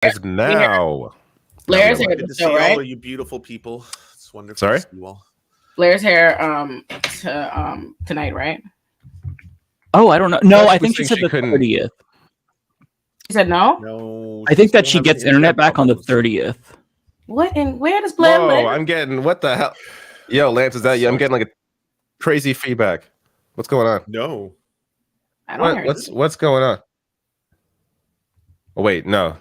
As now. Blair's hair. Good to see all of you beautiful people. It's wonderful. Sorry? To see you all. Blair's hair tonight, right? Oh, I don't know. No, I think she said the 30th. She said no? No. I think that she gets internet back on the 30th. What? And where does Blair live? I'm getting, what the hell? Yo, Lance, is that you? I'm getting like a crazy feedback. What's going on? No. I don't hear what's going on? Oh, wait, no.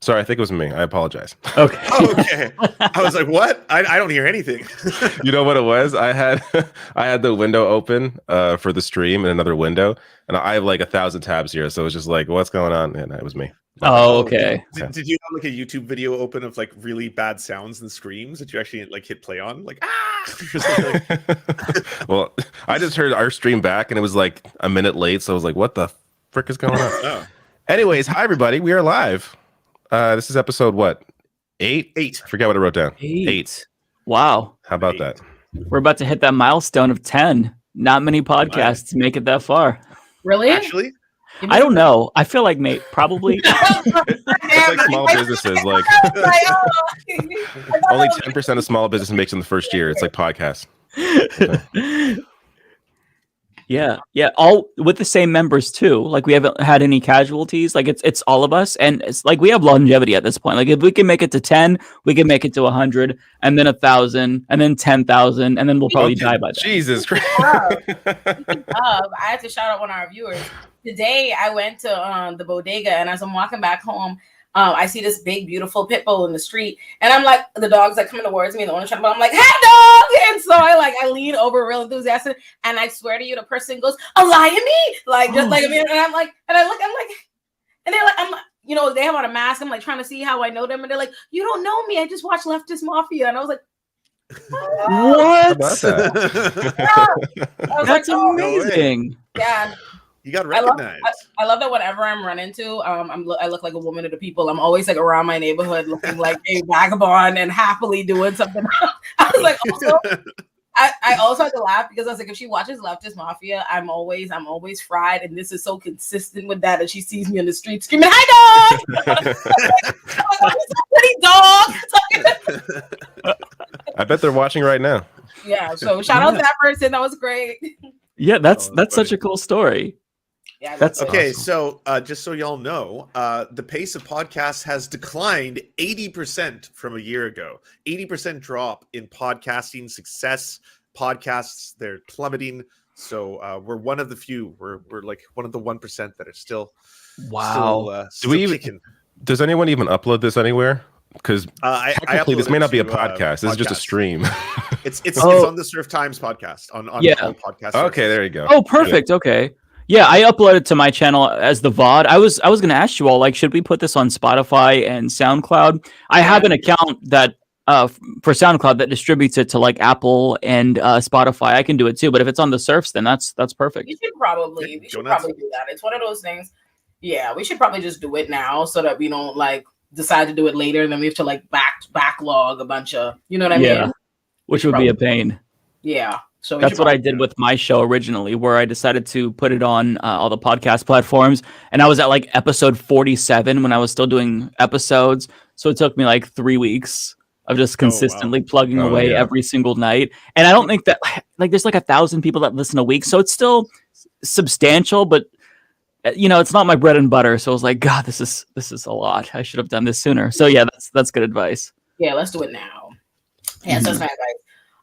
Sorry, I think it was me. I apologize. Okay. Okay. I was like, what? I don't hear anything. You know what it was? I had the window open for the stream in another window, and I have like 1,000 tabs here, so it was just like, what's going on? And it was me. Oh, okay. Did you have like a YouTube video open of like really bad sounds and screams that you actually like hit play on? Like, Well, I just heard our stream back, and it was like a minute late, so I was like, what the frick is going on? Oh. Anyways, hi everybody, we are live. This is episode what? 8? I forget what I wrote down. 8. Wow. How about that? We're about to hit that milestone of 10. Not many podcasts make it that far. Really? Actually? I don't know. I feel like probably. It's like small businesses. Like only 10% of small business makes in the first year. It's like podcasts. Yeah, all with the same members too. Like we haven't had any casualties. Like it's all of us, and it's like we have longevity at this point. Like if we can make it to 10, we can make it to 100, and then 1,000, and then 10,000, and then we'll probably die by then. Jesus Christ! I have to shout out one of our viewers. Today I went to the bodega, and as I'm walking back home, I see this big, beautiful pit bull in the street, and I'm like, the dog's like coming towards me, and the owner's trying to, I'm like, hey dog! And so I lean over real enthusiastic, and I swear to you, the person goes, a lion me, like just like me, and I'm like, and I look, I'm like, and they're like, I'm like, you know, they have on a mask. I'm like trying to see how I know them, and they're like, you don't know me. I just watched Leftist Mafia, and I was like, what? That's like, amazing. Yeah. You got recognized. I love that whenever I'm running to, I look like a woman of the people. I'm always like around my neighborhood looking like a vagabond and happily doing something. I was like, also, I also had to laugh because I was like, if she watches Leftist Mafia, I'm always fried, and this is so consistent with that. And she sees me in the street screaming, "Hi, dog! Pretty dog!" I bet they're watching right now. Yeah. So shout out to that person. That was great. Yeah, that's such a cool story. Yeah, that's okay. Awesome. So just so y'all know, the pace of podcasts has declined 80% from a year ago. 80% drop in podcasting success. Podcasts, they're plummeting. So we're one of the few. We're like one of the 1% that are still. Wow. Does anyone even upload this anywhere? Because technically, this may not be a podcast. This is just a stream. It's on the Surf Times podcast on all podcast. Okay, there you go. Oh, perfect. Yeah. Okay. Yeah, I uploaded to my channel as the VOD. I was going to ask you all, like, should we put this on Spotify and SoundCloud? I have an account that for SoundCloud that distributes it to like Apple and Spotify. I can do it too, but if it's on the Surfs, then that's perfect. We should probably do that. It's one of those things. Yeah, we should probably just do it now so that we don't like decide to do it later and then we have to like backlog a bunch of, you know what I mean? Which would be a pain. Yeah. So that's what I did with my show originally, where I decided to put it on all the podcast platforms. And I was at like episode 47 when I was still doing episodes. So it took me like 3 weeks of just consistently plugging away every single night. And I don't think that like there's like 1,000 people that listen a week. So it's still substantial, but you know, it's not my bread and butter. So I was like, God, this is a lot. I should have done this sooner. So yeah, that's good advice. Yeah, let's do it now. Yeah, so that's my advice.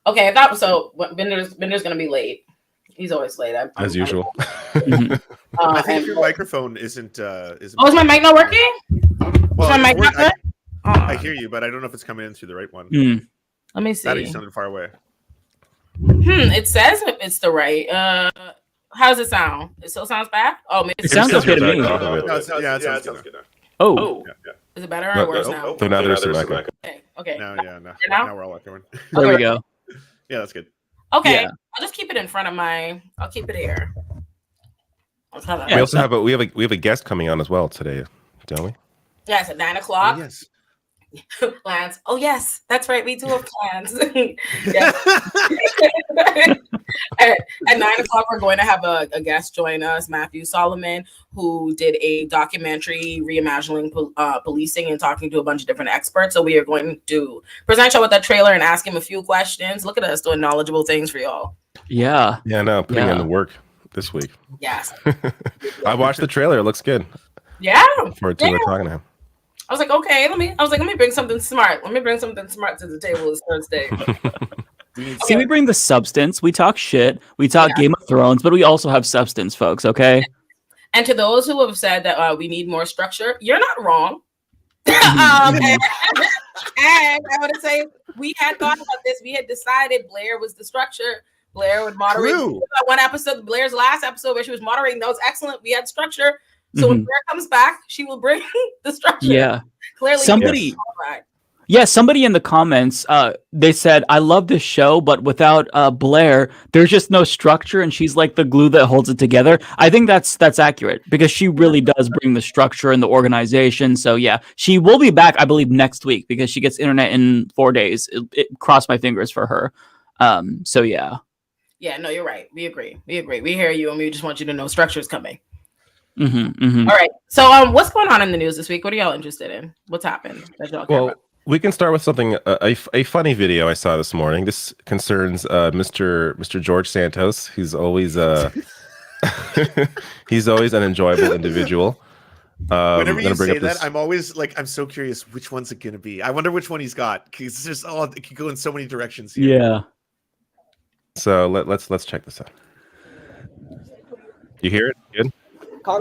Okay, so Bender's gonna be late. He's always late. As usual. I think your microphone isn't. Oh, is my mic not working? Well, is my mic not good? I hear you, but I don't know if it's coming in through the right one. Let me see. That is sounding far away. It says it's the right. How does it sound? It still sounds bad. Oh, maybe it sounds okay to me. It sounds good. Oh. Yeah. Is it better or worse now? So now there's some Okay. Now we're all accurate. There we go. Yeah, that's good. Okay, I'll just keep it in front of I'll keep it here. We also have a guest coming on as well today, don't we? Yeah, it's at 9:00. Oh, yes. Plans. Oh yes, that's right. We do have plans. At 9:00, we're going to have a guest join us, Matthew Solomon, who did a documentary reimagining policing and talking to a bunch of different experts. So we are going to present you with that trailer and ask him a few questions. Look at us doing knowledgeable things for y'all. Yeah. Yeah, no, putting in the work this week. Yes. I watched the trailer. It looks good. Yeah. For talking to him. I was like, okay, let me bring something smart. Let me bring something smart to the table this Thursday. See, we bring the substance. We talk shit. We talk Game of Thrones, but we also have substance, folks. Okay. And to those who have said that we need more structure, you're not wrong. And I want to say we had thought about this. We had decided Blair was the structure. Blair would moderate one episode. Blair's last episode where she was moderating, that was excellent. We had structure. So when Blair comes back, she will bring the structure. Yeah. Clearly, somebody in the comments, they said, I love this show, but without Blair, there's just no structure, and she's like the glue that holds it together. I think that's accurate, because she really does bring the structure and the organization. So yeah, she will be back, I believe, next week, because she gets internet in 4 days. It crossed my fingers for her. So yeah. Yeah, no, you're right. We agree. We hear you, and we just want you to know structure is coming. All right. So what's going on in the news this week? What are y'all interested in? What's happened that y'all care about? We can start with something a funny video I saw this morning. This concerns Mr. George Santos. He's always he's always an enjoyable individual. Whenever you say that, I'm always like, I'm so curious which one's it gonna be. I wonder which one he's got, because it's just it could go in so many directions here. Yeah. So let's check this out. You hear it? Good.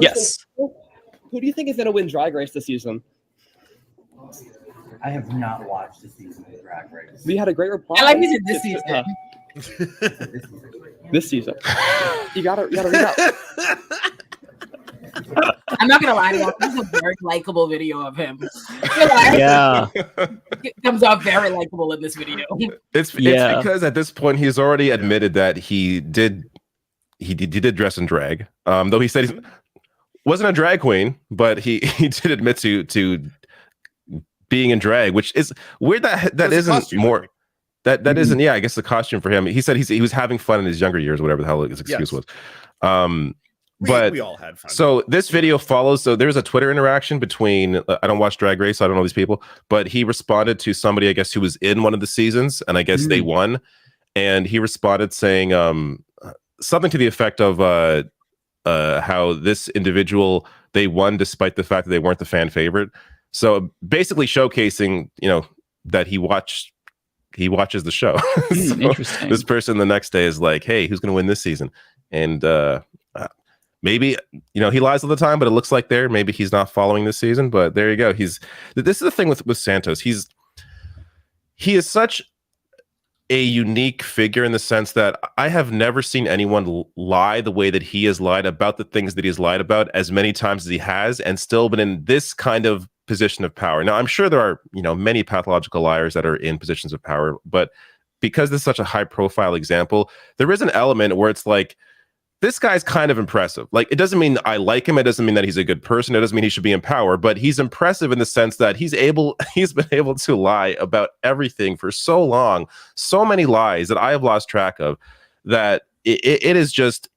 Yes. Who do you think is going to win Drag Race this season? I have not watched the season of Drag Race. We had a great reply. I like you said this season. This season. You gotta read out. I'm not gonna lie to you. This is a very likable video of him. Yeah. It comes out very likable in this video. It's because at this point he's already admitted that he did dress in drag. Though he said he wasn't a drag queen, but he did admit to being in drag, which is weird. That isn't more. That isn't. Yeah, I guess the costume for him. He said he was having fun in his younger years, whatever the hell his excuse was. But we all had fun. So this video follows. So there's a Twitter interaction between. I don't watch Drag Race, so I don't know these people. But he responded to somebody, I guess, who was in one of the seasons, and I guess they won. And he responded saying something to the effect of how this individual, they won despite the fact that they weren't the fan favorite. So basically showcasing, that he watches the show. So interesting. This person the next day is like, hey, who's going to win this season? And maybe, he lies all the time, but it looks like maybe he's not following this season, but there you go. This is the thing with Santos. He is such a unique figure in the sense that I have never seen anyone lie the way that he has lied about the things that he's lied about as many times as he has, and still been in this kind of position of power. Now, I'm sure there are, many pathological liars that are in positions of power, but because this is such a high profile example, there is an element where it's like, this guy's kind of impressive. Like, it doesn't mean I like him. It doesn't mean that he's a good person. It doesn't mean he should be in power, but he's impressive in the sense that he's been able to lie about everything for so long, so many lies that I have lost track of, that it is just,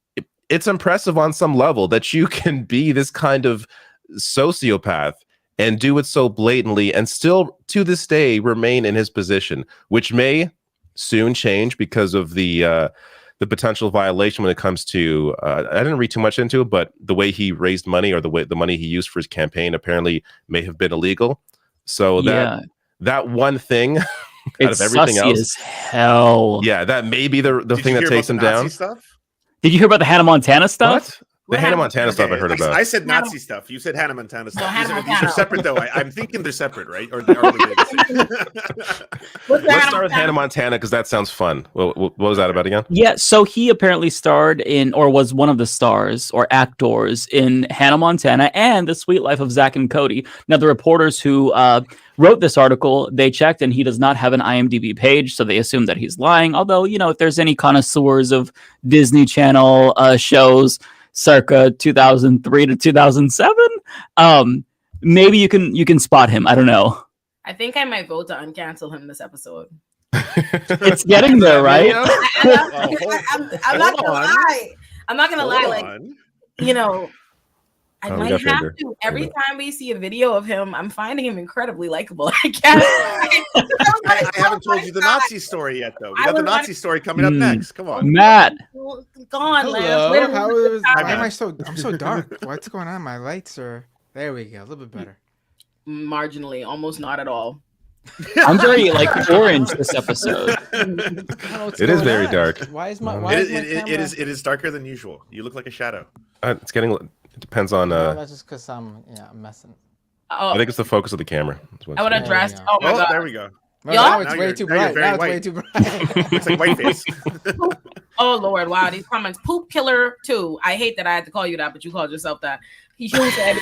it's impressive on some level that you can be this kind of sociopath and do it so blatantly and still to this day remain in his position, which may soon change because of the potential violation when it comes to I didn't read too much into it, but the way he raised money, or the money he used for his campaign, apparently may have been illegal. So that one thing out of everything else, as hell. Yeah, that may be the thing that takes him down. Stuff? Did you hear about the Hannah Montana stuff? What? The Hannah Montana stuff I heard about. I said Nazi stuff. You said Hannah Montana stuff. These are separate, though. I'm thinking they're separate, right? Or are they the same? Let's start with Hannah Montana, because that sounds fun. What was that about again? Yeah, so he apparently starred in, or was one of the stars or actors in Hannah Montana and The Sweet Life of Zack and Cody. Now, the reporters who wrote this article, they checked, and he does not have an IMDb page, so they assume that he's lying. Although, if there's any connoisseurs of Disney Channel shows circa 2003 to 2007, maybe you can spot him. I don't know. I think I might vote to uncancel him this episode. It's getting there, right? I'm not gonna lie. I'm not gonna lie. Hold Like, on. you know, I Oh, we might got have Fender. to. Every time we see a video of him, I'm finding him incredibly likable. I can't. I haven't told you the Nazi story yet, though. We got the Nazi story coming up next. Come on. Matt. Gone, Hello. Lance. How is? Hi, Why am man. I so? I'm so dark. What's going on? My lights are. There we go. A little bit better. Marginally, almost not at all. I'm very like orange this episode. I don't know what's It is going very on. dark. Why is my? It Why It is my is, camera? it is darker than usual. You look like a shadow. It's getting. It depends on. No, that's just because I'm messing. Oh, I think it's the focus of the camera. That's what I would it's have doing. dressed. Yeah. Oh my Oh, god. there we go. Well, Y'all- now it's Now way you're- too now you're bright. very Now it's way white. too bright. Looks like whiteface. Oh Lord, wow, these comments. Poop killer too. I hate that I had to call you that, but you called yourself that. Who said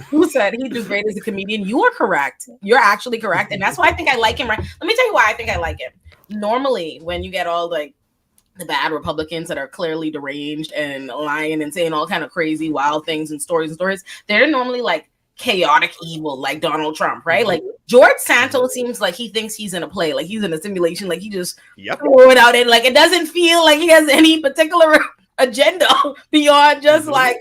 who said he'd do great as a comedian? You are correct. You're actually correct. And that's why I think I like him, right? Let me tell you why I think I like him. Normally, when you get all like the bad Republicans that are clearly deranged and lying and saying all kind of crazy, wild things and stories, they're normally like chaotic evil, like Donald Trump, right? Like George Santos seems like he thinks he's in a play, like he's in a simulation, like he just Yep. threw it out, and like it doesn't feel like he has any particular agenda beyond just like,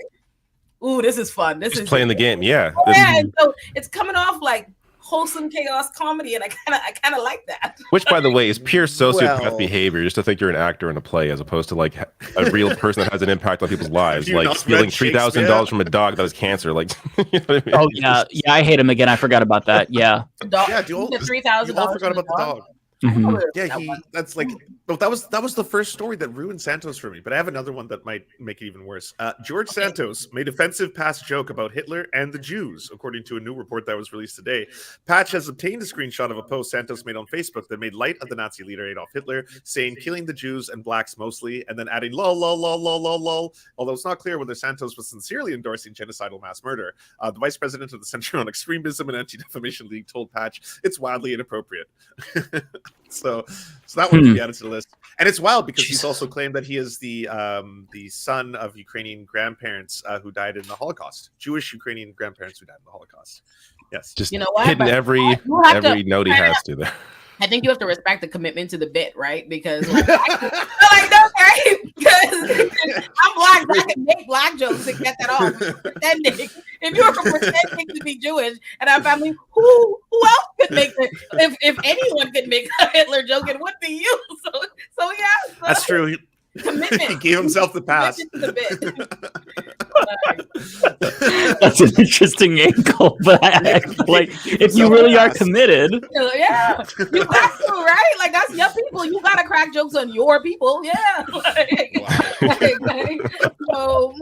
ooh, this is fun. This Just is playing the game. Yeah. yeah. And so it's coming off like wholesome chaos comedy, and I kind of like that. Which, by the way, is pure sociopath Well- behavior, just to think you're an actor in a play, as opposed to like a real person that has an impact on people's lives, You're like not stealing read $3,000 Shakespeare. from a dog that has cancer. Like, you know what I mean? Oh yeah, I hate him again. I forgot about that. Yeah. Dog, Yeah, do you all- the $3,000. You all forgot about the dog. Mhm. Yeah, that's like, but that was the first story that ruined Santos for me. But I have another one that might make it even worse. George Santos made offensive past joke about Hitler and the Jews, according to a new report that was released today. Patch has obtained a screenshot of a post Santos made on Facebook that made light of the Nazi leader Adolf Hitler, saying killing the Jews and blacks mostly, and then adding lol lol lol lol lol lol. Although it's not clear whether Santos was sincerely endorsing genocidal mass murder. The vice president of the Center on Extremism and Anti-Defamation League told Patch it's wildly inappropriate. So that one can be added to the list. And it's wild because he's also claimed that he is the son of Ukrainian grandparents who died in the Holocaust. Jewish Ukrainian grandparents who died in the Holocaust. Yes. Just You know what? hitting But every you have to- note he has to there. I think you have to respect the commitment to the bit, right? Because like, like no, right? Because I'm black, so I can make black jokes and get that off. Pretending. If you were pretending to be Jewish and our family, who else could make it? If anyone could make a Hitler joke, it would be you. So yeah, so That's true. He commitment. gave himself the pass. Commitment to the bit. That's an interesting angle, but I like if you really are committed. Yeah, you have to, right? Like that's your people. You gotta crack jokes on your people. Yeah. So,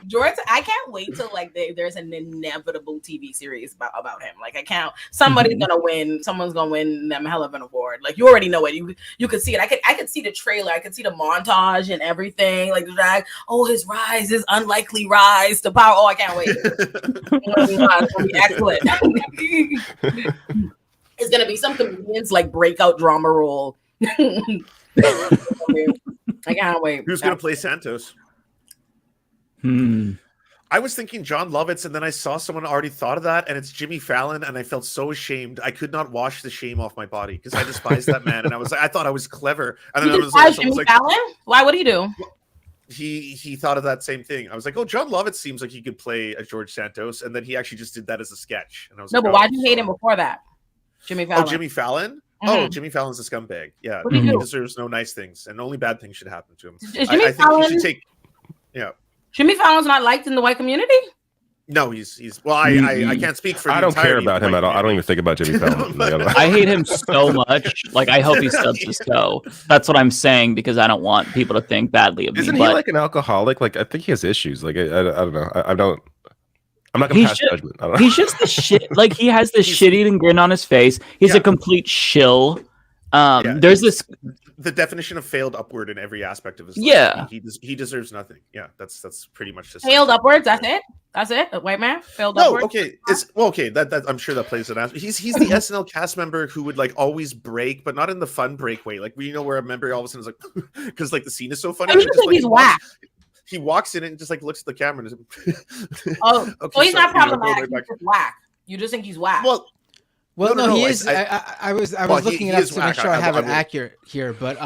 George, I can't wait till like there's an inevitable TV series about him. Like I can't. Somebody's gonna win. Someone's gonna win them hell of an award. Like you already know it. You could see it. I could see the trailer. I could see the montage and everything. Like the drag. Oh, his rise, his unlikely rise to power. Oh, I can't wait. It's gonna be excellent. It's gonna be some comedians like breakout drama role. I can't wait. Who's going to play Santos? I was thinking John Lovitz, and then I saw someone already thought of that, and it's Jimmy Fallon, and I felt so ashamed. I could not wash the shame off my body because I despised that man, and I thought I was clever, and then You I was despise like, Jimmy Fallon? Why? What do you do? he thought of that same thing. I was like, oh, John Lovitz seems like he could play a George Santos, and then he actually just did that as a sketch. And I was No, like, but oh, why do you hate so- him before that? Jimmy Fallon. Oh, Jimmy Fallon? Mhm. Oh, Jimmy Fallon's a scumbag. Yeah, What do you he do? deserves no nice things, and only bad things should happen to him. Is Jimmy I think he Fallon? should take. Yeah. Jimmy Fallon's not liked in the white community? No, he's. Well, I can't speak for. I the don't care entirety of about him white at all. I don't even think about Jimmy Fallon. Like, I hate him so much. Like I hope he stubs his toe. That's what I'm saying because I don't want people to think badly of me. Isn't he But like an alcoholic? Like I think he has issues. Like I don't know. I don't. I'm not gonna He's pass just- judgment. I don't know. he's just the shit. Like he has this shit-eating grin on his face. He's Yeah. a complete shill. Yeah. There's this. The definition of failed upward in every aspect of his life. Yeah. He deserves nothing. Yeah, that's pretty much just Failed upwards, that's it? That's it? A white man? Failed No, upwards? okay, okay. That I'm sure that plays an aspect. He's the SNL cast member who would like always break, but not in the fun break way. Like where a member all of a sudden is like, because like the scene is so funny. I just just, think like, he's he walks- whack. He walks in and just like looks at the camera and is Oh, okay, so he's not sorry, you know, go problematic. right back. He's just whack. You just think he's whack. well, Well, No, no, he I- is. I was Well, looking he it up is to make whack. sure I have I it will- accurate here, but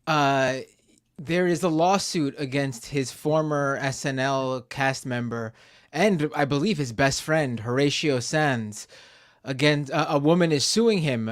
there is a lawsuit against his former SNL cast member and I believe his best friend Horatio Sands. Again, a woman is suing him,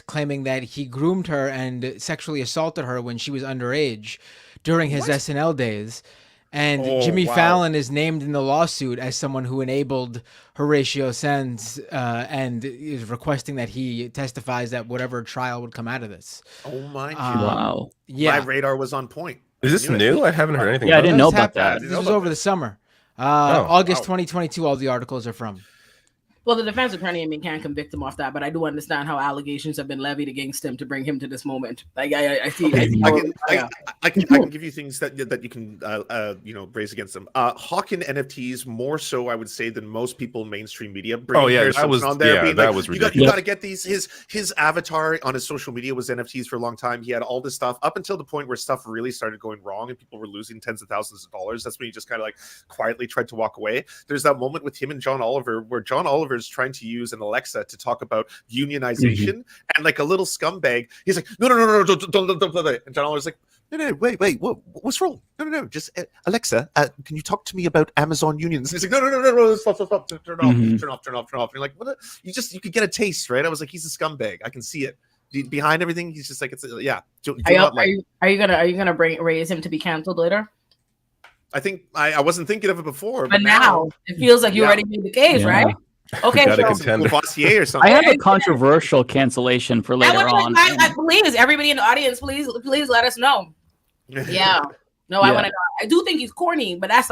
claiming that he groomed her and sexually assaulted her when she was underage during his SNL days. And Oh, Jimmy wow. Fallon is named in the lawsuit as someone who enabled Horatio Sands and is requesting that he testifies at whatever trial would come out of this. Oh my Wow. Yeah. My radar was on point. Is this I knew it. new? I haven't heard anything. Yeah, I about didn't it. know This about happened- that. This know was about over that. the summer. Oh, August wow. 2022, all the articles are from. Well, the defense attorney and me can't convict him off that, but I do understand how allegations have been levied against him to bring him to this moment. Like I see. I see I can give you things that you can raise against them. Hawking NFTs more so, I would say, than most people in mainstream media. Oh, yeah, Harris that was- Simpson on there yeah, being that like, was you ridiculous. got to get these. His avatar on his social media was NFTs for a long time. He had all this stuff up until the point where stuff really started going wrong and people were losing tens of thousands of dollars. That's when he just kind of like quietly tried to walk away. There's that moment with him and John Oliver where John Oliver is trying to use an Alexa to talk about unionization, and like a little scumbag, he's like, no, don't. And John Oliver's like, no, wait, what's wrong? No, just Alexa, can you talk to me about Amazon unions? And he's like, no, stop, turn off. And you're like, what? You could get a taste, right? I was like, he's a scumbag. I can see it behind everything. He's just like, Are you gonna raise him to be canceled later? I think I wasn't thinking of it before, But now it feels like you already made the case, Yeah. right? Okay, Gotta so contend. Courvoisier or something. I have a controversial cancellation for later on. Please, everybody in the audience, please let us know. Yeah. No, I Yeah. want to know. I do think he's corny, but that's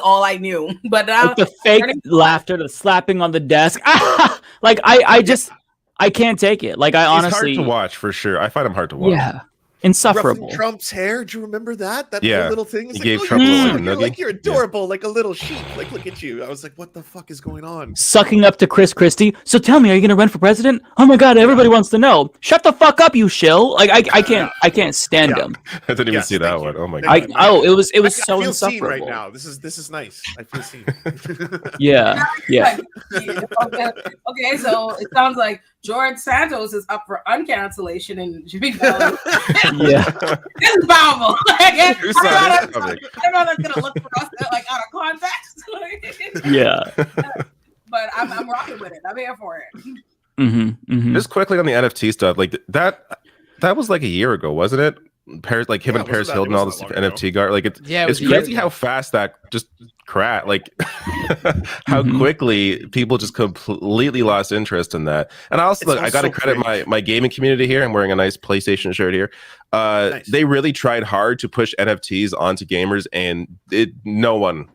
all I knew. But Like the fake laughter, the slapping on the desk. Like I can't take it. Like I honestly, He's hard to watch for sure. I find him hard to watch. yeah, insufferable. Ruffling Trump's hair. Do you remember that? That Yeah. little thing. It's He gave oh, Trump a you're, little you're nugget. like you're adorable, like a little sheep. Like look at you. I was like, what the fuck is going on? Sucking up to Chris Christie. So tell me, are you going to run for president? Oh my God, everybody wants to know. Shut the fuck up, you shill. Like I can't stand Yeah. him. I didn't even Yes, see that thank one. you. Oh my Thank god. you. It was so I feel seen insufferable. right now. This is nice. I feel seen. Yeah. Okay, so it sounds like George Santos is up for uncancellation and Jimmy Fallon. Yeah. This is powerful. Who saw this coming? I know that's gonna look for us like out of context. Yeah. But I'm rocking with it. I'm here for it. Just quickly on the NFT stuff, like that was like a year ago, wasn't it? Paris, like him Yeah, and it Paris wasn't Hilton, that- all it this wasn't that long NFT guard. Like it's Yeah, it was it's a year crazy ago. how fast that just like how quickly people just completely lost interest in that. And I also It's look, I got to also credit cringe. my gaming community here. I'm wearing a nice PlayStation shirt here. Nice. They really tried hard to push NFTs onto gamers, and no one,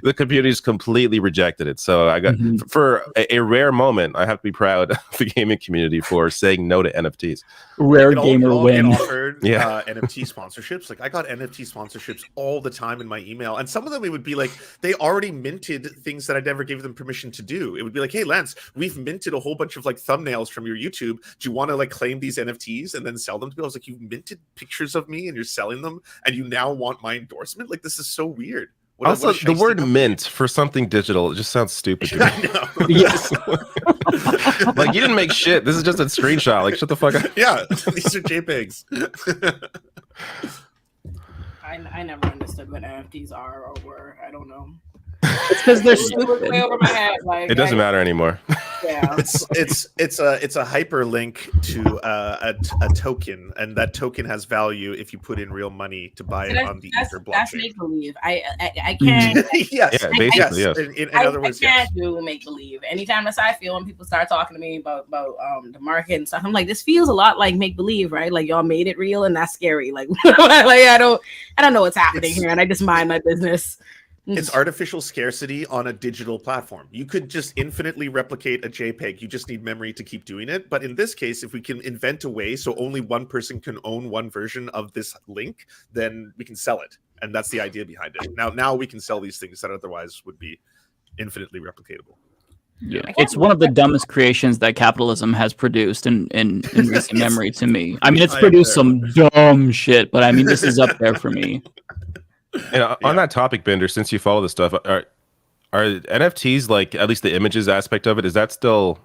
the community's completely rejected it. So I got for a rare moment, I have to be proud of the gaming community for saying no to NFTs. Rare It all gamer get win. offered Yeah. NFT sponsorships. Like I got NFT sponsorships all the time in my email, and some of them it would be like they already minted things that I never gave them permission to do. It would be like, "Hey, Lance, we've minted a whole bunch of like thumbnails from your YouTube. Do you want to like claim these NFTs and then sell them to people?" I was like, "You minted pictures of me and you're selling them, and you now want my endorsement? Like this is so weird." What a Also, the shiesty word company. mint for something digital, it just sounds stupid to me. I know. Yes. Like you didn't make shit. This is just a screenshot. Like shut the fuck up. Yeah, these are JPEGs. I never understood what NFTs are or were. I don't know. It's because they're It was way stupid. over my head. Like It doesn't matter anymore. Yeah. it's a hyperlink to a token, and that token has value if you put in real money to buy it on the Ether That's blockchain. make believe. I can't. Yes, Yeah, basically, yes. In I other words, yes. can't do make believe. Anytime that's how I feel when people start talking to me about the market and stuff, I'm like, this feels a lot like make believe, right? Like y'all made it real, and that's scary. Like, like I don't know what's happening here, and I just mind my business. It's artificial scarcity on a digital platform. You could just infinitely replicate a JPEG. You just need memory to keep doing it. But in this case, if we can invent a way so only one person can own one version of this link, then we can sell it. And that's the idea behind it. Now we can sell these things that otherwise would be infinitely replicatable. Yeah. It's one of the dumbest creations that capitalism has produced in recent memory to me. I mean, it's I am produced there. some dumb shit, but I mean, this is up there for me. And on that topic, Bender, since you follow this stuff, are NFTs, like at least the images aspect of it, is that still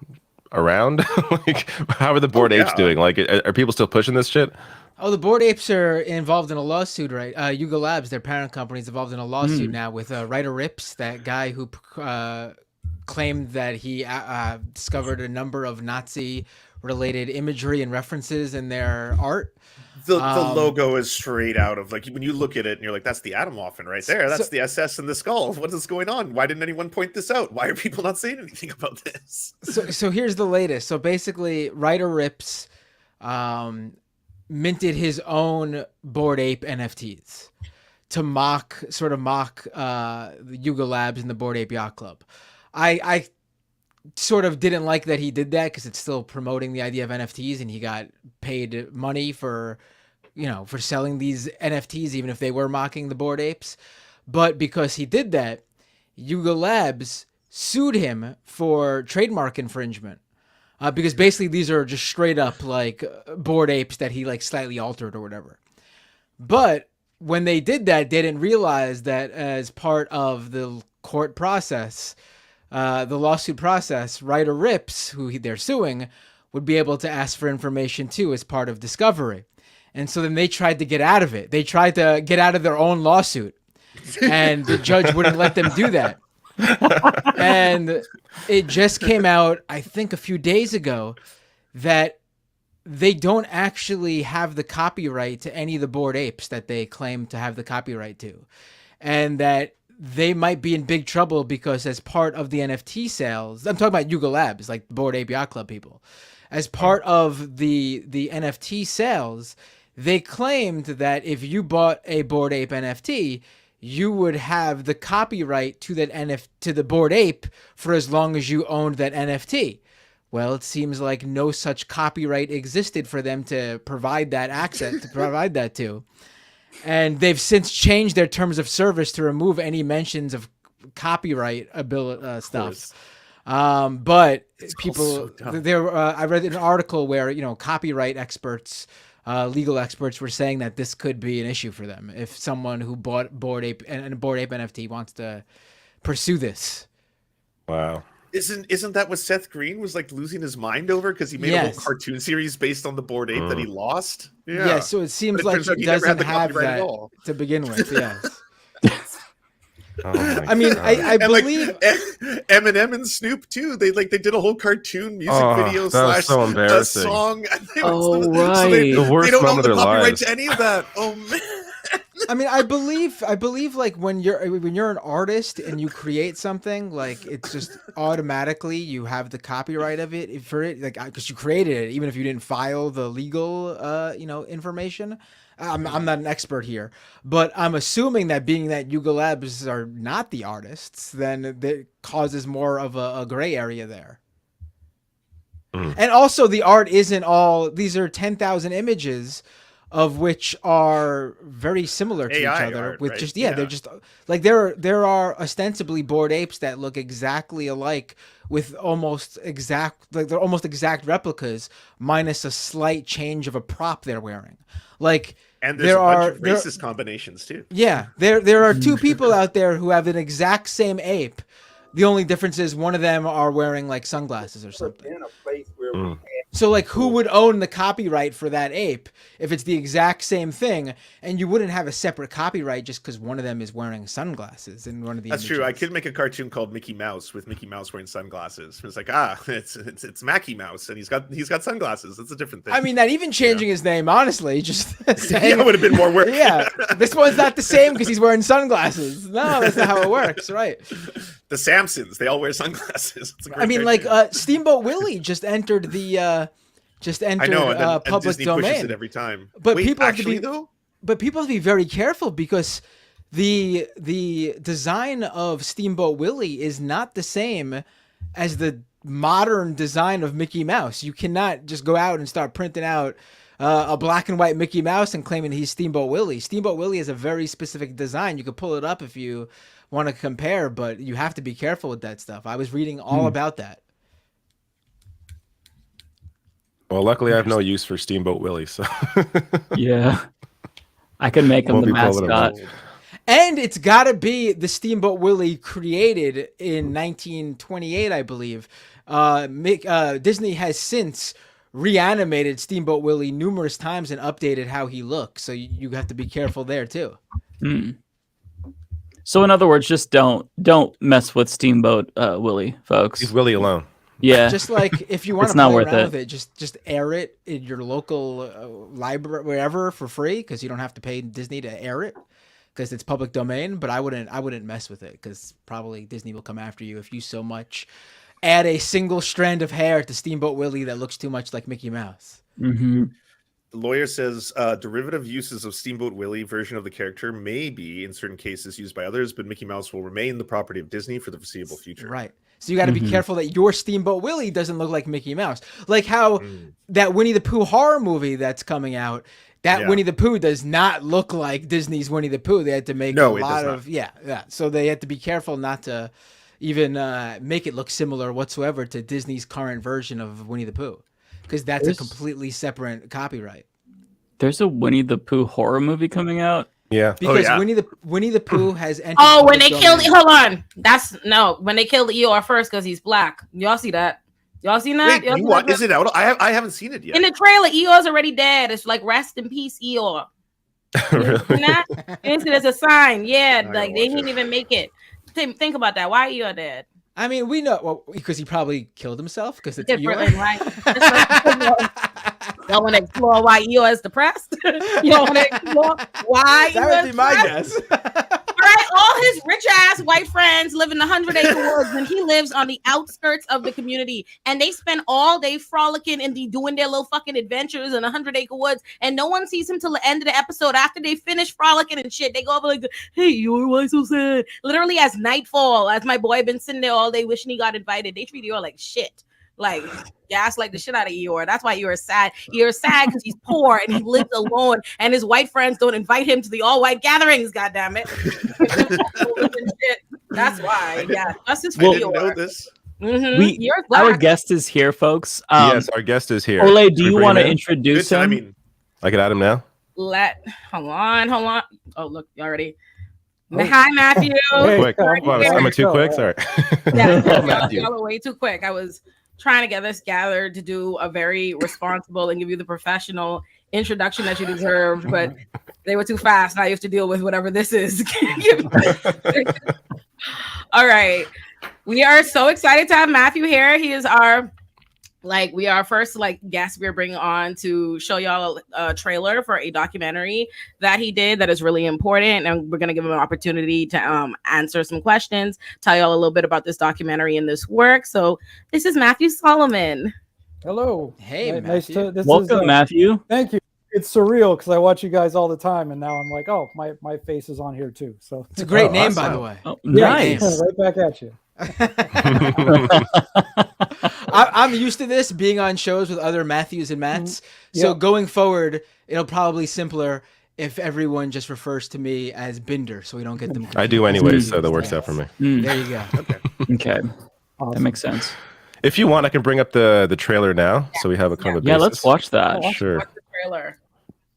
around? Like, how are the Bored Apes doing? Like, are people still pushing this shit? Oh, the Bored Apes are involved in a lawsuit, right? Yuga Labs, their parent company, is involved in a lawsuit now with Ryder Rips, that guy who claimed that he discovered a number of Nazi-related imagery and references in their art. The logo is straight out of, like, when you look at it and you're like, that's the Atomwaffen right there. That's the SS and the skull. What is going on? Why didn't anyone point this out? Why are people not saying anything about this? So here's the latest. So basically, Ryder Rips minted his own Bored Ape NFTs to mock the Yuga Labs and the Bored Ape Yacht Club. I sort of didn't like that he did that because it's still promoting the idea of NFTs, and he got paid money for selling these NFTs, even if they were mocking the Bored Apes. But because he did that, Yuga Labs sued him for trademark infringement. Because basically these are just straight up like Bored Apes that he like slightly altered or whatever. But when they did that, they didn't realize that as part of the court process, the lawsuit process, Ryder Rips, who they're suing, would be able to ask for information too as part of discovery. And so then they tried to get out of it. They tried to get out of their own lawsuit, and the judge wouldn't let them do that. And it just came out, I think, a few days ago that they don't actually have the copyright to any of the Bored Apes that they claim to have the copyright to. And that they might be in big trouble because as part of the NFT sales, I'm talking about Yuga Labs, like the Bored Ape Yacht Club people. As part of the NFT sales, they claimed that if you bought a Bored Ape NFT, you would have the copyright to that to the Bored Ape for as long as you owned that NFT. Well, it seems like no such copyright existed for them to provide that access, to provide that to. And they've since changed their terms of service to remove any mentions of copyright stuff. But It's people, so I read an article where, copyright experts, legal experts were saying that this could be an issue for them if someone who bought Bored Ape and a Bored Ape NFT wants to pursue this. Wow. Isn't that what Seth Green was like losing his mind over because he made a whole cartoon series based on the Bored Ape that he lost? Yeah, so it seems like he doesn't have that to begin with. Yes. Oh I mean, I believe Eminem and Snoop too. They did a whole cartoon music video / so embarrassing. a song. Oh, so right. The worst they don't moment own the of their copyright lives. to any of that. Oh man. I mean, I believe like when you're an artist and you create something, like it's just automatically you have the copyright of it for it, like because you created it, even if you didn't file the legal information. I'm not an expert here, but I'm assuming that being that Yuga Labs are not the artists, then that causes more of a gray area there. And also the art isn't all, these are 10,000 images of which are very similar to AI each other art, with right? they're just like there are ostensibly Bored Apes that look exactly alike with almost exact replicas minus a slight change of a prop they're wearing. Like And there's a bunch of racist combinations too. Yeah, there are two people out there who have an exact same ape. The only difference is one of them are wearing like sunglasses or something. In a place where So like who would own the copyright for that ape if it's the exact same thing, and you wouldn't have a separate copyright just because one of them is wearing sunglasses in one of the That's images. true. I could make a cartoon called Mickey Mouse with Mickey Mouse wearing sunglasses. It's like, it's Mackie Mouse and he's got sunglasses. That's a different thing. I mean, that even changing his name, honestly, just saying, yeah, would have been more work. Yeah, this one's not the same because he's wearing sunglasses. No, that's not how it works, right? The Samsons, they all wear sunglasses. I mean, like Steamboat Willie just entered the I know, and public Disney domain pushes it every time. But Wait, people have actually, to be though? But people have to be very careful because the design of Steamboat Willie is not the same as the modern design of Mickey Mouse. You cannot just go out and start printing out a black and white Mickey Mouse and claiming he's Steamboat Willie. Steamboat Willie is a very specific design. You could pull it up if you want to compare, but you have to be careful with that stuff. I was reading all about that. Well, luckily I have no use for Steamboat Willie, so Yeah. I can make him Won't the be pulling it mascot. up. And it's got to be the Steamboat Willie created in 1928, I believe. Disney has since reanimated Steamboat Willie numerous times and updated how he looks. So you have to be careful there too. So in other words, just don't mess with Steamboat Willie, folks. Leave Willie alone. Yeah. Just like if you want It's to not play worth around it. with it, just air it in your local library, wherever, for free, because you don't have to pay Disney to air it because it's public domain. But I wouldn't mess with it because probably Disney will come after you if you so much add a single strand of hair to Steamboat Willie that looks too much like Mickey Mouse. Mm-hmm. The lawyer says derivative uses of Steamboat Willie version of the character may be, in certain cases, used by others, but Mickey Mouse will remain the property of Disney for the foreseeable future. Right. So you got to be careful that your Steamboat Willie doesn't look like Mickey Mouse. Like how that Winnie the Pooh horror movie that's coming out, Winnie the Pooh does not look like Disney's Winnie the Pooh. They had to make a lot of yeah. So they had to be careful not to even make it look similar whatsoever to Disney's current version of Winnie the Pooh, because that's a completely separate copyright. There's a Winnie the Pooh horror movie coming out. Yeah. Because Winnie the Pooh has entered. Oh, when they killed, domain. hold on, when they killed Eeyore first because he's black. Y'all see that? Y'all seen that? Wait, what? Is it out? I haven't seen it yet. In the trailer, Eeyore's already dead. It's like rest in peace, Eeyore. Really? There's a sign. Yeah, I like gotta they watch didn't it. even make it. Think about that. Why Eeyore dead? I mean, we know because he probably killed himself because it's Differently, Eeyore. right? Y'all want to explore why Eeyore is depressed? Y'all want to explore why That Eeyore would is be my depressed? guess. All right, all his rich ass white friends live in the 100-acre woods, and he lives on the outskirts of the community. And they spend all day frolicking and doing their little fucking adventures in the 100-acre woods. And no one sees him till the end of the episode. After they finish frolicking and shit, they go over like, "Hey, Eeyore, why so sad?" Literally, as nightfall, as my boy been sitting there all day wishing he got invited, they treat Eeyore like shit. Like like the shit out of Eeyore. That's why Eeyore's sad. Eeyore's sad because he's poor and he lives alone, and his white friends don't invite him to the all-white gatherings. God damn it! That's why. Yeah, that's just for I didn't know Eeyore. this. Eeyore's Our black. guest is here, folks. Yes, our guest is here. Ole, Should do we you bring want him to in? introduce Good him? timing. I can add him now. Hold on. Oh, look, already. Hi, Matthew. Quick. Wow, was coming too quick. Sorry. Yeah, Matthew. y'all are way too quick. I was trying to get us gathered to do a very responsible and give you the professional introduction that you deserved, but they were too fast. Now you have to deal with whatever this is. All right. We are so excited to have Matthew here. He is our first guest we're bringing on to show y'all a trailer for a documentary that he did that is really important, and we're going to give him an opportunity to answer some questions, tell y'all a little bit about this documentary and this work. So this is Matthew Solomon. Hello. Hey, nice Matthew. to Welcome, Matthew. Thank you. It's surreal because I watch you guys all the time, and now I'm like, oh, my face is on here too. So It's a great name, awesome. by the way. Oh, yeah, nice. right back at you. I'm used to this being on shows with other Matthews and Matts. So going forward, it'll probably simpler if everyone just refers to me as Binder, so we don't get them confused. I do anyway, so that works out for me. There you go. Okay. That Awesome. makes sense. If you want, I can bring up the trailer now, so we have a kind of Yeah, basis. let's watch that. Sure. Watch the trailer.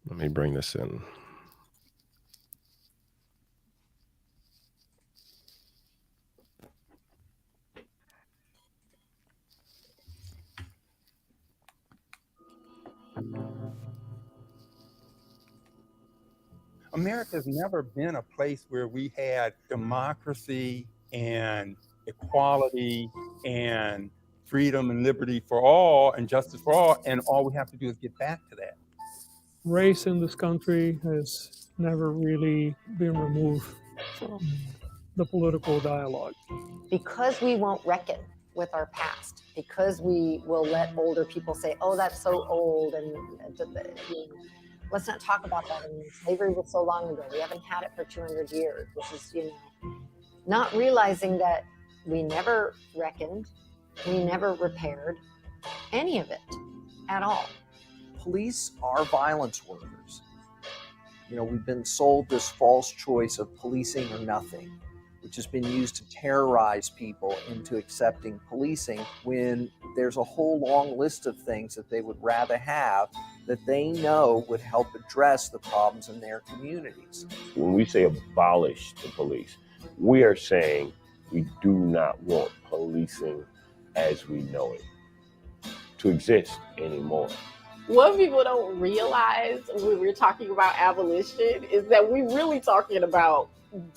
Let me bring this in. America's never been a place where we had democracy and equality and freedom and liberty for all and justice for all, and all we have to do is get back to that. Race in this country has never really been removed from the political dialogue. Because we won't reckon with our past, because we will let older people say, oh, that's so old, and let's not talk about that anymore. Slavery was so long ago. We haven't had it for 200 years. This is, not realizing that we never reckoned, we never repaired any of it at all. Police are violence workers. We've been sold this false choice of policing or nothing, which has been used to terrorize people into accepting policing when there's a whole long list of things that they would rather have that they know would help address the problems in their communities. When we say abolish the police, we are saying we do not want policing as we know it to exist anymore. What people don't realize when we're talking about abolition is that we're really talking about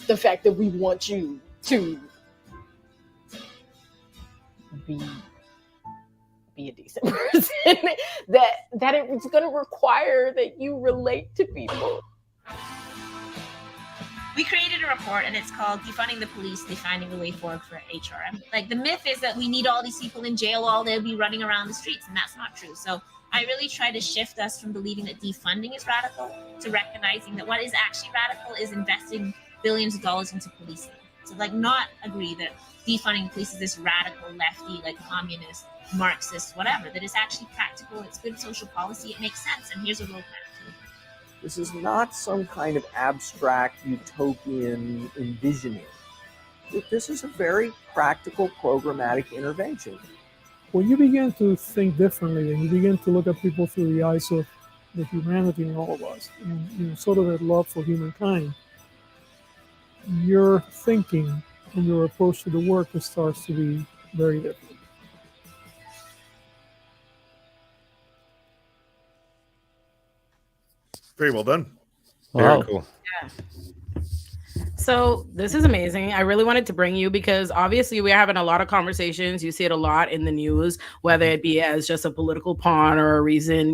the fact that we want you to be a decent person. that it's going to require that you relate to people. We created a report and it's called Defunding the Police, Defining the Way Forward for HRM. Like, the myth is that we need all these people in jail while they'll be running around the streets, and that's not true. So I really try to shift us from believing that defunding is radical to recognizing that what is actually radical is investing billions of dollars into policing. So, like, not agree that defunding the police is this radical lefty, like communist, Marxist, whatever, that is actually practical, it's good social policy, it makes sense, and here's a roadmap. This is not some kind of abstract utopian envisioning. This is a very practical programmatic intervention. When you begin to think differently and you begin to look at people through the eyes of the humanity in all of us, and sort of that love for humankind, your thinking and your approach to the work starts to be very different. Very well done. Very cool. Yeah. So this is amazing. I really wanted to bring you because obviously we're having a lot of conversations. You see it a lot in the news, whether it be as just a political pawn or a reason,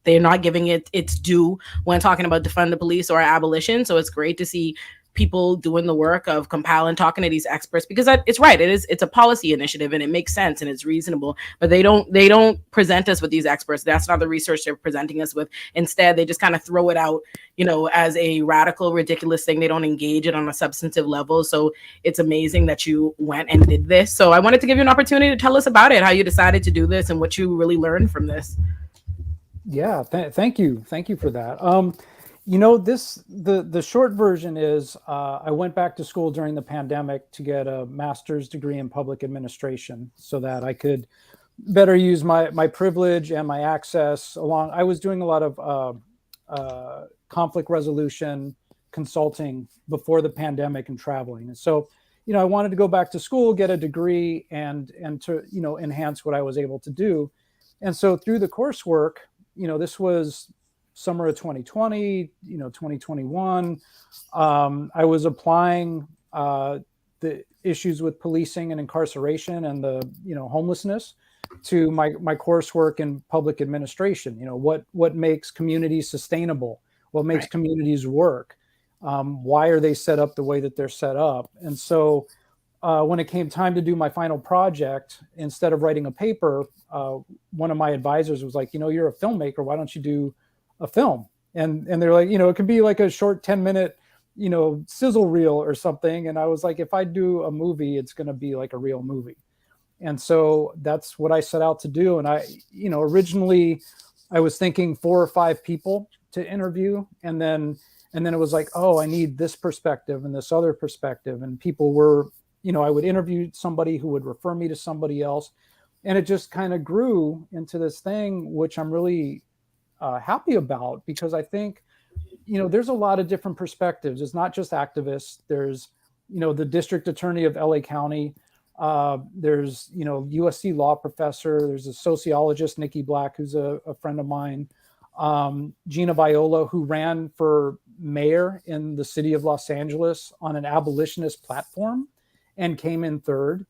they're not giving it its due when talking about defund the police or abolition. So it's great to see people doing the work of compiling, talking to these experts, because it's right. It's a policy initiative and it makes sense and it's reasonable, but they don't present us with these experts. That's not the research they're presenting us with. Instead, they just kind of throw it out, as a radical, ridiculous thing. They don't engage it on a substantive level. So it's amazing that you went and did this. So I wanted to give you an opportunity to tell us about it, how you decided to do this and what you really learned from this. Yeah, thank you. Thank you for that. The short version is I went back to school during the pandemic to get a master's degree in public administration so that I could better use my privilege and my access along. I was doing a lot of conflict resolution consulting before the pandemic and traveling. And so, I wanted to go back to school, get a degree and to, enhance what I was able to do. And so through the coursework, this was summer of 2020, 2021, I was applying the issues with policing and incarceration and the, homelessness to my coursework in public administration. What makes communities sustainable? What makes communities work? Why are they set up the way that they're set up? And so when it came time to do my final project, instead of writing a paper, one of my advisors was like, you're a filmmaker. Why don't you do a film? And they're like, it could be like a short 10-minute, sizzle reel or something. And I was like, if I do a movie, it's going to be like a real movie. And so that's what I set out to do. And I, originally I was thinking 4 or 5 people to interview. And then it was like, oh, I need this perspective and this other perspective. And people were, I would interview somebody who would refer me to somebody else. And it just kind of grew into this thing, which I'm really happy about, because I think, there's a lot of different perspectives. It's not just activists. There's, the district attorney of LA County. There's, USC law professor. There's a sociologist, Nikki Black, who's a friend of mine. Gina Viola, who ran for mayor in the city of Los Angeles on an abolitionist platform and came in third.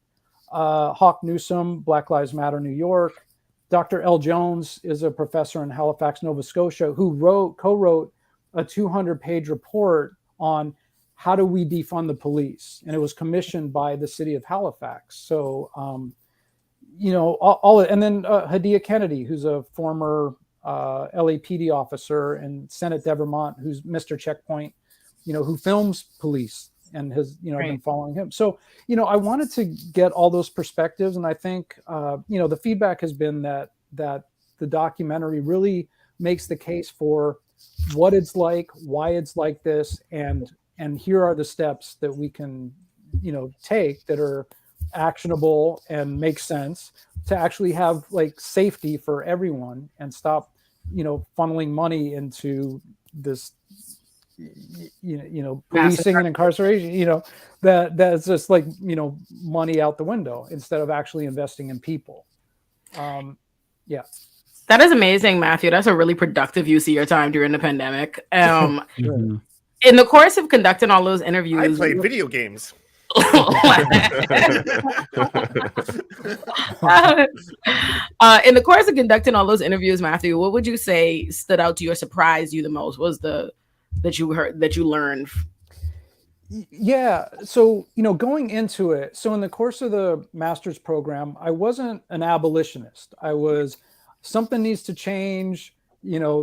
Hawk Newsom, Black Lives Matter, New York. Dr. L. Jones is a professor in Halifax, Nova Scotia, who co-wrote a 200-page report on how do we defund the police, and it was commissioned by the city of Halifax. So, and then Hadia Kennedy, who's a former LAPD officer, and Senate Devermont, who's Mr. Checkpoint, who films police and has, been following him. So, I wanted to get all those perspectives. And I think, the feedback has been that the documentary really makes the case for what it's like, why it's like this. And here are the steps that we can, take that are actionable and make sense to actually have like safety for everyone and stop, funneling money into this, policing and incarceration, that's just like, money out the window instead of actually investing in people. Yeah. That is amazing, Matthew. That's a really productive use of your time during the pandemic. Sure. In the course of conducting all those interviews, I played video games. In the course of conducting all those interviews, Matthew, what would you say stood out to you or surprised you the most? Was that you learned? Yeah. So, going into it, so in the course of the master's program, I wasn't an abolitionist. I was, something needs to change,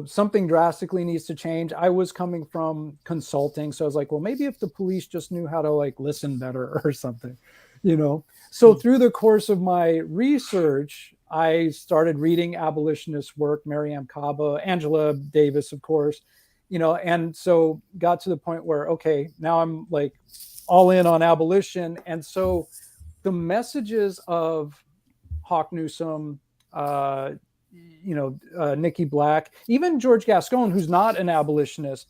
something drastically needs to change. I was coming from consulting. So I was like, well, maybe if the police just knew how to like listen better or something, So through the course of my research, I started reading abolitionist work, Mariame Kaba, Angela Davis, of course, and so got to the point where, okay, now I'm like all in on abolition. And so the messages of Hawk Newsom, Nikki Black, even George Gascon, who's not an abolitionist,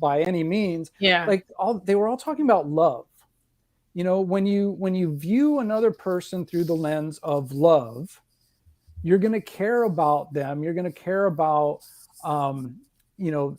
by any means, like they were all talking about love. When you view another person through the lens of love, you're going to care about them. You're going to care about,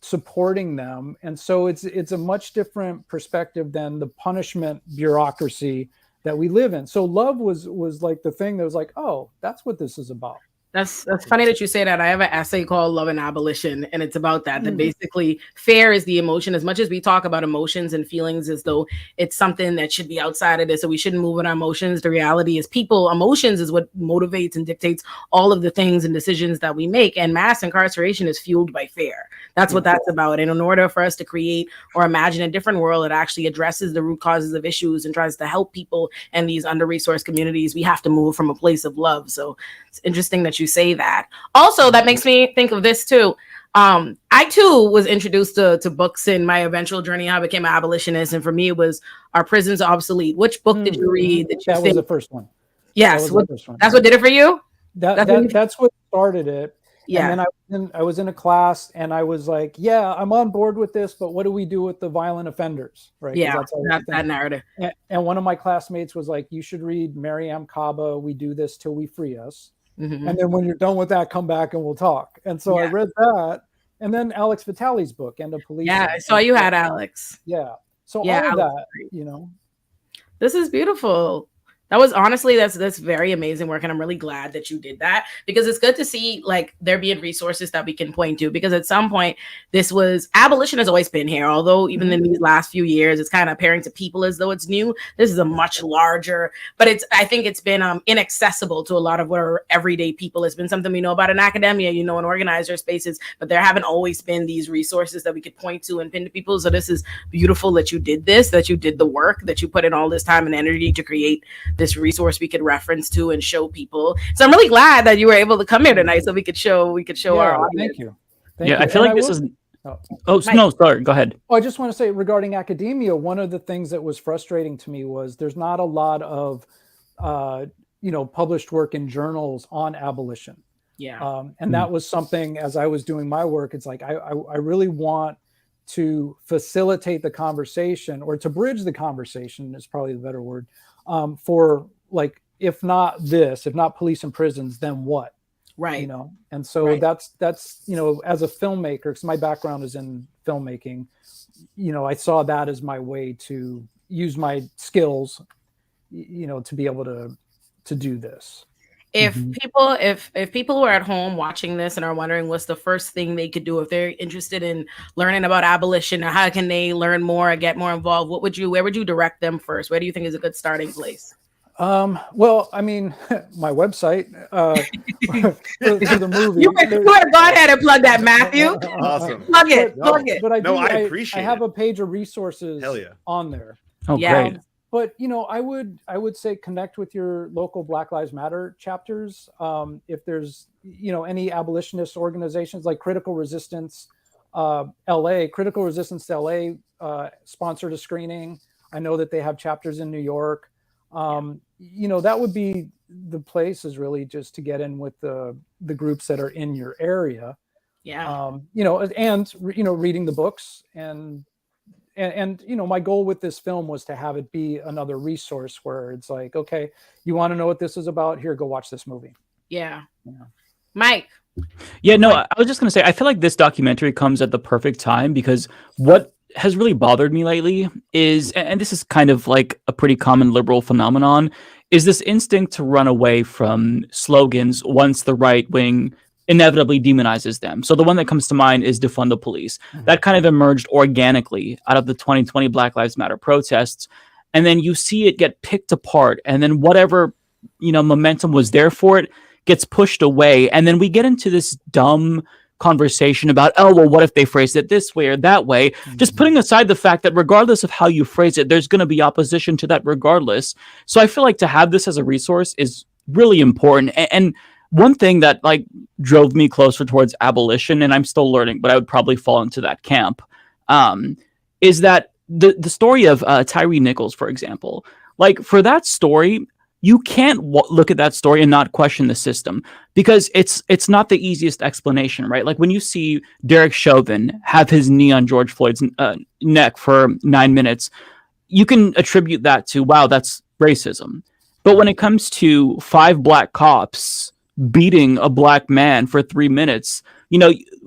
supporting them. And so it's a much different perspective than the punishment bureaucracy that we live in. So love was like the thing that was like, oh, that's what this is about. That's funny that you say that. I have an essay called Love and Abolition, and it's about that. That basically fear is the emotion. As much as we talk about emotions and feelings as though it's something that should be outside of this, so we shouldn't move with our emotions. The reality is emotions is what motivates and dictates all of the things and decisions that we make. And mass incarceration is fueled by fear. That's what that's about. And in order for us to create or imagine a different world that actually addresses the root causes of issues and tries to help people in these under-resourced communities, we have to move from a place of love. So it's interesting that you say that. Also, that makes me think of this too. I too was introduced to books in my eventual journey. I became an abolitionist, and for me, it was Our Prisons Are Obsolete. Which book did you read? That was the first one. Yes, that was the first one. That's what did it for you. That's what started it. Yeah. And then I was in a class, and I was like, yeah, I'm on board with this, but what do we do with the violent offenders? Right? Yeah, that's that narrative. And one of my classmates was like, you should read Mariame Kaba, We Do This Till We Free Us. Mm-hmm. And then when you're done with that, come back and we'll talk. And so I read that. And then Alex Vitale's book, End of Police. Yeah, I saw you had Alex. Yeah. So all of that, This is beautiful. That was honestly, that's very amazing work. And I'm really glad that you did that, because it's good to see like there being resources that we can point to, because at some point abolition has always been here. Although even in these last few years, it's kind of appearing to people as though it's new. This is a much larger, but I think it's been inaccessible to a lot of what are everyday people. It's been something we know about in academia, in organizer spaces, but there haven't always been these resources that we could point to and pin to people. So this is beautiful that you did this, that you did the work, that you put in all this time and energy to create this resource we could reurence to and show people. So I'm really glad that you were able to come here tonight so we could show our audience. Thank you. I feel like this is no, sorry, go ahead. I just want to say regarding academia, one of the things that was frustrating to me was there's not a lot of published work in journals on abolition. Yeah. And that was something, as I was doing my work, it's like I really want to facilitate the conversation, or to bridge the conversation is probably the better word, for like, if not police and prisons, then what? Right. And so that's as a filmmaker, because my background is in filmmaking, I saw that as my way to use my skills, to be able to do this. If people who are at home watching this and are wondering what's the first thing they could do if they're interested in learning about abolition, or how can they learn more or get more involved, where would you direct them first? Where do you think is a good starting place? Well, I mean, my website, for the movie. You better go ahead and plug that, Matthew. Awesome. Plug it. But I appreciate I have a page of resources on there. Oh, great. But I would say connect with your local Black Lives Matter chapters. If there's any abolitionist organizations like Critical Resistance LA, Critical Resistance LA sponsored a screening. I know that they have chapters in New York. That would be the place, is really just to get in with the groups that are in your area. Yeah. And reading the books and my goal with this film was to have it be another resource where it's like, okay, you want to know what this is about? Here, go watch this movie. Yeah. Mike. Yeah, no, I was just going to say, I feel like this documentary comes at the perfect time because what has really bothered me lately is, and this is kind of like a pretty common liberal phenomenon, is this instinct to run away from slogans once the right wing inevitably demonizes them. So the one that comes to mind is defund the police. That kind of emerged organically out of the 2020 Black Lives Matter protests. And then you see it get picked apart, and then whatever, momentum was there for it gets pushed away. And then we get into this dumb conversation about, oh, well, what if they phrased it this way or that way? Just putting aside the fact that regardless of how you phrase it, there's going to be opposition to that regardless. So I feel like to have this as a resource is really important. And one thing that drove me closer towards abolition, and I'm still learning, but I would probably fall into that camp, is that the story of Tyree Nichols, for example, for that story, you can't look at that story and not question the system, because it's not the easiest explanation, right? Like when you see Derek Chauvin have his knee on George Floyd's neck for 9 minutes, you can attribute that to, wow, that's racism. But when it comes to 5 black cops beating a black man for 3 minutes,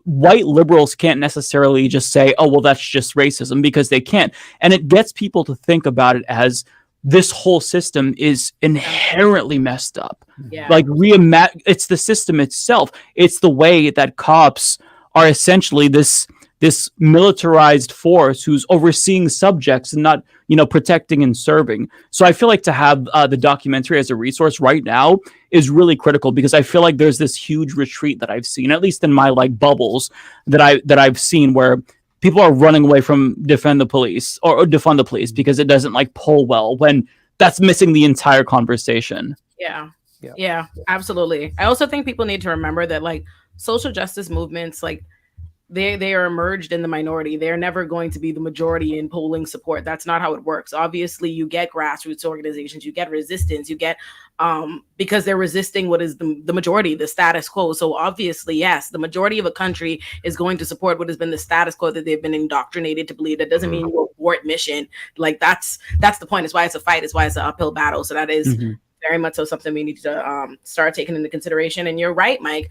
white liberals can't necessarily just say, oh, well, that's just racism, because they can't. And it gets people to think about it as this whole system is inherently messed up. Yeah. It's the system itself. It's the way that cops are essentially this militarized force who's overseeing subjects and not, protecting and serving. So I feel like to have the documentary as a resource right now is really critical, because I feel like there's this huge retreat that I've seen, at least in my bubbles that I've seen, where people are running away from defund the police or defund the police because it doesn't pull well, when that's missing the entire conversation. Yeah, absolutely. I also think people need to remember that social justice movements, they are emerged in the minority. They're never going to be the majority in polling support. That's not how it works. Obviously, you get grassroots organizations, you get resistance, you get because they're resisting what is the majority, the status quo. So obviously, yes, the majority of a country is going to support what has been the status quo that they've been indoctrinated to believe. That doesn't mean you abort mission. That's the point. It's why it's a fight. It's why it's an uphill battle. So that is very much so something we need to start taking into consideration. And you're right, Mike.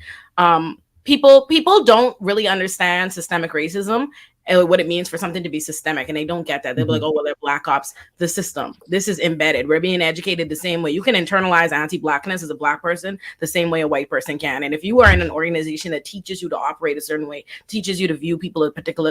People don't really understand systemic racism and what it means for something to be systemic, and they don't get that. They'll be like, oh, well, they're black ops. The system, this is embedded. We're being educated the same way. You can internalize anti-blackness as a black person the same way a white person can. And if you are in an organization that teaches you to operate a certain way, teaches you to view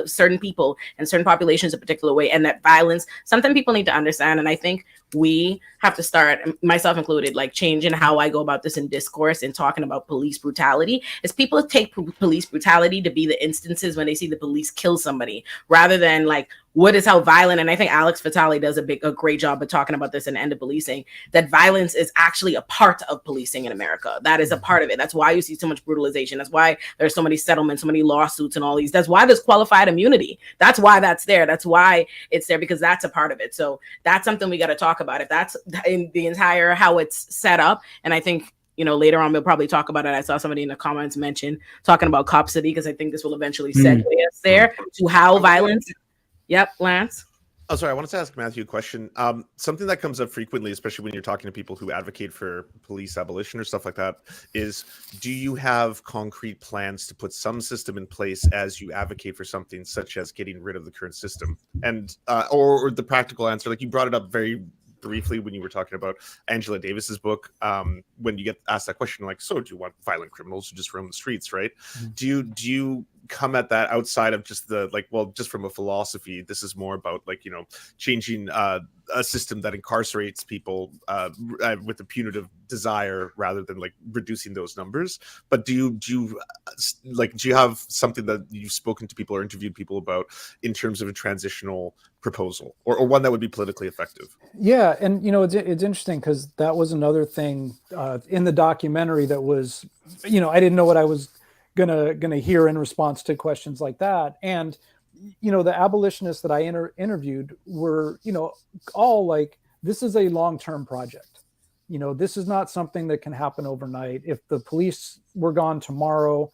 certain people and certain populations a particular way, and that violence, something people need to understand. And I think we have to start, myself included, changing how I go about this in discourse and talking about police brutality. Is people take police brutality to be the instances when they see the police kill somebody, rather than what is how violent. And I think Alex Vitale does a great job of talking about this in End of Policing, that violence is actually a part of policing in America. That is a part of it. That's why you see so much brutalization. That's why there's so many settlements, so many lawsuits and all these. That's why there's qualified immunity. That's why that's there. That's why it's there, because that's a part of it. So that's something we got to talk about. If that's in the entire how it's set up. And I think later on we'll probably talk about it. I saw somebody in the comments mention talking about Cop City, because I think this will eventually segue us there to how violence. Yep, Lance. Oh, sorry. I wanted to ask Matthew a question. Something that comes up frequently, especially when you're talking to people who advocate for police abolition or stuff like that, is do you have concrete plans to put some system in place as you advocate for something such as getting rid of the current system? And or the practical answer, you brought it up very briefly when you were talking about Angela Davis's book, when you get asked that question, so do you want violent criminals to just roam the streets, right? Do you come at that outside of just the just from a philosophy? This is more about changing a system that incarcerates people with a punitive desire rather than reducing those numbers. But do you have something that you've spoken to people or interviewed people about in terms of a transitional proposal, or one that would be politically effective? Yeah, and it's interesting, because that was another thing in the documentary that was, I didn't know what I was gonna hear in response to questions like that. And the abolitionists that I interviewed were all this is a long-term project. You know, this is not something that can happen overnight. If the police were gone tomorrow,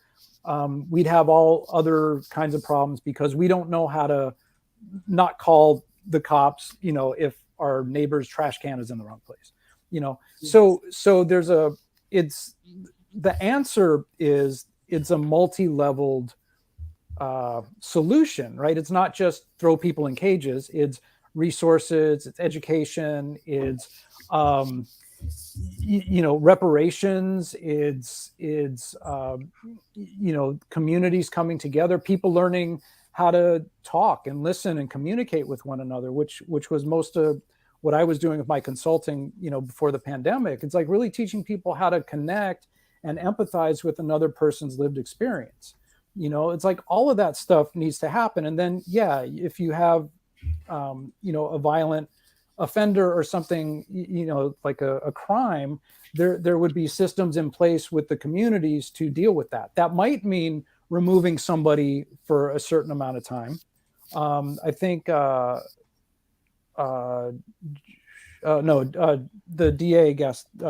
we'd have all other kinds of problems because we don't know how to not call the cops, you know, if our neighbor's trash can is in the wrong place, you know. So the answer is it's a multi-leveled solution, right? It's not just throw people in cages. It's resources, it's education, it's you know, reparations, it's you know, communities coming together, people learning how to talk and listen and communicate with one another, which was most of what I was doing with my consulting, you know, before the pandemic. It's like really teaching people how to connect and empathize with another person's lived experience. You know, it's like all of that stuff needs to happen. And then, yeah, if you have, you know, a violent offender or something, you know, like a crime, there would be systems in place with the communities to deal with that. That might mean removing somebody for a certain amount of time. I think, the DA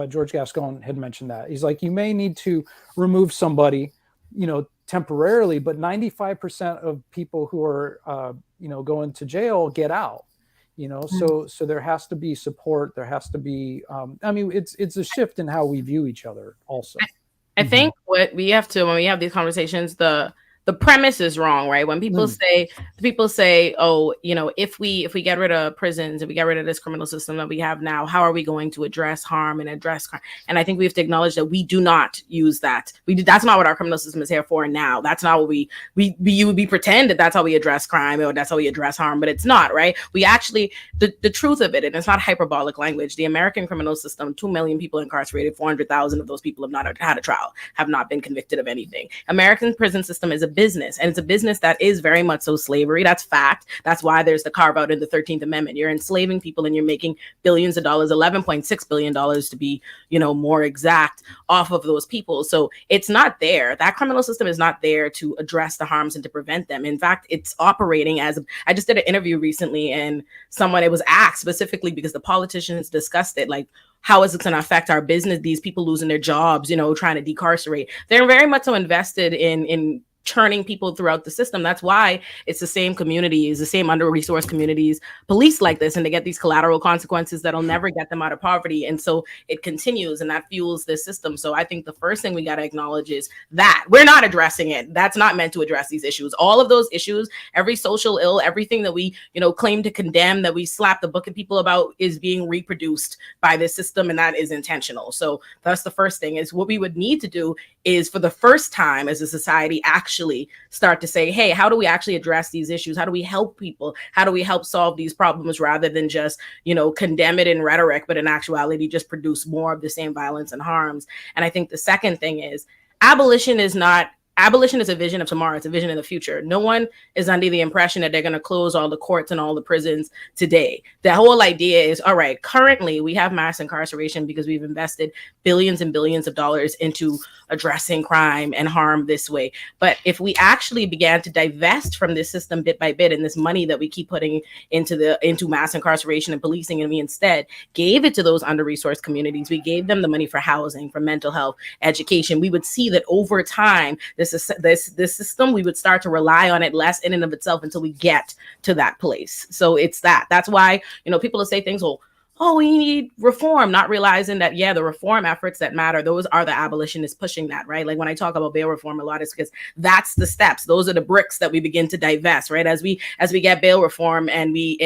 George Gascon had mentioned that. He's like, you may need to remove somebody, you know, temporarily, but 95% of people who are, you know, going to jail get out, you know, so there has to be support. There has to be, I mean, it's a shift in how we view each other also. I think what we have to, when we have these conversations, the premise is wrong, right? When people say, oh, you know, if we get rid of prisons, if we get rid of this criminal system that we have now, how are we going to address harm and address crime? And I think we have to acknowledge that we do not use that. That's not what our criminal system is here for now. That's not what we pretend that that's how we address crime or that's how we address harm, but it's not, right? We actually, the truth of it, and it's not hyperbolic language, the American criminal system, 2 million people incarcerated, 400,000 of those people have not had a trial, have not been convicted of anything. American prison system is a business, and it's a business that is very much so slavery. That's fact. That's why there's the carve out in the 13th Amendment. You're enslaving people and you're making billions of dollars, $11.6 billion to be, you know, more exact, off of those people. So it's not there. That criminal system is not there to address the harms and to prevent them. In fact, it's operating as, I just did an interview recently and it was asked specifically because the politicians discussed it, like, how is it going to affect our business? These people losing their jobs, you know, trying to decarcerate. They're very much so invested in churning people throughout the system. That's why it's the same communities, the same under-resourced communities, police like this, and they get these collateral consequences that'll never get them out of poverty. And so it continues, and that fuels this system. So I think the first thing we got to acknowledge is that we're not addressing it. That's not meant to address these issues. All of those issues, every social ill, everything that we, you know, claim to condemn, that we slap the book at people about, is being reproduced by this system, and that is intentional. So that's the first thing. Is what we would need to do is, for the first time as a society, actually start to say, hey, how do we actually address these issues? How do we help people? How do we help solve these problems rather than just, you know, condemn it in rhetoric, but in actuality just produce more of the same violence and harms? And I think the second thing is abolition is a vision of tomorrow. It's a vision of the future. No one is under the impression that they're going to close all the courts and all the prisons today. The whole idea is, all right, currently we have mass incarceration because we've invested billions and billions of dollars into addressing crime and harm this way. But if we actually began to divest from this system bit by bit, and this money that we keep putting into mass incarceration and policing, and we instead gave it to those under-resourced communities, we gave them the money for housing, for mental health, education, we would see that over time, this system, we would start to rely on it less in and of itself until we get to that place. So that's why, you know, people will say things, oh, we need reform, not realizing that, yeah, the reform efforts that matter, those are the abolitionists pushing that, right? Like when I talk about bail reform a lot, it's because that's the steps. Those are the bricks that we begin to divest, right? As we get bail reform and we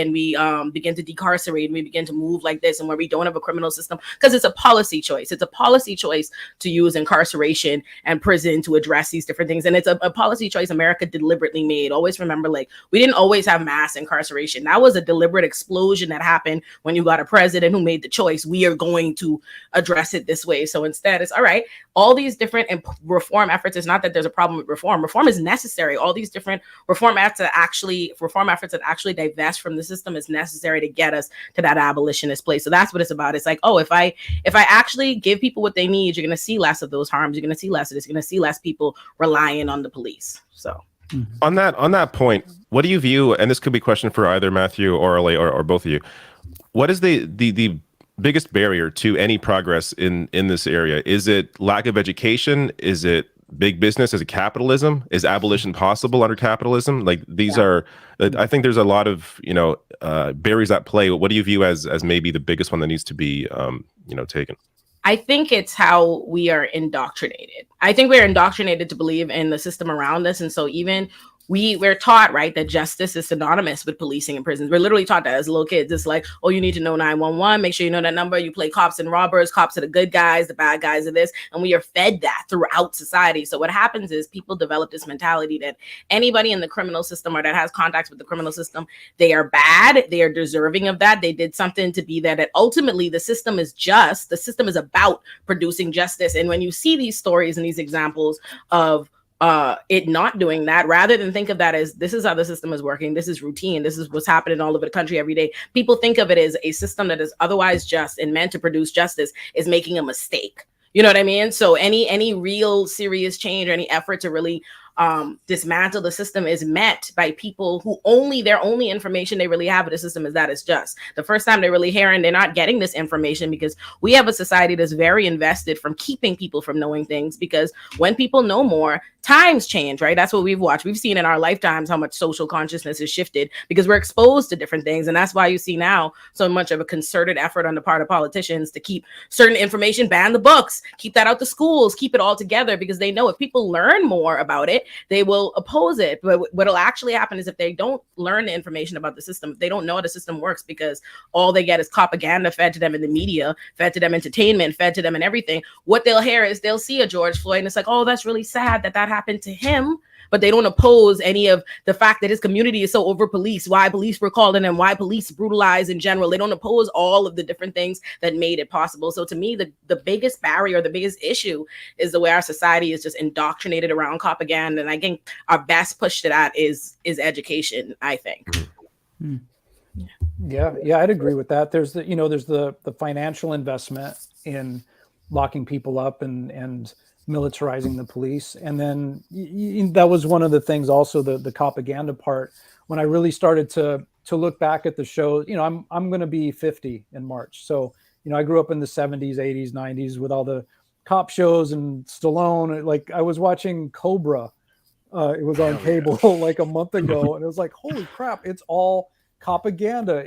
begin to decarcerate and we begin to move like this, and where we don't have a criminal system, because it's a policy choice. It's a policy choice to use incarceration and prison to address these different things. And it's a policy choice America deliberately made. Always remember, like, we didn't always have mass incarceration. That was a deliberate explosion that happened when you got a president who made the choice, we are going to address it this way. So instead, it's all right, all these different reform efforts, it's not that there's a problem with reform. Reform is necessary. All these different reform efforts that actually divest from the system is necessary to get us to that abolitionist place. So that's what it's about. It's like, oh, if I actually give people what they need, you're going to see less of those harms. You're going to see less of this. You're going to see less people relying on the police. So on that point, what do you view, and this could be a question for either Matthew or Orly or both of you, What is the biggest barrier to any progress in this area? Is it lack of education? Is it big business? Is it capitalism? Is abolition possible under capitalism? Like these are, I think there's a lot of barriers at play. What do you view as maybe the biggest one that needs to be taken? I think it's how we are indoctrinated. I think we're indoctrinated to believe in the system around us, and so even we're taught, right, that justice is synonymous with policing and prisons. We're literally taught that as little kids. It's like, oh, you need to know 911. Make sure you know that number. You play cops and robbers. Cops are the good guys. The bad guys are this. And we are fed that throughout society. So what happens is people develop this mentality that anybody in the criminal system or that has contacts with the criminal system, they are bad. They are deserving of that. They did something to be there. That ultimately the system is just. The system is about producing justice. And when you see these stories and these examples of it not doing that, rather than think of that as this is how the system is working, this is routine, this is what's happening all over the country every day. People think of it as a system that is otherwise just and meant to produce justice is making a mistake. You know what I mean? So any real serious change or any effort to really dismantle the system is met by people who their only information they really have of the system is that it's just. The first time they're really hearing, they're not getting this information because we have a society that's very invested from keeping people from knowing things, because when people know more, times change, right? That's what we've watched. We've seen in our lifetimes how much social consciousness has shifted because we're exposed to different things. And that's why you see now so much of a concerted effort on the part of politicians to keep certain information, ban the books, keep that out the schools, keep it all together, because they know if people learn more about it, they will oppose it. But what'll actually happen is if they don't learn the information about the system, if they don't know how the system works, because all they get is propaganda fed to them in the media, fed to them entertainment, fed to them and everything, what they'll hear is they'll see a George Floyd and it's like, oh, that's really sad that happened to him. But they don't oppose any of the fact that his community is so over policed, why police were called in and why police brutalize in general. They don't oppose all of the different things that made it possible. So to me, the biggest barrier, the biggest issue is the way our society is just indoctrinated around propaganda. And I think our best push to that is education, I think. Yeah, I'd agree with that. There's the financial investment in locking people up and militarizing the police. And then that was one of the things also, the propaganda part. When I really started to look back at the show, I'm going to be 50 in March. So, I grew up in the 70s, 80s, 90s with all the cop shows and Stallone. Like I was watching Cobra. It was on cable like a month ago. And it was like, holy crap, it's all propaganda.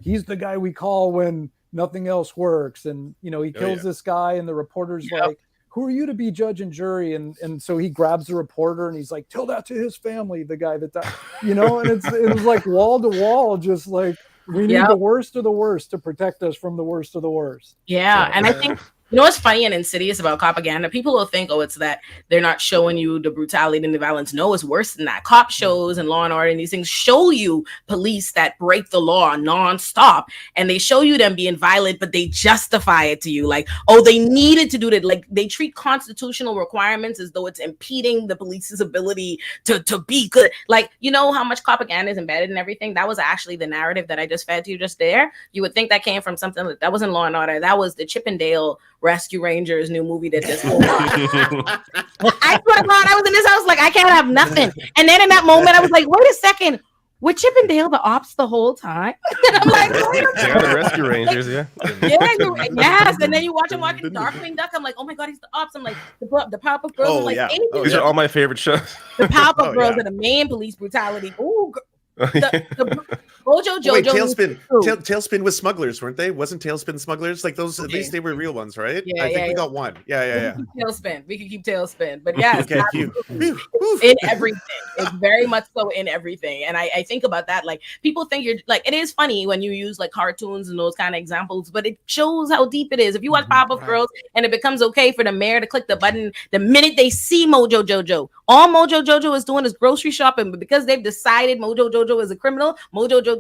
He's the guy we call when nothing else works. And, he kills this guy and the reporter's like, who are you to be judge and jury? And so he grabs the reporter and he's like, tell that to his family, the guy that died, and it was like wall to wall, just like we need the worst of the worst to protect us from the worst of the worst. Yeah. And I think, what's funny and insidious about propaganda? People will think, oh, it's that they're not showing you the brutality and the violence. No, it's worse than that. Cop shows and Law and Order and these things show you police that break the law nonstop, and they show you them being violent, but they justify it to you like, oh, they needed to do that. Like they treat constitutional requirements as though it's impeding the police's ability to be good. Like, how much propaganda is embedded in everything? That was actually the narrative that I just fed to you just there. You would think that came from something that wasn't Law and Order. That was the Chippendale Rescue Rangers new movie that just I swear to God, I was in this house like I can't have nothing. And then in that moment I was like, wait a second, were Chippendale the ops the whole time? And I'm like, yeah, the Rescue Rangers, yes. And then you watch him walking Darkwing Duck. I'm like, oh my God, he's the ops. I'm like, the Powerpuff Girls. These are all my favorite shows. The Powerpuff Girls are the main police brutality. Ooh, the Mojo Jojo. Wait, Tailspin was smugglers, weren't they? Wasn't Tailspin smugglers? Like those, at least they were real ones, right? I think we got one. Yeah. We could keep Tailspin, but yes, okay, in everything. It's very much so in everything. And I think about that. Like people think you're like, it is funny when you use like cartoons and those kind of examples, but it shows how deep it is. If you watch Powerpuff Girls and it becomes okay for the mayor to click the button the minute they see Mojo Jojo, all Mojo Jojo is doing is grocery shopping, but because they've decided Mojo Jojo is a criminal, Mojo Jojo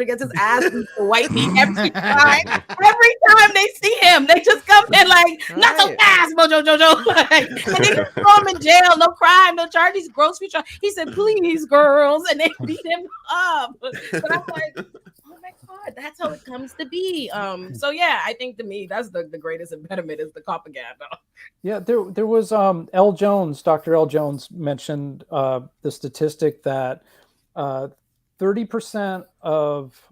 gets his ass beat for white meat every time. Every time they see him, they just come in like, not so fast, Mojo Jojo. Like, and they just throw him in jail, no crime, no charges, grocery shop. He said, please, girls, and they beat him up. But I'm like, oh my God, that's how it comes to be. So yeah, I think to me, that's the greatest impediment is the propaganda. Yeah, there was Dr. L. Jones mentioned the statistic that 30% of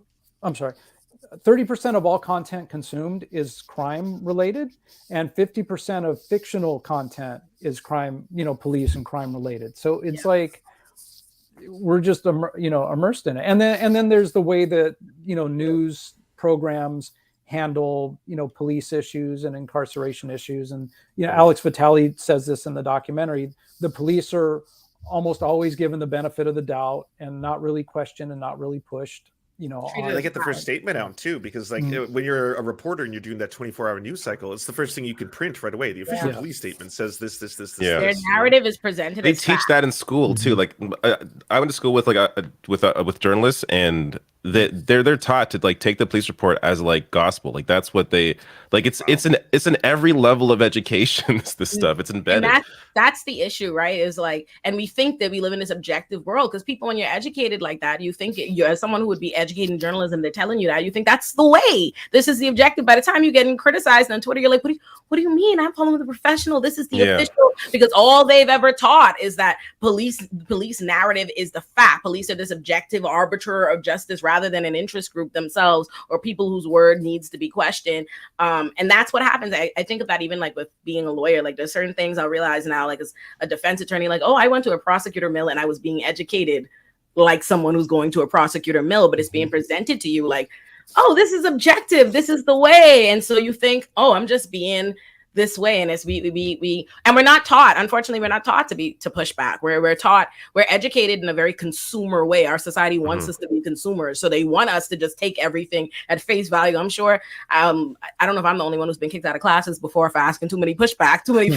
30% of all content consumed is crime related, and 50% of fictional content is crime, police and crime related. So it's like we're just immersed in it. And then there's the way that news programs handle police issues and incarceration issues. And Alex Vitale says this in the documentary. The police are almost always given the benefit of the doubt and not really questioned and not really pushed. They get the first statement out too, because when you're a reporter and you're doing that 24-hour news cycle, it's the first thing you can print right away. The official police statement says this. Their narrative is presented. They teach that in school too. Like I went to school with with journalists, and they're taught to take the police report as gospel. That's what they like. It's in every level of education. This stuff, it's embedded. And that's the issue, right? Is and we think that we live in this objective world, because people, when you're educated like that, you think you, as someone who would be educated in journalism, they're telling you that, you think that's the way. This is the objective. By the time you're getting criticized on Twitter, you're like, what do you mean? I'm following the professional. This is the official, because all they've ever taught is that police narrative is the fact. Police are this objective arbiter of justice rather than an interest group themselves or people whose word needs to be questioned. And that's what happens. I think of that even with being a lawyer. There's certain things I realize now, as a defense attorney, I went to a prosecutor mill and I was being educated like someone who's going to a prosecutor mill, but it's being presented to you oh, this is objective, this is the way. And so you think, oh, I'm just being this way. And it's we and we're not taught, unfortunately, we're not taught to push back. We're educated in a very consumer way. Our society wants us to be consumers, so they want us to just take everything at face value. I'm sure I don't know if I'm the only one who's been kicked out of classes before for asking too many pushback, too many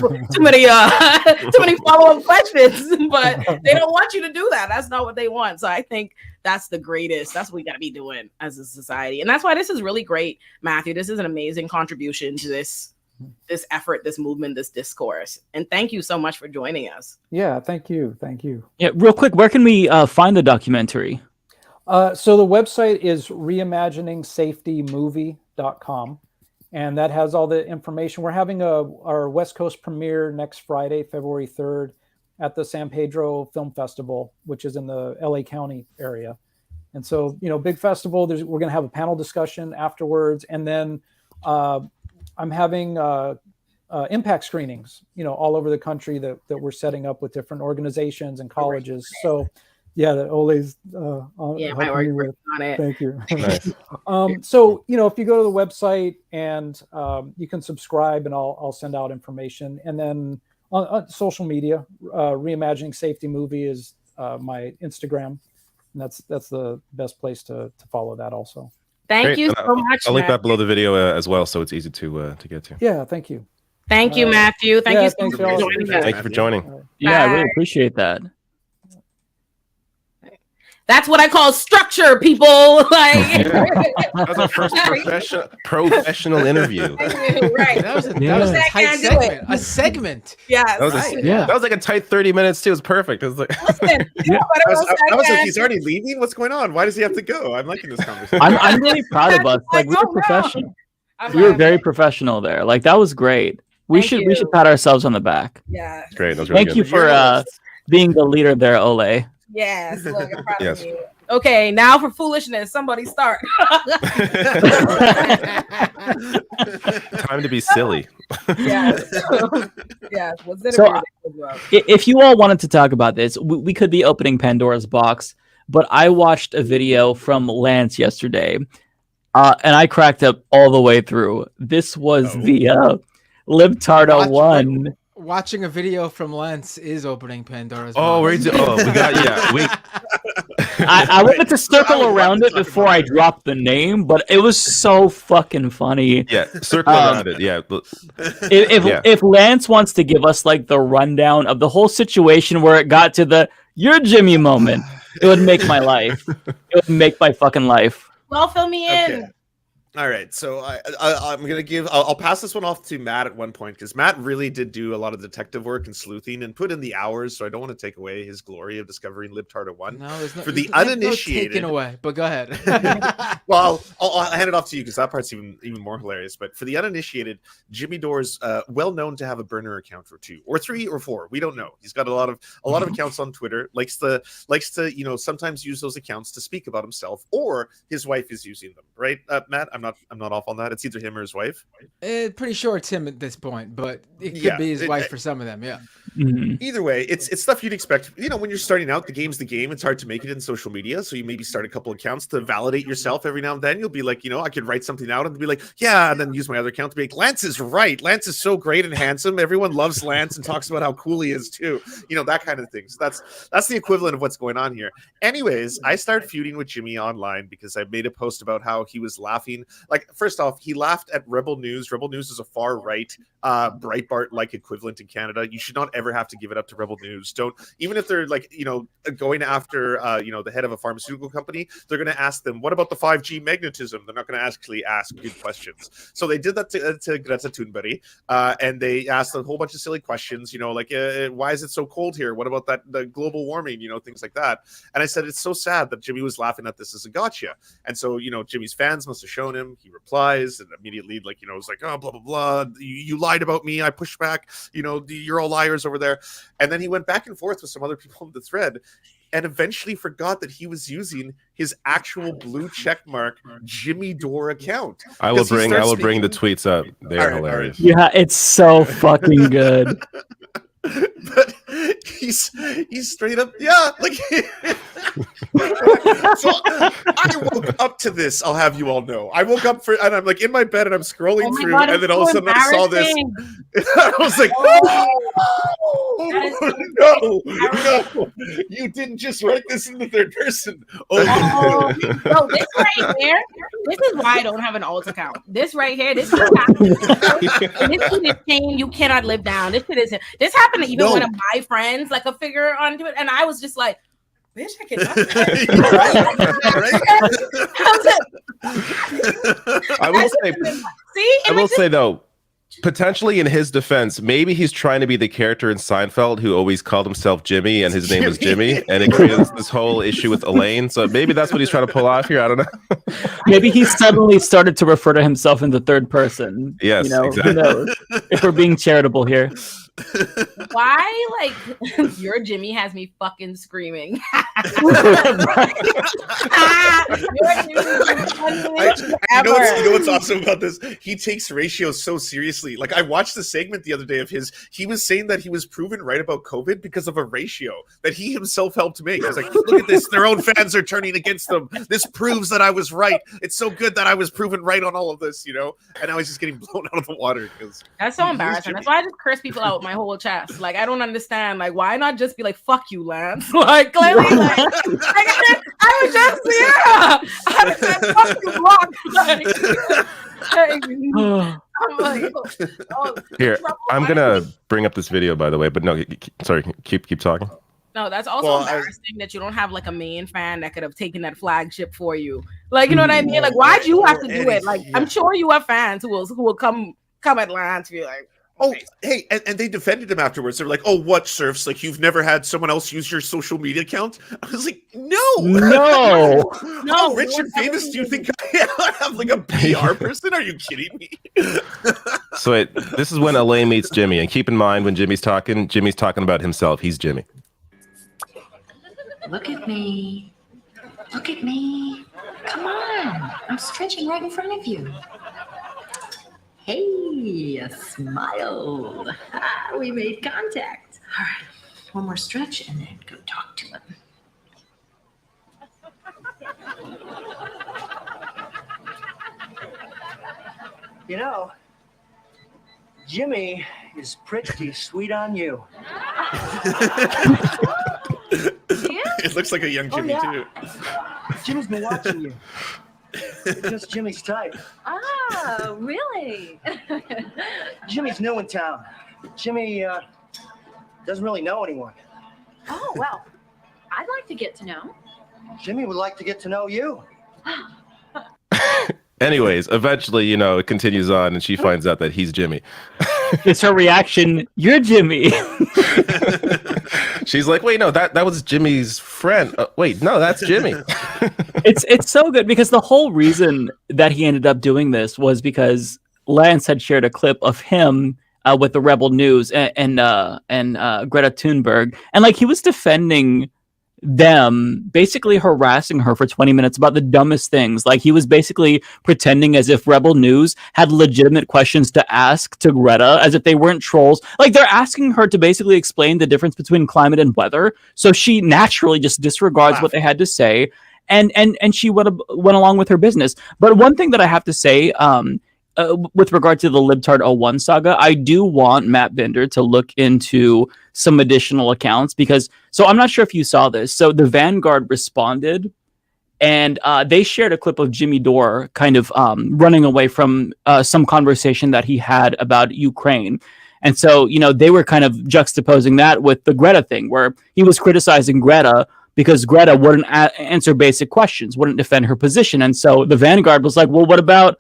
follow-up questions, but they don't want you to do that. That's not what they want. So I think that's the greatest. That's what we got to be doing as a society. And that's why this is really great, Matthew. This is an amazing contribution to this effort, this movement, this discourse. And thank you so much for joining us. Yeah, thank you. Yeah, real quick, where can we find the documentary? So the website is reimaginingsafetymovie.com, and that has all the information. We're having our West Coast premiere next Friday, February 3rd, at the San Pedro Film Festival, which is in the LA County area. And so, big festival. We're going to have a panel discussion afterwards, and then I'm having impact screenings, all over the country that we're setting up with different organizations and colleges. So, that Ole's my work on it. Thank you. Nice. So, if you go to the website and you can subscribe, and I'll send out information. And then on social media, Reimagining Safety Movie is my Instagram, and that's the best place to follow that also. Thank you so much. I'll link that below the video as well, so it's easy to get to. Yeah, thank you. Thank you, Matthew. Thank you so much for joining us. Thank you for joining. Yeah, I really appreciate that. That's what I call structure, people. That was our first professional interview. Right. That was a tight segment. A segment. Yeah. That was like a tight 30 minutes too. It was perfect. It was like, I was like, he's already leaving. What's going on? Why does he have to go? I'm liking this conversation. I'm really proud of us. We were professional. We were very professional there. That was great. We should pat ourselves on the back. Yeah. Great. That was really Thank you for being the leader there, Ole. Yes, look, I'm proud of you. Okay, now for foolishness, somebody start. Time to be silly. Yes. So, if you all wanted to talk about this, we could be opening Pandora's box, but I watched a video from Lance yesterday, and I cracked up all the way through. This was the Libtardo one. Watching a video from Lance is opening Pandora's box. We got I wanted to circle around it before I dropped the name, but it was so fucking funny. Yeah, circle around it. Yeah. If Lance wants to give us the rundown of the whole situation where it got to the "you're Jimmy" moment, it would make my life. It would make my fucking life. Well, fill me in. All right, so I'm gonna give. I'll pass this one off to Matt at one point because Matt really did do a lot of detective work and sleuthing and put in the hours. So I don't want to take away his glory of discovering Libtarda 1. No, there's no, for the there's no uninitiated. taken away, but go ahead. Well, I'll hand it off to you because that part's even more hilarious. But for the uninitiated, Jimmy Dore's well known to have a burner account or 2 or 3 or 4. We don't know. He's got a lot of accounts on Twitter. Likes to sometimes use those accounts to speak about himself, or his wife is using them. Right, Matt? I'm not off on that. It's either him or his wife. Pretty sure it's him at this point, but it could be his wife for some of them. Yeah. Either way, it's stuff you'd expect. When you're starting out, the game's the game. It's hard to make it in social media, so you maybe start a couple accounts to validate yourself every now and then. You'll be like, I could write something out and be like, yeah, and then use my other account to be like, Lance is right. Lance is so great and handsome. Everyone loves Lance and talks about how cool he is too. That kind of thing. So that's the equivalent of what's going on here. Anyways, I started feuding with Jimmy online because I made a post about how he was laughing. Like, first off, he laughed at Rebel News. Rebel News is a far right Breitbart-like equivalent in Canada. You should not ever have to give it up to Rebel News. Don't, even if they're going after the head of a pharmaceutical company, they're going to ask them, what about the 5G magnetism? They're not going to actually ask good questions. So they did that to Greta Thunberg, and they asked a whole bunch of silly questions, why is it so cold here? What about the global warming? Things like that. And I said, it's so sad that Jimmy was laughing at this as a gotcha. And so, Jimmy's fans must have shown him. He replies and immediately, was like, oh, blah, blah, blah. You lied about me. I pushed back. You're all liars over there. And then he went back and forth with some other people in the thread and eventually forgot that he was using his actual blue check mark Jimmy Dore account. I will bring the tweets up. They're hilarious. Yeah, it's so fucking good. But he's straight up, yeah, like so I woke up to this, I'll have you all know. I woke up and I'm like in my bed and I'm scrolling through, and then all of a sudden I saw this. I was like, no, you didn't just write this in the third person. No, this right here, this is why I don't have an alt account. This right here, this is happening. This shit is saying you cannot live down. This happened to even one of my friends, like a figure onto it, and I was just like, bitch, I cannot. I will say though, potentially in his defense, maybe he's trying to be the character in Seinfeld who always called himself Jimmy and his name was Jimmy, and it creates this whole issue with Elaine. So maybe that's what he's trying to pull off here. I don't know. Maybe he suddenly started to refer to himself in the third person. Yes, exactly. Who knows? If we're being charitable here. Why, your Jimmy has me fucking screaming. You know what's awesome about this? He takes ratios so seriously. Like, I watched the segment the other day of his. He was saying that he was proven right about COVID because of a ratio that he himself helped make. I was like, look at this. Their own fans are turning against them. This proves that I was right. It's so good that I was proven right on all of this, And I was just getting blown out of the water. That's so embarrassing. That's why I just curse people out with my whole chest. Like, I don't understand. Like, why not just be like, fuck you, Lance? Like, clearly, I was just, I was just, fuck you, Block. I'm like, here, I'm gonna bring up this video, by the way, but no, sorry, keep talking. No, that's also embarrassing that you don't have like a main fan that could have taken that flagship for you. Like, you know what I mean? Like, why'd you have to do it? Like, I'm sure you have fans who will come at Lance and be like, oh, hey, and they defended him afterwards. They're like, oh, what, Surfs? Like, you've never had someone else use your social media account? I was like, no. How rich and famous do you think I have? Like a PR person? Are you kidding me? So this is when Elaine meets Jimmy. And keep in mind, when Jimmy's talking about himself. He's Jimmy. Look at me. Look at me. Come on. I'm stretching right in front of you. Hey, a smile. We made contact. All right, one more stretch and then go talk to him. Jimmy is pretty sweet on you. It looks like a young Jimmy, too. Jimmy's been watching you. You're just Jimmy's type. Oh, really? Jimmy's new in town. Jimmy doesn't really know anyone. Oh, well, I'd like to get to know. Jimmy would like to get to know you. Anyways, eventually, it continues on, and she finds out that he's Jimmy. It's her reaction. You're Jimmy. She's like, wait, no, that was Jimmy's friend. Wait, no, that's Jimmy. It's so good because the whole reason that he ended up doing this was because Lance had shared a clip of him with the Rebel News and Greta Thunberg, and like he was defending them, basically harassing her for 20 minutes about the dumbest things. Like he was basically pretending as if Rebel News had legitimate questions to ask to Greta, as if they weren't trolls. Like they're asking her to basically explain the difference between climate and weather, so she naturally just disregards what they had to say, and she went along with her business. But one thing that I have to say, with regard to the Libtard 01 saga, I do want Matt Binder to look into some additional accounts because, so I'm not sure if you saw this. So the Vanguard responded and they shared a clip of Jimmy Dore kind of running away from some conversation that he had about Ukraine. And so, they were kind of juxtaposing that with the Greta thing where he was criticizing Greta because Greta wouldn't answer basic questions, wouldn't defend her position. And so the Vanguard was like, well, what about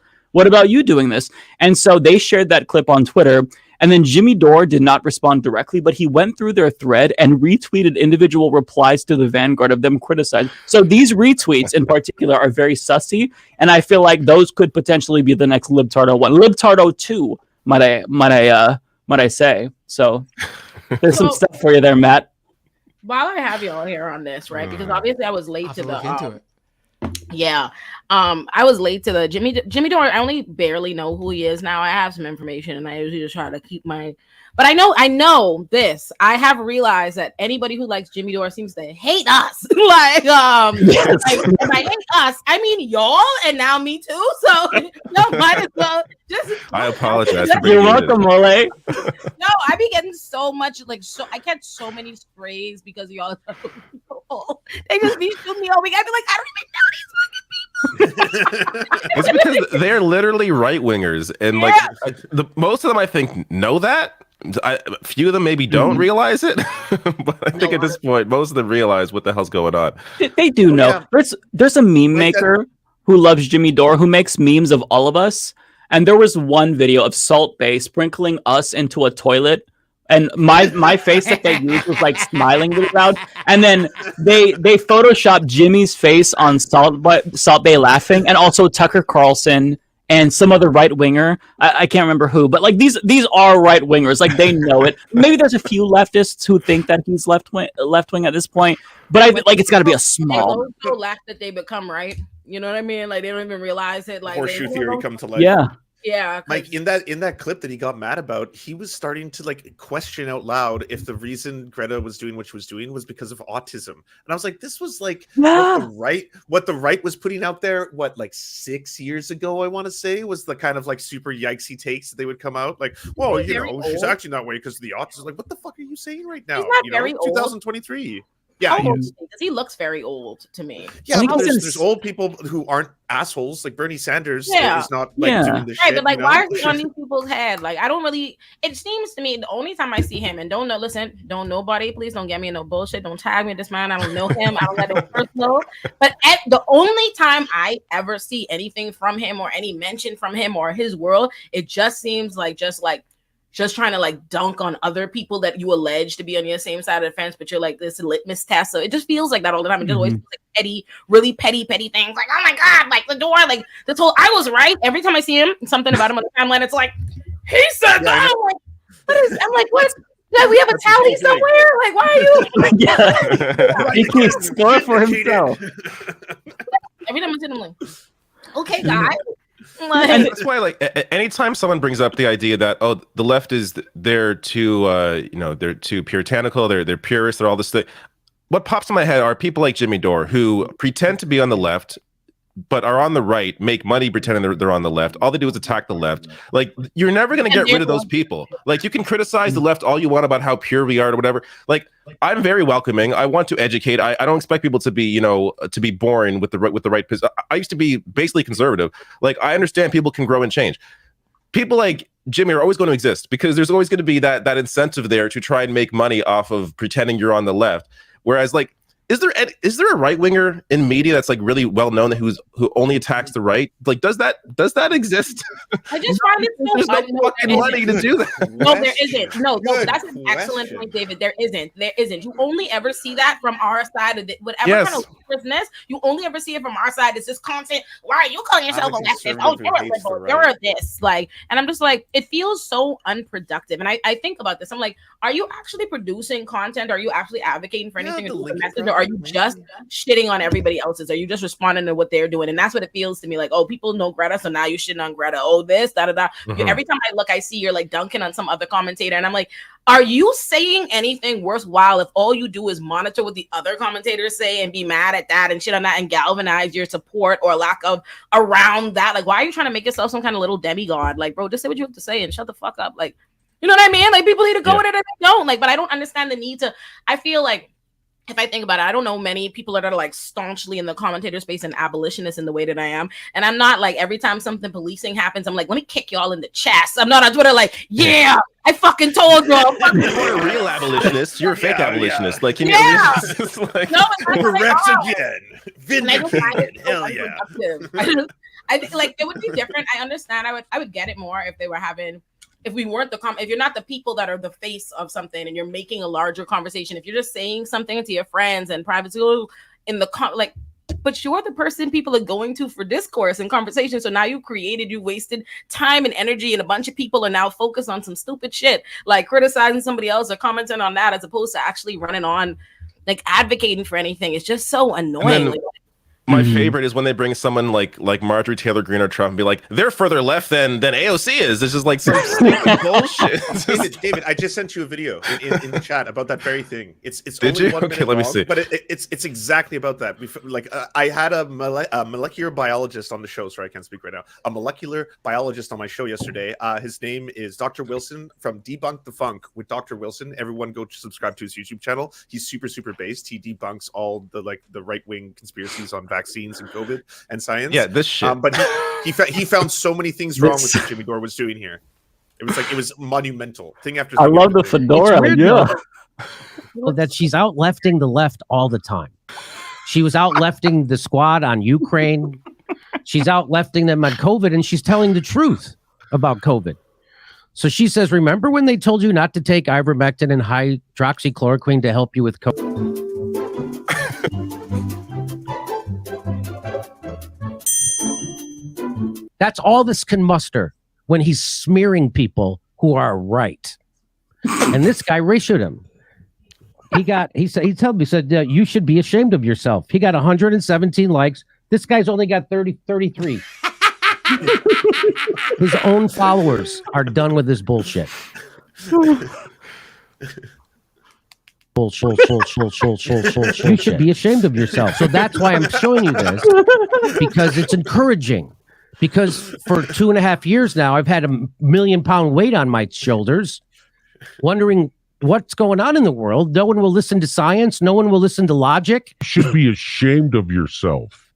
you doing this? And so they shared that clip on Twitter. And then Jimmy Dore did not respond directly, but he went through their thread and retweeted individual replies to the Vanguard of them criticizing. So these retweets in particular are very sussy. And I feel like those could potentially be the next Libtard 01. Libtard 02, might I say. So there's some stuff for you there, Matt. While I have y'all here on this, right? Because obviously I was late to look into it. Yeah. I was late to the Jimmy Dore. I only barely know who he is now. I have some information and I usually just try to keep but I know this. I have realized that anybody who likes Jimmy Dore seems to hate us. Like, if I hate us, I mean y'all and now me too. So no, might as well just I apologize. You're welcome, Mole. No, I be getting so much I catch so many sprays because of y'all. They just be shooting me all week. I be like, I don't even know these fucking people. It's because they're literally right wingers, and like most of them, I think, know that. A few of them maybe don't realize it, but I think at this point, most of them realize what the hell's going on. They do know. There's a meme maker who loves Jimmy Dore who makes memes of all of us, and there was one video of Salt Bae sprinkling us into a toilet. And my face that they used was like smiling really loud, and then they photoshopped Jimmy's face on Salt Bae laughing, and also Tucker Carlson and some other right winger. I can't remember who, but like these are right wingers, like they know it. Maybe there's a few leftists who think that he's left wing at this point, but I like it's got to be a small. They so laugh that they become right. You know what I mean? Like they don't even realize it. Like horseshoe theory come to life. Yeah. Yeah, Mike, in that clip that he got mad about, he was starting to like question out loud if the reason Greta was doing what she was doing was because of autism. And I was like, this was like what the right was putting out there, like 6 years ago, I want to say, was the kind of like super yikesy takes that they would come out. Like, well, she's acting that way because of the autism. Like, what the fuck are you saying right now? He's not very old. 2023. Yeah, because he looks very old to me. Yeah, but there's old people who aren't assholes. Like Bernie Sanders is not like doing this shit. But like, why is he on these people's head? Like, I don't really. It seems to me the only time I see him, and don't nobody, please don't get me in no bullshit. Don't tag me in this man. I don't know him. I don't let him personal. But the only time I ever see anything from him or any mention from him or his world, it just seems like just trying to like dunk on other people that you allege to be on your same side of the fence, but you're like this litmus test. So it just feels like that all the time. It just always feels like petty, really petty things. Like, oh my God, like the Dore, like this whole, I was right. Every time I see him, something about him on the timeline, it's like, he said that. I'm like, I'm like, what? Like, we have a tally somewhere? Like, why are you? He keeps score for himself. Every time I see him, I'm like, okay, guys. And that's why, like, anytime someone brings up the idea that the left is they're too puritanical, they're purists, they're all this thing. What pops in my head are people like Jimmy Dore who pretend to be on the left, but are on the right, make money pretending they're on the left. All they do is attack the left. Like, you're never going to get rid of those people. Like, you can criticize the left all you want about how pure we are or whatever. Like, I'm very welcoming. I want to educate. I don't expect people to be, to be boring with the right position. I used to be basically conservative. Like, I understand people can grow and change. People like Jimmy are always going to exist because there's always going to be that incentive there to try and make money off of pretending you're on the left. Whereas, like, is there a right winger in media that's like really well known who only attacks the right? Like, does that exist? I just find it so There's no fucking money to do that. No, there isn't. No, Good that's an excellent question. point, David. There isn't. You only ever see that from our side of it. Whatever Yes. kind of business, you only ever see it from our side. It's this content. Why are you calling yourself I'm a a leftist? Oh, conservative you're a who hates the liberal. You're right. a this. Like, and I'm just like, it feels so unproductive. And I think about this. I'm like, are you actually producing content? Are you actually advocating for anything? the Or Lincoln message, or are you just shitting on everybody else's? Are you just responding to what they're doing? And that's what it feels to me like, oh, people know Greta, so now you shitting on Greta. Oh, this, da da da. Mhm. Every time I look, I see you're like dunking on some other commentator, and I'm like, are you saying anything worthwhile if all you do is monitor what the other commentators say and be mad at that and shit on that and galvanize your support or lack of around that? Like, why are you trying to make yourself some kind of little demigod? Like, bro, just say what you have to say and shut the fuck up. Like, you know what I mean? Like, people need to go with it and they don't. Like, but I don't understand the need to. I feel like, if I think about it, I don't know many people that are like staunchly in the commentator space and abolitionists in the way that I am. And I'm not like, every time something policing happens, I'm like, let me kick y'all in the chest. I'm not on Twitter like, yeah, I fucking told you. You're a real abolitionist. You're a fake abolitionist. Like, can you Yeah. at least just, like, No, it's not like, Correct oh. again. And I just find it Vindicated. so Hell yeah. unproductive. I think like it would be different. I understand. I would get it more if they were having, if we weren't if you're not the people that are the face of something and you're making a larger conversation, if you're just saying something to your friends and privacy in the like, but you're the person people are going to for discourse and conversation. So now you wasted time and energy, and a bunch of people are now focused on some stupid shit, like criticizing somebody else or commenting on that, as opposed to actually running on, like advocating for anything. It's just so annoying. Like, my favorite is when they bring someone like Marjorie Taylor Greene or Trump and be like, they're further left than AOC is. It's just like some stupid bullshit. David, I just sent you a video in the chat about that very thing. It's Did only you? 1 Okay, minute let me long, see. but it's exactly about that. Like I had a molecular biologist on the show. Sorry, I can't speak right now. A molecular biologist on my show yesterday. His name is Dr. Wilson from Debunk the Funk with Dr. Wilson. Everyone go subscribe to his YouTube channel. He's super based. He debunks all the right wing conspiracies on vaccines and COVID and science. Yeah, this shit. But he found so many things wrong with what Jimmy Dore was doing here. It was monumental. Thing after I thing love after the thing. fedora. weird, Yeah. though, that she's out lefting the left all the time. She was out lefting the squad on Ukraine. She's out lefting them on COVID, and she's telling the truth about COVID. So she says, remember when they told you not to take ivermectin and hydroxychloroquine to help you with COVID? That's all this can muster when he's smearing people who are right. And this guy ratioed him. He said, you should be ashamed of yourself. He got 117 likes. This guy's only got 33. His own followers are done with this bullshit. Bullshit. You should be ashamed of yourself. So that's why I'm showing you this, because it's encouraging. Because for 2.5 years now, I've had a 1 million pound weight on my shoulders, wondering what's going on in the world. No one will listen to science. No one will listen to logic. You should be ashamed of yourself.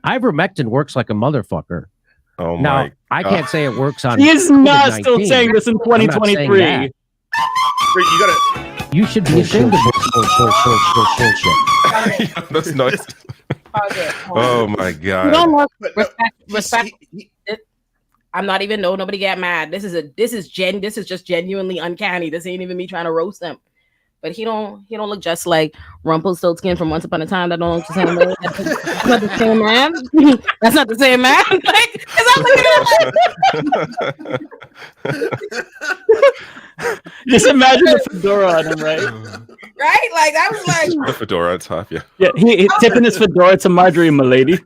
Ivermectin works like a motherfucker. Oh now, my I can't say it works on. He is not COVID-19. still saying this in I'm not saying 2023. that. You gotta. You should be ashamed of bullshit. Those noises. Oh my god. No more respect. I'm not even nobody get mad. This is just genuinely uncanny. This ain't even me trying to roast them. But he don't look just like Rumpelstiltskin from Once Upon a Time. That don't look the same man. That's not the same man. That's not the same man. Like, Just imagine the fedora on him, right? right? Like that was like The fedora on top, yeah. Yeah, he tipping his fedora to Marjorie, milady.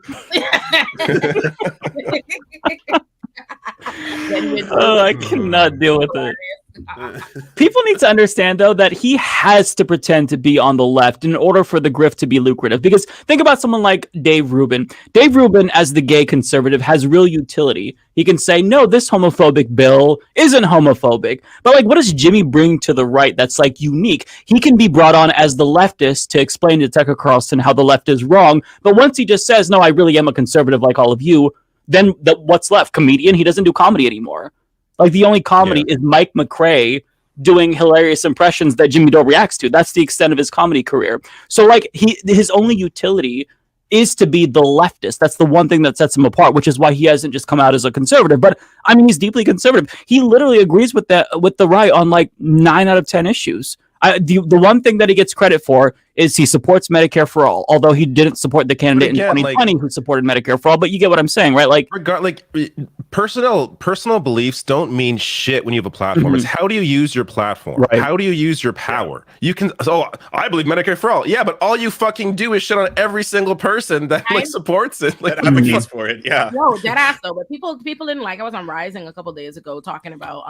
Oh, I cannot deal with it. People need to understand, though, that he has to pretend to be on the left in order for the grift to be lucrative. Because think about someone like Dave Rubin. Dave Rubin, as the gay conservative, has real utility. He can say, no, this homophobic bill isn't homophobic. But like, what does Jimmy bring to the right that's like unique? He can be brought on as the leftist to explain to Tucker Carlson how the left is wrong. But once he just says, no, I really am a conservative like all of you, then what's left? Comedian? He doesn't do comedy anymore. Like the only comedy is Mike McRae doing hilarious impressions that Jimmy Dore reacts to. That's the extent of his comedy career. So like his only utility is to be the leftist. That's the one thing that sets him apart, which is why he hasn't just come out as a conservative. But I mean, he's deeply conservative. He literally agrees with the right on like 9 out of 10 issues. The one thing that he gets credit for is he supports Medicare for all, although he didn't support the candidate in 2020 who supported Medicare for all. But you get what I'm saying, right? Like, personal beliefs don't mean shit when you have a platform. It's how do you use your platform? Right. How do you use your power? You can. Oh, I believe Medicare for all. Yeah, but all you fucking do is shit on every single person that like supports it. Like, that advocates for it. Yeah. No, dead ass though. But people didn't like. I was on Rising a couple days ago talking about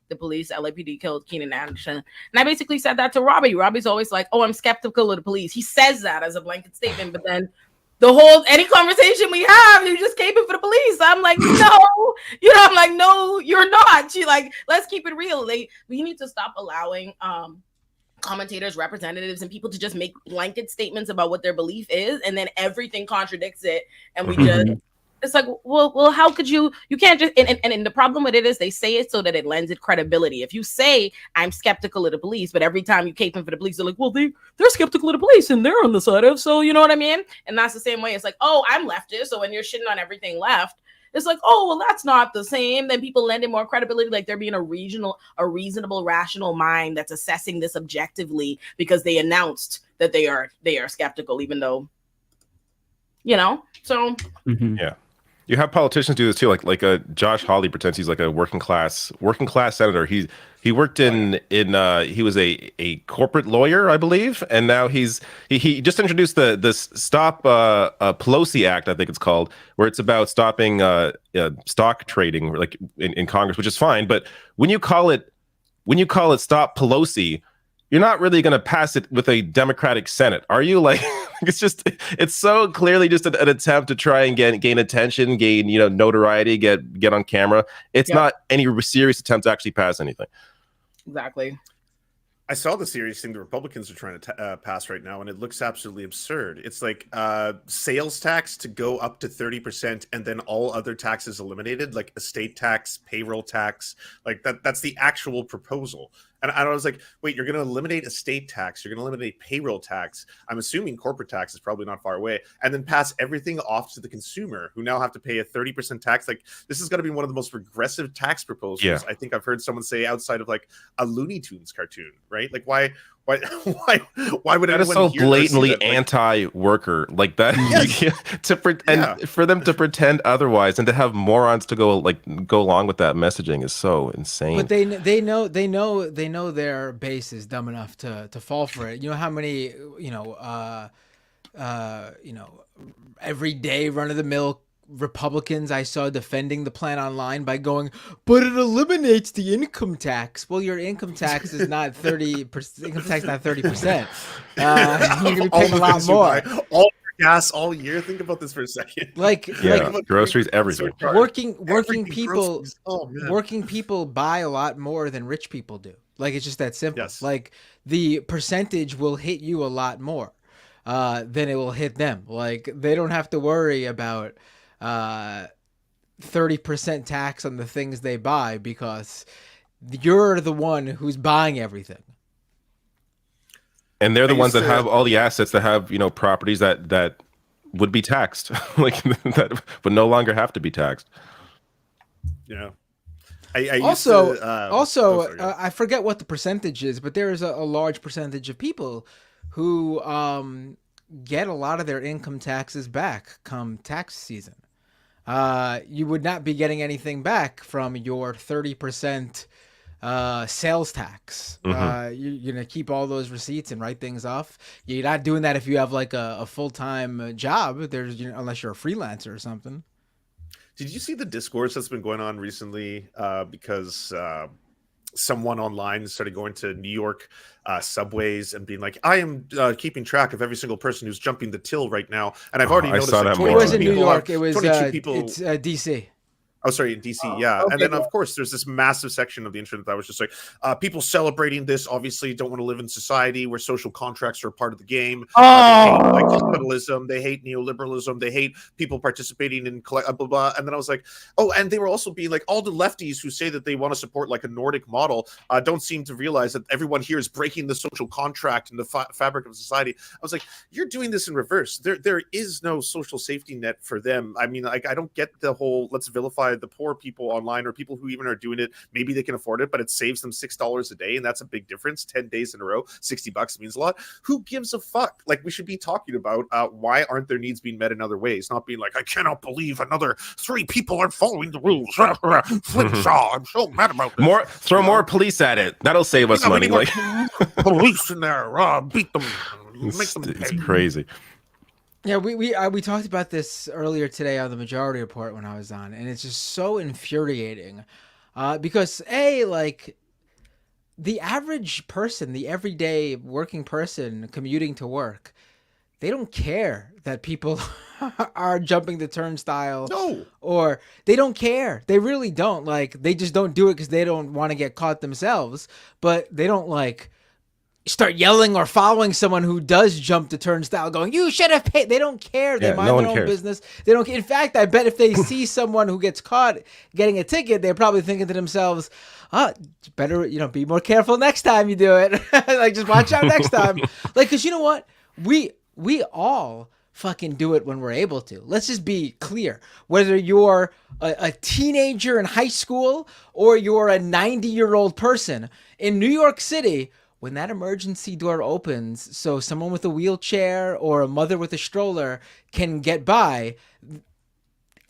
the police. LAPD killed Keenan Anderson, and I basically said that to Robbie. Robbie's always like, "Oh, I'm skeptical of the police." He says that as a blanket statement, but then any conversation we have, you just caping for the police. I'm like, no, I'm like, no, you're not. She like, let's keep it real. We need to stop allowing commentators, representatives, and people to just make blanket statements about what their belief is, and then everything contradicts it, and we just. It's like, well, how could you can't just, and the problem with it is they say it so that it lends it credibility. If you say, I'm skeptical of the police, but every time you caping for the police, they're like, well, they're skeptical of the police and they're on the side of, so you know what I mean? And that's the same way. It's like, oh, I'm leftist. So when you're shitting on everything left, it's like, oh, well, that's not the same. Then people lend it more credibility, like they're being a reasonable, rational mind that's assessing this objectively because they announced that they are skeptical, even though, so. Yeah. You have politicians do this too, like Josh Hawley pretends he's like a working class senator. He worked in he was a corporate lawyer, I believe, and now he just introduced this Stop Pelosi Act, I think it's called, where it's about stopping stock trading, like in Congress, which is fine. But when you call it Stop Pelosi, you're not really going to pass it with a Democratic Senate, are you? Like, it's so clearly just an attempt to try and gain attention, gain notoriety, get on camera. It's not any serious attempt to actually pass anything. Exactly. I saw the serious thing the Republicans are trying to pass right now, and it looks absolutely absurd. It's like sales tax to go up to 30%, and then all other taxes eliminated, like estate tax, payroll tax, like that's the actual proposal. And I was like, wait, you're going to eliminate estate tax, you're going to eliminate payroll tax. I'm assuming corporate tax is probably not far away, and then pass everything off to the consumer, who now have to pay a 30% tax. Like, this is going to be one of the most regressive tax proposals I think I've heard someone say outside of like a Looney Tunes cartoon, right? Like, why would that is so blatantly anti-worker like that? For them to pretend otherwise and to have morons to go along with that messaging is so insane. But they know their base is dumb enough to fall for it. You know how many everyday run-of-the-mill Republicans I saw defending the plan online by going, but it eliminates the income tax. Well, your income tax is not 30%. Income tax not 30%. You're gonna be paying a lot more. All gas all year. Think about this for a second. Like groceries, everything. Working people. Working people buy a lot more than rich people do. Like, it's just that simple. Yes. Like, the percentage will hit you a lot more than it will hit them. Like, they don't have to worry about 30% tax on the things they buy because you're the one who's buying everything. And they're the ones that have all the assets that have, properties that would be taxed, like that would no longer have to be taxed. Yeah. I forget what the percentage is, but there is a large percentage of people who get a lot of their income taxes back come tax season. You would not be getting anything back from your 30% sales tax. You're gonna keep all those receipts and write things off. You're not doing that if you have like a full-time job. There's unless you're a freelancer or something. Did you see the discourse that's been going on recently? Because someone online started going to New York subways and being like, I am keeping track of every single person who's jumping the till right now. And I've already noticed that it wasn't New York. It was 22 people. It's DC. Oh, sorry, in DC, yeah. okay, And then, yeah. of course, there's this massive section of the internet that was just like, people celebrating this obviously don't want to live in society where social contracts are a part of the game. They hate like capitalism, they hate neoliberalism, they hate people participating in blah, blah, blah. And then I was like, oh, and they were also being like, all the lefties who say that they want to support like a Nordic model don't seem to realize that everyone here is breaking the social contract and the fabric of society. I was like, you're doing this in reverse. There is no social safety net for them. I mean, like, I don't get the whole let's vilify the poor people online or people who even are doing it. Maybe they can afford it, but it saves them $6 a day, and that's a big difference. 10 days in a row, $60 means a lot. Who gives a fuck? Like, we should be talking about why aren't their needs being met in other ways, not being like, I cannot believe another 3 people are following the rules. Flintshire, I'm so mad about this. Throw more police at it. That'll save us money. Like police in there, beat them, make them pay. It's crazy. Yeah, we talked about this earlier today on the Majority Report when I was on, and it's just so infuriating, because like the average person, the everyday working person commuting to work, they don't care that people are jumping the turnstile. No. Or they don't care. They really don't. Like, they just don't do it because they don't want to get caught themselves. But they don't like start yelling or following someone who does jump the turnstile going, you should have paid. They don't care. They mind their own business. They don't. In fact, I bet if they see someone who gets caught getting a ticket, they're probably thinking to themselves, better, be more careful next time you do it. Like, just watch out next time. Like, because you know what? We all fucking do it when we're able to. Let's just be clear. Whether you're a teenager in high school or you're a 90-year-old person in New York City, when that emergency door opens so someone with a wheelchair or a mother with a stroller can get by,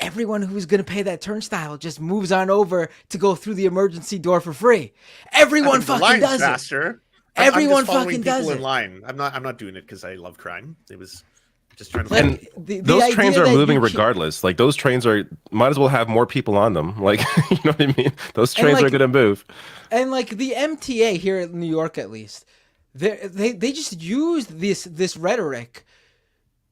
everyone who's going to pay that turnstile just moves on over to go through the emergency door for free. Everyone fucking does faster. it. Everyone I'm fucking does in it. line. I'm not doing it because I love crime. It was just trying to. And those trains are moving regardless. Like, those trains might as well have more people on them. Like, you know what I mean? Those trains are going to move. And like the MTA here in New York, at least, they just used this rhetoric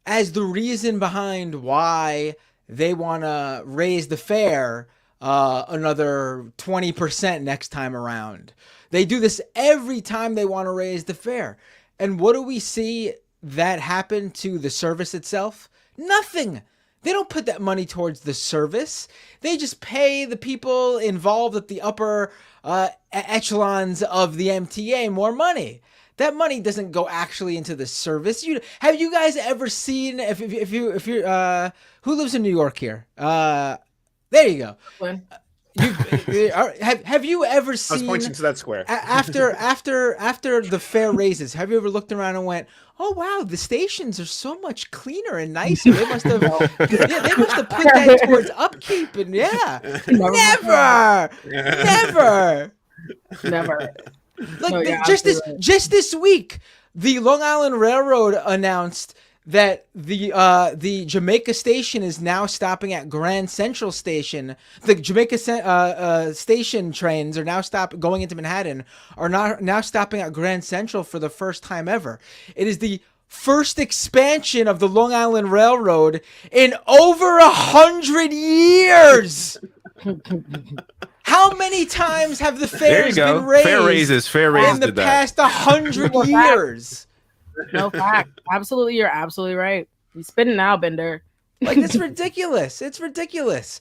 as the reason behind why they want to raise the fare another 20% next time around. They do this every time they want to raise the fare. And what do we see that happen to the service itself? Nothing. They don't put that money towards the service. They just pay the people involved at the upper echelons of the MTA more money. That money doesn't go actually into the service. Have you guys ever seen, if you're who lives in New York here? There you go. Have you ever seen? I was pointing to that square. after the fare raises, have you ever looked around and went, "Oh wow, the stations are so much cleaner and nicer. They must have, they must have put that towards upkeep." And never. Like, just this week, the Long Island Railroad announced that the Jamaica Station is now stopping at Grand Central Station. The Jamaica Station trains are now going into Manhattan, are now stopping at Grand Central for the first time ever. It is the first expansion of the Long Island Railroad in over 100 years. How many times have the fares been raised? Fare raises in the past 100 years? No fact. Absolutely, you're absolutely right. He's spitting now, Bender. Like, it's ridiculous. It's ridiculous.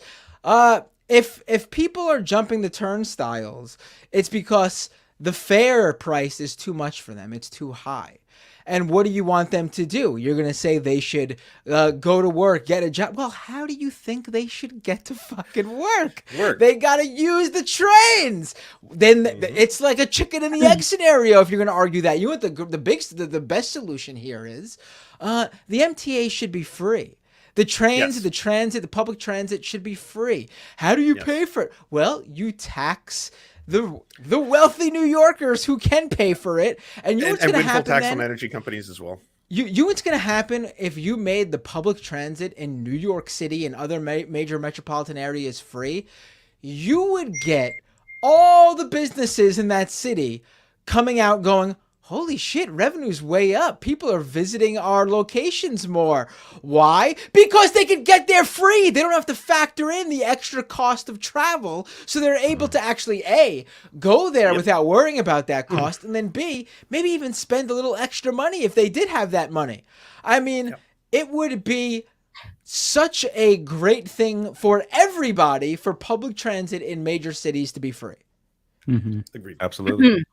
If people are jumping the turnstiles, it's because the fare price is too much for them. It's too high. And what do you want them to do? You're going to say they should go to work, get a job. Well, how do you think they should get to fucking work? They got to use the trains. Then it's like a chicken and the egg scenario if you're going to argue that. You know what the best solution here is? The MTA should be free. The trains, the transit, the public transit should be free. How do you pay for it? Well, you tax the wealthy New Yorkers who can pay for it, and what's going to happen tax then? on energy companies as well. What's going to happen if you made the public transit in New York City and other major metropolitan areas free? You would get all the businesses in that city coming out going, holy shit, revenue's way up. People are visiting our locations more. Why? Because they can get there free. They don't have to factor in the extra cost of travel. So they're able to actually, A, go there without worrying about that cost, and then B, maybe even spend a little extra money if they did have that money. I mean, it would be such a great thing for everybody for public transit in major cities to be free. Agreed. Absolutely.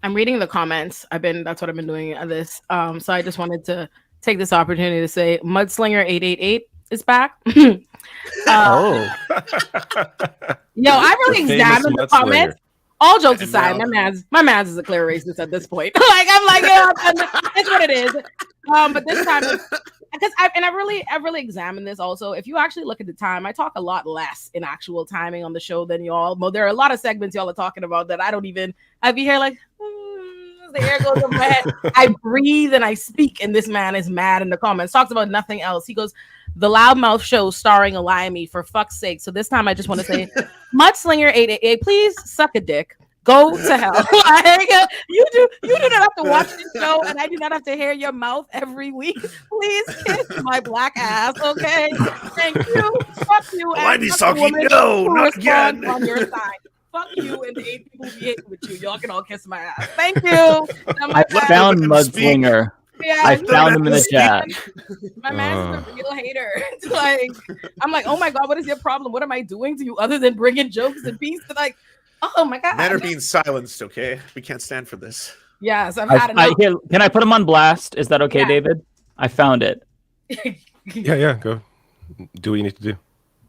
I'm reading the comments. That's what I've been doing at this. So I just wanted to take this opportunity to say Mudslinger 888 is back. Yo, I really examined the comments. All jokes aside, my man's is a clear racist at this point. I'm like, yeah, it's what it is. But this time, because I really examined this also. If you actually look at the time, I talk a lot less in actual timing on the show than y'all. But there are a lot of segments y'all are talking about that I'd be here like, the air goes over my head. I breathe and I speak, and this man is mad in the comments. Talks about nothing else. He goes, the Loudmouth Show starring Eliami, for fuck's sake. So this time I just want to say, Mudslinger 888, please suck a dick. Go to hell. You do not have to watch this show, and I do not have to hear your mouth every week. Please kiss my black ass, okay? Thank you. Fuck you. Why be talking? No, not again. On your side. Fuck you and the 8 people who hate with you. Y'all can all kiss my ass. Thank you. I found Mudslinger. Yeah, I found him in the chat. My man's a real hater. I'm like, oh my god, what is your problem? What am I doing to you other than bringing jokes and peace? Like, oh my god. Men are being silenced. Okay, we can't stand for this. Yes, I've had enough. Can I put him on blast? Is that okay, David? I found it. Yeah. Go. Do what you need to do.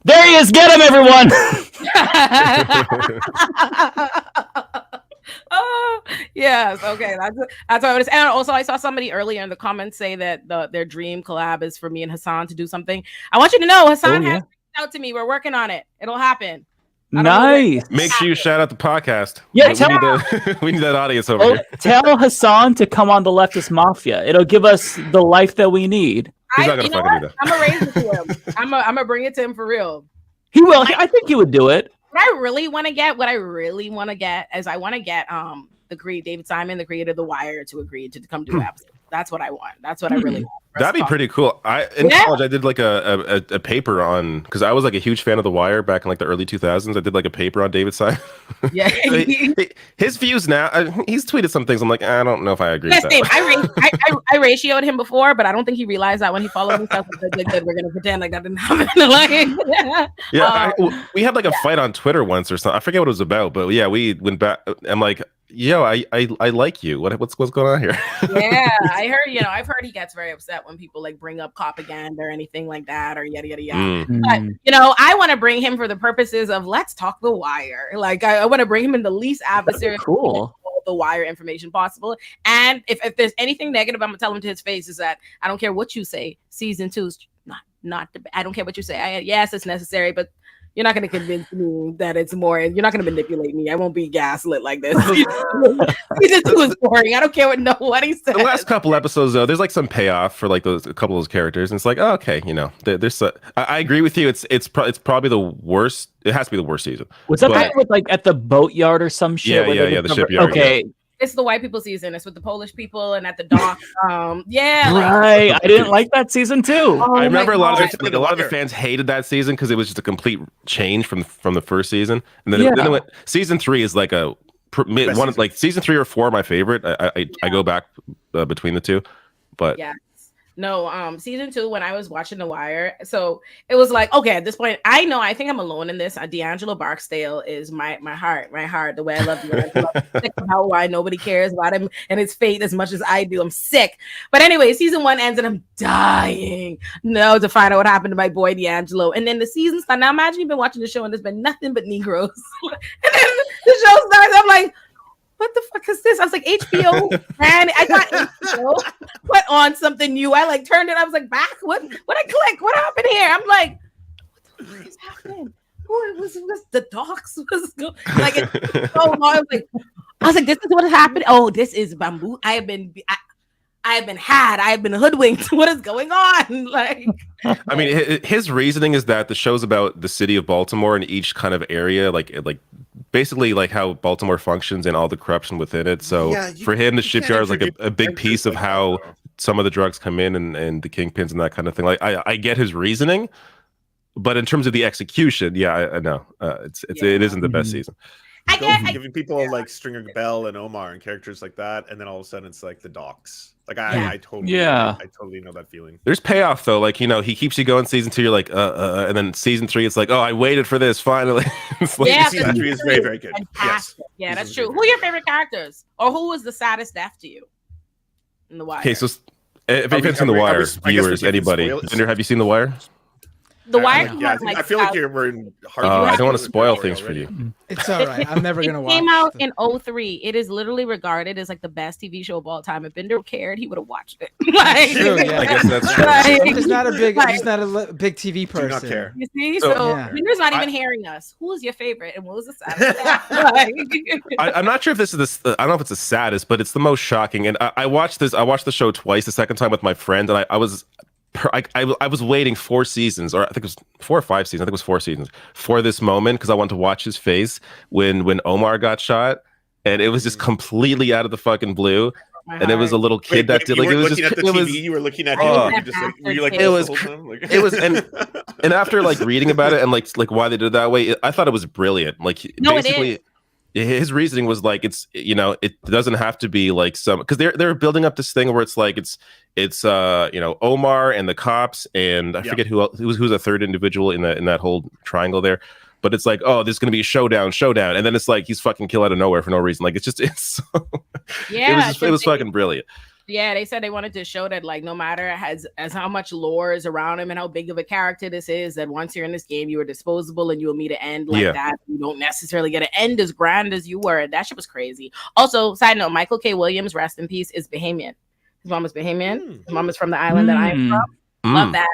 There he is. Get him, everyone. Oh, yes. Okay. That's what I was. And also, I saw somebody earlier in the comments say that their dream collab is for me and Hassan to do something. I want you to know Hassan has reached out to me. We're working on it. It'll happen. Nice. Make sure you shout out the podcast. Yeah, we need that audience over here. Tell Hassan to come on the Leftist Mafia. It'll give us the life that we need. He's not gonna fucking do that. I'm gonna raise it to him. I'm gonna bring it to him for real. He will. I think he would do it. What I really want to get is I want to get David Simon, the creator of The Wire, to agree to come do episodes. That's what I want. That's what I really want. That'd be pretty cool. In college, I did like a paper on, because I was like a huge fan of The Wire back in like the early 2000s. I did like a paper on David Simon. Yeah, his views now. He's tweeted some things. I'm like, I don't know if I agree. Yes, with Dave, that. I ratioed him before, but I don't think he realized that when he followed me. So good. We're gonna pretend like that didn't happen. We had like a fight on Twitter once or something. I forget what it was about, but yeah, we went back. I'm like, yo, I like you. What's going on here? Yeah, I heard. I've heard he gets very upset when people like bring up propaganda or anything like that, or yada yada yada. But I want to bring him for the purposes of let's talk The Wire. Like I want to bring him in the least adversarial, cool, The Wire information possible. And if there's anything negative, I'm gonna tell him to his face is that I don't care what you say. Season 2's not. I don't care what you say. Yes, it's necessary, but you're not going to convince me that it's more. You're not going to manipulate me. I won't be gaslit like this. Season 2 is boring. I don't care what he says. The last couple episodes, though, there's like some payoff for like a couple of those characters, and it's like, oh, okay, there's. I agree with you. It's probably the worst. It has to be the worst season. Was that with like at the boatyard or some shit? Yeah, the shipyard. Okay. Yeah. It's the white people season. It's with the Polish people and at the dock. Right. I didn't like that season too. I remember a lot of the fans hated that season because it was just a complete change from the first season. And then it went, season 3 is like season 3 or 4 my favorite. I go back between the two, but yeah. No, season 2, when I was watching The Wire, so it was like, okay, at this point, I think I'm alone in this. D'Angelo Barksdale is my heart, the way I love you. I'm sick about why nobody cares about him and his fate as much as I do. I'm sick. But anyway, season 1 ends and I'm dying to find out what happened to my boy D'Angelo. And then the season starts. Now imagine you've been watching the show and there's been nothing but Negroes. And then the show starts, I'm like, what the fuck is this? I was like, HBO, man. I got HBO, put on something new. I like turned it. I was like, back. What I click? What happened here? I'm like, what the fuck is happening? Who was the docs? Like it's so long. I was like, this is what happened. Oh, this is bamboo. I've been hoodwinked. What is going on? Like, I mean, his reasoning is that the show's about the city of Baltimore and each kind of area, like basically like how Baltimore functions and all the corruption within it. So for him, the shipyard is like a big piece of how some of the drugs come in and the kingpins and that kind of thing. Like I get his reasoning, but in terms of the execution, I know it isn't the best season. Giving people like Stringer Bell and Omar and characters like that, and then all of a sudden it's like the docs. Like I totally know that feeling. There's payoff though, like he keeps you going. Season 2, you're like, and then season 3, it's like, oh, I waited for this finally. It's like, season 3 is very, very good. Yes. Yeah, that's true. Who are your favorite characters, or who was the saddest death to you in The Wire? Okay, so if you've seen The Wire, viewers, anybody, Bender, have you seen The Wire? The Wire. I feel like we're in hard. I don't want to spoil things for you. It's all right. I'm never gonna watch. It came out in 2003. It is literally regarded as like the best TV show of all time. If Bender cared, he would have watched it. Like, True, yeah. I guess that's true. I'm just not a big TV person. Do not care. You see, so Bender's not even hearing us. Who was your favorite, and what was the saddest? I'm not sure if this is I don't know if it's the saddest, but it's the most shocking. And I watched the show twice. The second time with my friend, and I was waiting 4 seasons, or I think it was 4 or 5 seasons. I think it was 4 seasons for this moment because I wanted to watch his face when Omar got shot, and it was just completely out of the fucking blue. And it was a little kid that did like it was just at the TV. You were looking at him. Were you like it was and after like reading about it and like why they did it that way, I thought it was brilliant. Like basically. His reasoning was like it doesn't have to be like some because they're building up this thing where it's like it's Omar and the cops and I forget who's a third individual in that whole triangle there, but it's like, oh, there's gonna be a showdown, and then it's like he's fucking killed out of nowhere for no reason. Like it was fucking brilliant. Yeah, they said they wanted to show that like no matter as how much lore is around him and how big of a character this is, that once you're in this game, you are disposable and you will meet an end like that. You don't necessarily get an end as grand as you were. That shit was crazy. Also, side note, Michael K. Williams, rest in peace, is Bahamian. His mom is Bahamian. His mom is from the island that I'm from. Love that.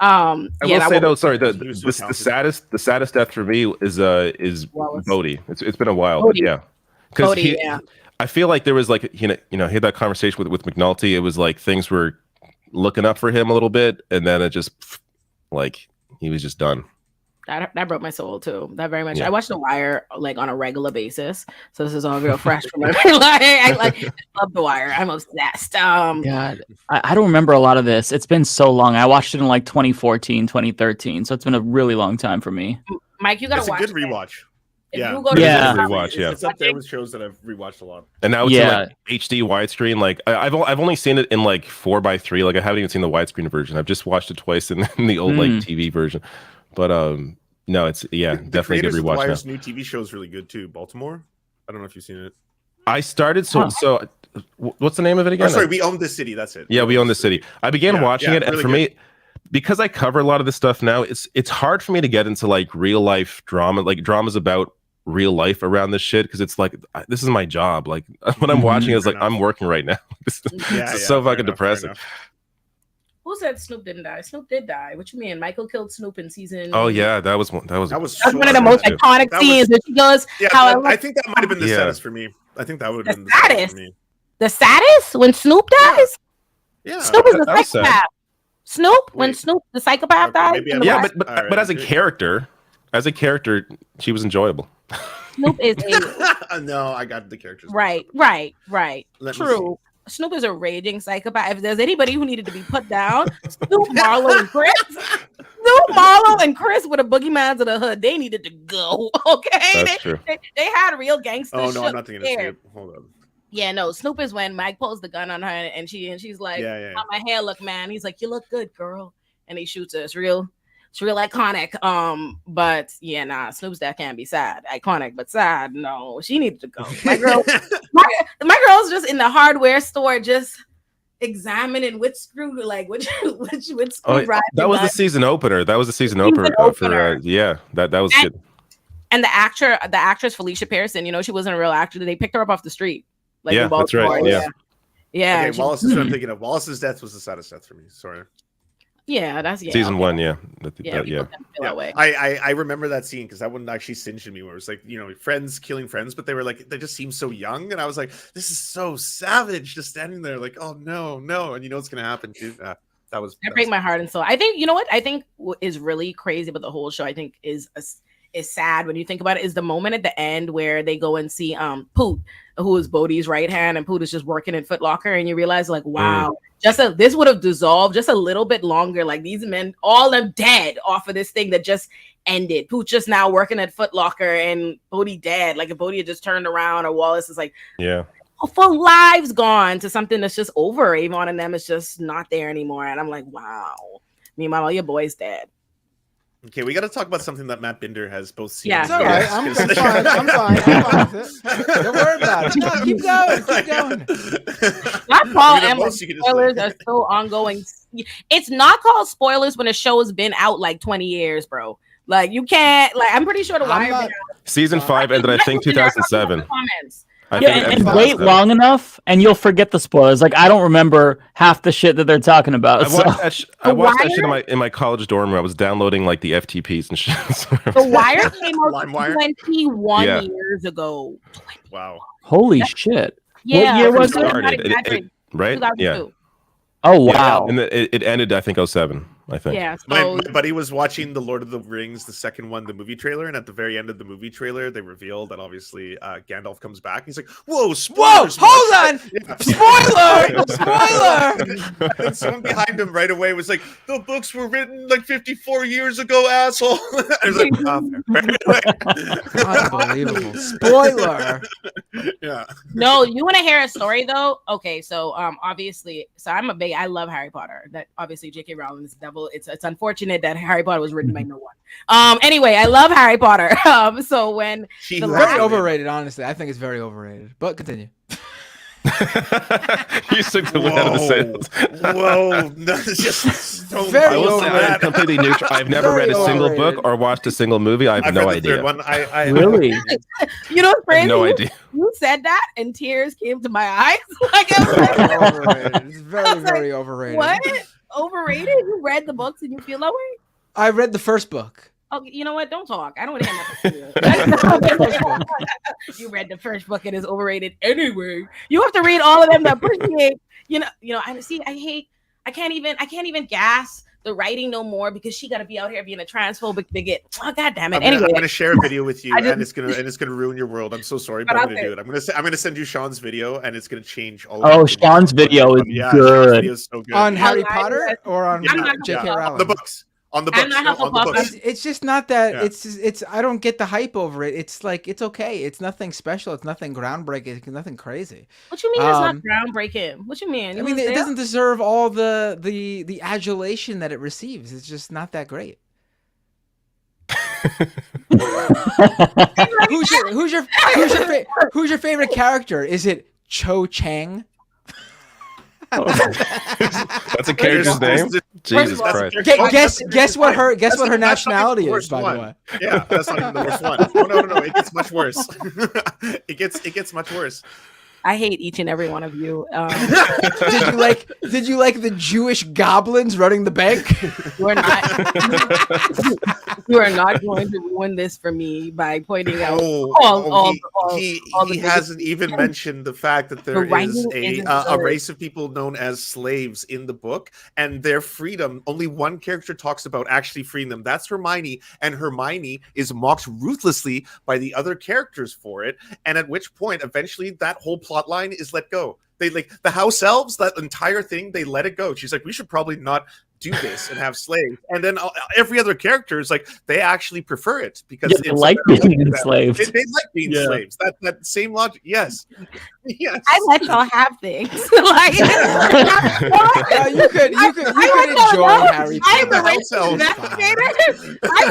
I will say though, sorry, the saddest death for me is Bodhi. It's been a while, but yeah, because I feel like there was like he had that conversation with McNulty. It was like things were looking up for him a little bit, and then it just like he was just done. That broke my soul too. That very much. I watch The Wire like on a regular basis, so this is all real fresh for me. I love The Wire. I'm obsessed. God, I don't remember a lot of this. It's been so long. I watched it in like 2014, 2013, so it's been a really long time for me. Mike, you gotta watch. It's a good rewatch. It's up there with shows that I've rewatched a lot. And now it's in, like, HD widescreen. Like I've only seen it in like 4:3. Like I haven't even seen the widescreen version. I've just watched it twice in the old like TV version. But no, it's definitely a good rewatch. Wire's new TV show is really good too. Baltimore. I don't know if you've seen it. I started so what's the name of it again? Oh, sorry, We Own the City. That's it. Yeah, We Own the City. I began watching it, and really for me, because I cover a lot of this stuff now, it's hard for me to get into like real life drama, like dramas about real life around this shit, because it's like this is my job. Like when I'm watching it, it's like I'm working right now. This is so fucking depressing. Who said Snoop didn't die? Snoop did die. What you mean? Michael killed Snoop in season. Oh yeah, that was one of the most iconic scenes. That she goes. Yeah, I think that might have been the saddest for me. I think that would have been the saddest for me. The saddest when Snoop dies. Yeah, Snoop is a psychopath. Snoop when Snoop the psychopath died. Yeah, but as a character, she was enjoyable. Snoop is no, I got the characters. Right. True. Snoop is a raging psychopath. If there's anybody who needed to be put down, Snoop, Marlo, and Chris. Snoop, Marlo, and Chris were the boogeyman of the hood. They needed to go. Okay, that's true. They had real gangsters. Oh no, I'm not thinking of Snoop. Hold on. Yeah, no. Snoop is when Mike pulls the gun on her and she's like, "How my hair look, man?" He's like, "You look good, girl," and he shoots her. It's real iconic. But yeah, nah, Snoop's death can't be sad. Iconic, but sad. No, she needed to go. My girl, my girl's just in the hardware store, just examining which screw, like which screwdriver. That was the season opener. That was the season opener. For that was good. And the actress Felicia Pearson, she wasn't a real actor. They picked her up off the street. Like in Baltimore. That's right. Yeah. Yeah. Okay, Wallace is what I'm thinking of. Wallace's death was the saddest death for me. Sorry. Yeah, that's season okay. 1. Yeah, Yeah, yeah. feel that way. I remember that scene because that one actually singed me. Where it was like, you know, friends killing friends, but they were like, they just seemed so young, and I was like, this is so savage, just standing there like, oh no, and you know what's gonna happen too. That break my heart and soul. I think, you know what I think is really crazy about the whole show, I think is sad when you think about it, is the moment at the end where they go and see Poot, who is Bodhi's right hand, and Poot is just working in Foot Locker, and you realize like, wow, this would have dissolved just a little bit longer. Like these men, all of them dead off of this thing that just ended. Poot just now working at Foot Locker, and Bodhi dead. Like if Bodhi had just turned around, or Wallace is like, yeah, full lives gone to something that's just over. Avon and them is just not there anymore, and I'm like, wow. Meanwhile, all your boys dead. Okay, we got to talk about something that Matt Binder has both seen. Yeah, It's all right. I'm fine with it. Don't worry about it. No, keep going. Not called Emma. Spoilers are still ongoing. It's not called spoilers when a show has been out like 20 years, bro. Like you can't. Like I'm pretty sure the Wire. Season 5 ended, I think, 2007. And wait long enough, and you'll forget the spoilers. Like I don't remember half the shit that they're talking about. I watched that shit in my college dorm where I was downloading like the FTPs and shit. The Wire came out 21 years ago. Wow! Holy shit! Yeah, what year was it? Right? 2002. Yeah. Oh wow! And it ended, I think, 2007. I think. Yeah. My buddy was watching the Lord of the Rings, the second one, the movie trailer, and at the very end of the movie trailer, they revealed that obviously Gandalf comes back. He's like, "Whoa, spoilers!" Whoa, hold on! Spoiler! And someone behind him right away was like, "The books were written like 54 years ago, asshole." I was like, unbelievable. Spoiler. Yeah. No, you want to hear a story though? Okay, so obviously, I love Harry Potter. That obviously J.K. Rowling's devil. It's unfortunate that Harry Potter was written by no one. Anyway, I love Harry Potter. So when very overrated, honestly, I think it's very overrated. But continue. You took the wind out of the sails. Whoa, no, just don't. Very I will say I am overrated. completely neutral. I've never read a single book or watched a single movie. I have no read the idea. third one. I Really? You know what's I crazy? have no idea. You said that, and tears came to my eyes. Like it was Very overrated. It's very, very overrated. what? Overrated? You read the books and you feel that way? I read the first book. Oh, you know what? Don't talk. I don't want to hear nothing. You read the first book and it's overrated anyway. You have to read all of them to appreciate. You know. I can't even gas the writing no more because she got to be out here being a transphobic bigot. Oh, God damn it. I'm Anyway, gonna share a video with you, and it's gonna ruin your world. I'm so sorry, but I'm gonna do it. I'm gonna send you Sean's video, and it's gonna change all. Oh, Sean's video is Sean's good. video is so good. On Harry Potter or on J.K. Rowling? On the books. On the books. No, on the books. It's just not that. Yeah. It's. I don't get the hype over it. It's like it's okay. It's nothing special. It's nothing groundbreaking. It's nothing crazy. what you mean it's not groundbreaking? What you mean? I mean, it doesn't deserve all the adulation that it receives. It's just not that great. Who's your favorite character? Is it Cho Chang? That's a character's name. Jesus Christ! Guess what her nationality is. By the way, yeah, that's not even the worst one. No, it gets much worse. It gets much worse. I hate each and every one of you. Did you like the Jewish goblins running the bank? You are not going to ruin this for me by pointing out he hasn't even mentioned the fact that there is a race of people known as slaves in the book, and their freedom. Only one character talks about actually freeing them. That's Hermione, and Hermione is mocked ruthlessly by the other characters for it. And at which point, eventually, that whole plot line is let go. They like the house elves, that entire thing, they let it go. She's like, we should probably not do this and have slaves. And then every other character is like, they actually prefer it because they like being enslaved. They like being slaves. That same logic. Yes. Yes. I let y'all have things. Like you could enjoy Harry Potter. I am a racist investigator. I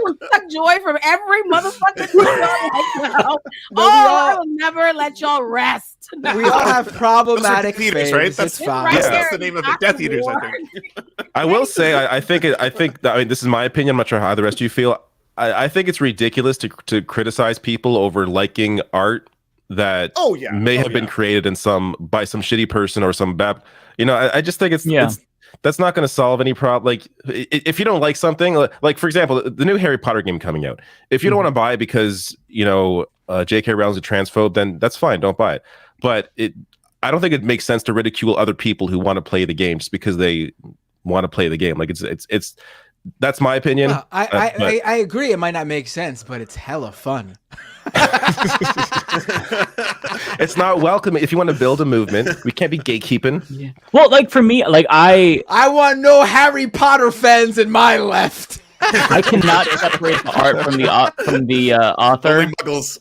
will suck joy from every motherfucking thing right now. I will never let y'all rest. We all have problematic Eaters, faves. right? It's fine. Right, that's the name of it. Death Eaters, I think. I will say, I think that, I mean, this is my opinion. I'm not sure how the rest of you feel. I think it's ridiculous to criticize people over liking art that may have been created by some shitty person or some bad. You know, I just think it's that's not going to solve any problem. Like if you don't like something, like for example, the new Harry Potter game coming out, if you don't want to buy it because J.K. Rowling's a transphobe, then that's fine, don't buy it. But I don't think it makes sense to ridicule other people who want to play the game just because they want to play the game. Like it's that's my opinion. Well, I agree. It might not make sense, but it's hella fun. It's not welcome. If you want to build a movement, we can't be gatekeeping. Yeah. Well, like for me, like I want no Harry Potter fans in my left. I cannot separate the art from the author,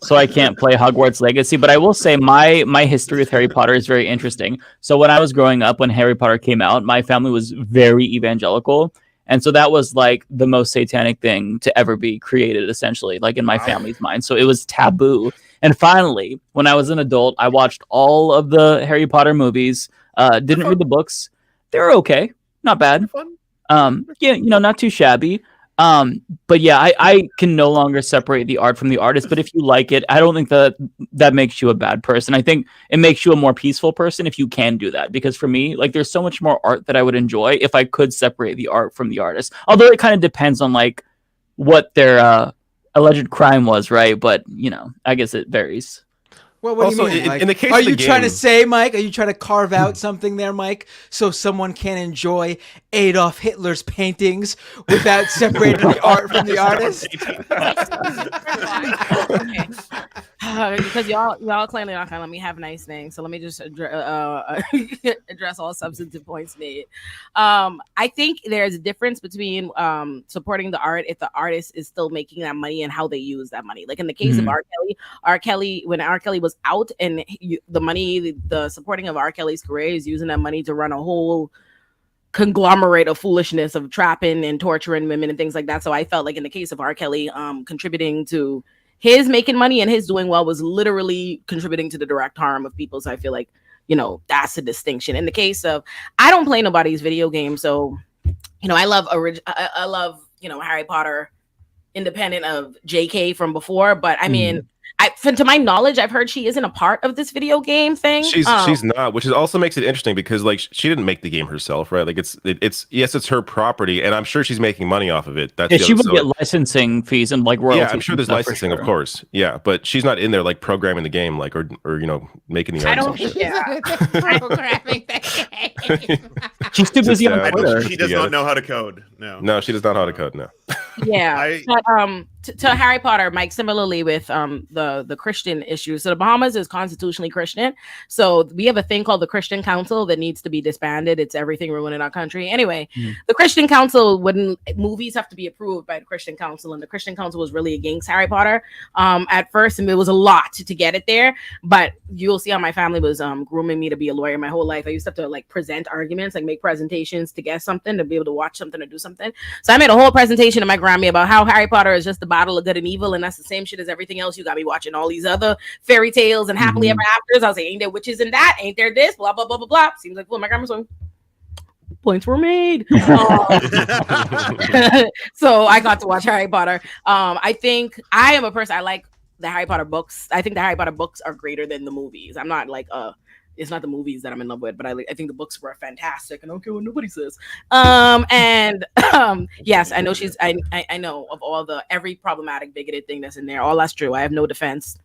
so I can't play Hogwarts Legacy. But I will say my history with Harry Potter is very interesting. So when I was growing up, when Harry Potter came out, my family was very evangelical, and so that was like the most satanic thing to ever be created, essentially, like in my family's mind. So it was taboo. And finally, when I was an adult, I watched all of the Harry Potter movies. Didn't read the books. They were okay, not bad. Yeah, not too shabby. But yeah, I can no longer separate the art from the artist. But if you like it, I don't think that makes you a bad person. I think it makes you a more peaceful person if you can do that. Because for me, like, there's so much more art that I would enjoy if I could separate the art from the artist. Although it kind of depends on like what their alleged crime was, right? But I guess it varies. Well, what do you mean, Mike? In the case are of the you trying to game- say, Mike? Are you trying to carve out something there, Mike, so someone can enjoy Adolf Hitler's paintings without separating the art from the artist? Because y'all clearly not gonna let me have nice things, so let me just address all substantive points made. I think there's a difference between supporting the art if the artist is still making that money and how they use that money. Like in the case of R. Kelly, when R. Kelly was out and the supporting of R. Kelly's career is using that money to run a whole conglomerate of foolishness of trapping and torturing women and things like that. So I felt like in the case of R. Kelly, contributing to his making money and his doing well was literally contributing to the direct harm of people. So I feel like, that's the distinction. In the case of, I don't play nobody's video game. So, I love Harry Potter independent of JK from before, but I mean, to my knowledge, I've heard she isn't a part of this video game thing. She's not, which also makes it interesting because like she didn't make the game herself, right? Like it's her property, and I'm sure she's making money off of it. That's she would get licensing fees and like royalties. Yeah, I'm sure there's licensing, of course. Yeah, but she's not in there like programming the game, like or making the art. Programming the game. She's too busy on Twitter. She does not know how to code. No, she does not know how to code. No. Yeah, but to Harry Potter, Mike, similarly with the Christian issue. So the Bahamas is constitutionally Christian. So we have a thing called the Christian Council that needs to be disbanded. It's everything ruined in our country. Anyway, the Christian Council, movies have to be approved by the Christian Council, and the Christian Council was really against Harry Potter at first, and it was a lot to get it there. But you'll see how my family was grooming me to be a lawyer my whole life. I used to have to like present arguments, like make presentations to get something, to be able to watch something or do something. So I made a whole presentation to my Grammy about how Harry Potter is just the battle of good and evil, and that's the same shit as everything else. You got me watching all these other fairy tales and happily ever afters. I was like, ain't there witches in that? Ain't there this? Blah blah blah blah blah. Seems like, well, my grandma's going, points were made. So I got to watch Harry Potter. I think I am a person, I like the Harry Potter books. I think the Harry Potter books are greater than the movies. I'm not like it's not the movies that I'm in love with, but I think the books were fantastic, and I don't care what nobody says. Yes, I know I know of all every problematic, bigoted thing that's in there. All that's true. I have no defense.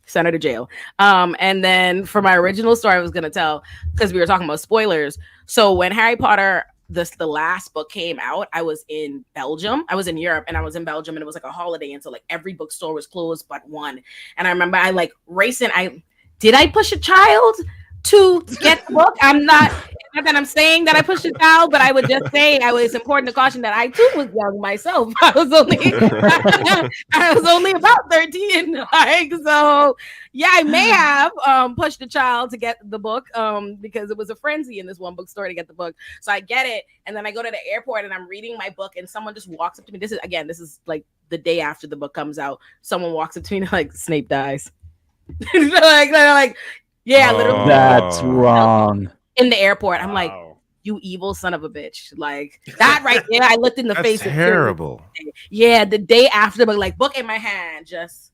Send her to jail. And then for my original story, I was gonna tell, because we were talking about spoilers. So when Harry Potter, the last book came out, I was in Belgium. I was in Europe, and I was in Belgium, and it was like a holiday, and so like every bookstore was closed but one. And I remember I like racing. Did I push a child to get the book? Not that I'm saying that I pushed it out, but I would just say it's important to caution that I too was young myself. I was only about 13. Like, so yeah, I may have pushed a child to get the book because it was a frenzy in this one bookstore to get the book. So I get it, and then I go to the airport and I'm reading my book, and someone just walks up to me. This is like the day after the book comes out. Someone walks up to me and like, Snape dies. like yeah, literally. That's wrong. In the airport, I'm like, you evil son of a bitch. Like that right there, I looked in the face. Terrible. Yeah, the day after, but like book in my hand, just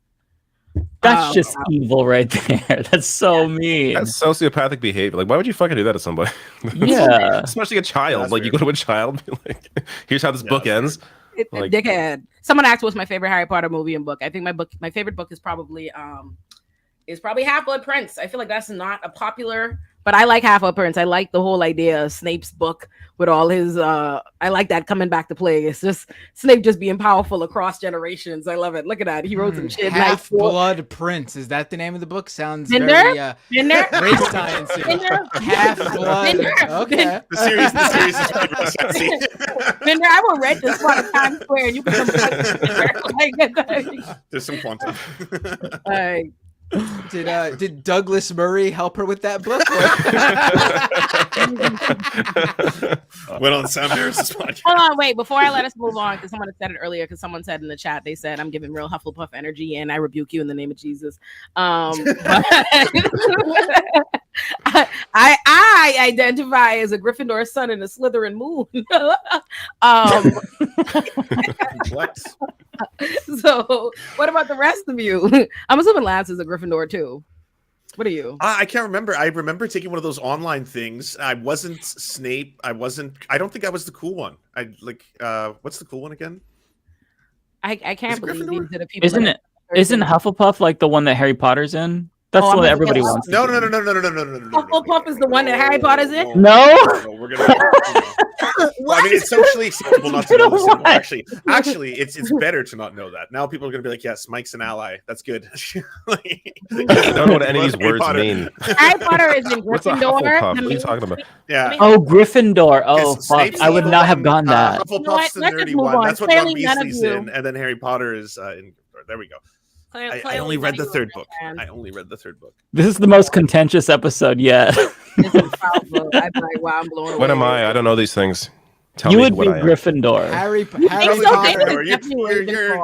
That's just evil right there. That's so mean. That's sociopathic behavior. Like, why would you fucking do that to somebody? Yeah. Especially a child. That's Like, you weird. go to a child, be like, here's how this book ends. Like, Dickhead. Someone asked what's my favorite Harry Potter movie and book. I think my favorite book is probably Half-Blood Prince. I feel like that's not a popular, but I like Half-Blood Prince. I like the whole idea of Snape's book with all his I like that coming back to play. It's just Snape just being powerful across generations. I love it. Look at that. He wrote some shit. Half-Blood Prince. Is that the name of the book? Sounds Binder? very Binder? race science. Half-Blood. Okay. The series is pretty sexy. Binder, I will rent this one at Times Square and you can There's some quantum. Did Douglas Murray help her with that book? Went on Sam Harris's podcast. Hold on, wait. Before I let us move on, because someone had said it earlier, because someone said in the chat, they said, I'm giving real Hufflepuff energy and I rebuke you in the name of Jesus. I identify as a Gryffindor sun and a Slytherin moon. So what about the rest of you? I'm assuming Lance is a Gryffindor too. What are you? I can't remember. I remember taking one of those online things. I wasn't Snape. I don't think I was the cool one. What's the cool one again? I can't believe these are the people. Isn't Hufflepuff like the one that Harry Potter's in? That's the one that everybody wants. No. Hufflepuff is the one that Harry Potter's in? No. We're gonna. Well, I mean, it's socially acceptable not to know this anymore. Actually, it's better to not know that. Now people are gonna be like, yes, Mike's an ally. That's good. I don't know what any of these words mean. Harry Potter is in What's a Gryffindor. Hufflepuff? What are you talking about? Yeah. Oh, Gryffindor. Oh, Yes, fuck. Snape's I would not have gotten that. Hufflepuff's the Let's just nerdy move one. on. That's what Clearly Ron none of Weasley's you- in, and then Harry Potter is in Gryffindor. There we go. I only read the third book. This is the most contentious episode yet. I'm like, wow, I'm blown away. What am I? I don't know these things. Tell You me would what be I am. Gryffindor. Harry so? Potter.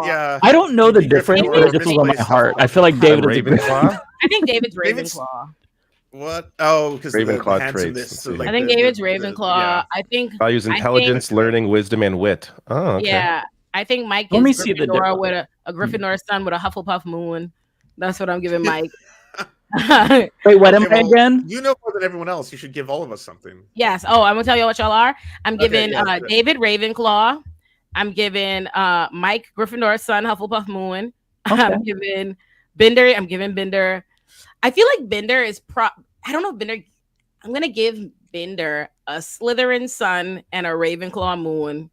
Yeah. I don't know the difference, but it just was on my heart. I feel like David is a Ravenclaw? I think David's Ravenclaw. What? Oh, because Ravenclaw the handsomeness. traits. So, I think David's Ravenclaw. I think Values intelligence, learning, wisdom, and wit. Oh, okay. Yeah, I think Mike Let me is see the Gryffindor with a Gryffindor sun with a Hufflepuff moon. That's what I'm giving Mike. Wait, what am Okay, I well, again? You know more than everyone else. You should give all of us something. Yes. Oh, I'm gonna tell you what y'all are. I'm Okay, giving yeah, David Ravenclaw. I'm giving Mike Gryffindor sun Hufflepuff moon. I'm giving Binder. I feel like Binder is I don't know Binder. I'm gonna give Binder a Slytherin sun and a Ravenclaw moon,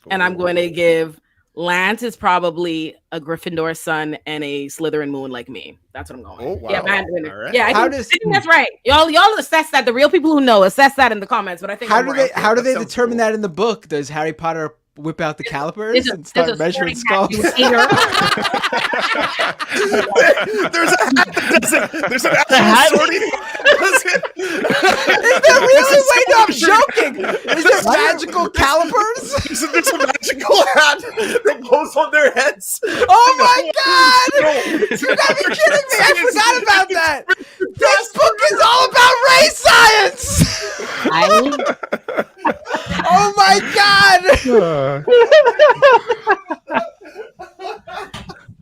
and I'm going to give Lance is probably a Gryffindor sun and a Slytherin moon like me. That's what I'm going. Oh, wow. Yeah, man. All right. Yeah, I think that's right. Y'all assess that. The real people who know assess that in the comments. But I think How I'm do right. they determine that in the book? Does Harry Potter whip out the calipers and start measuring skulls? There's an actual sorting. Is there really? Wait, no, I'm joking. Is there magical calipers? There's a magical hat that goes on their heads. Oh my god! You gotta be kidding me! I forgot about that. This book is all about race science. Oh my god!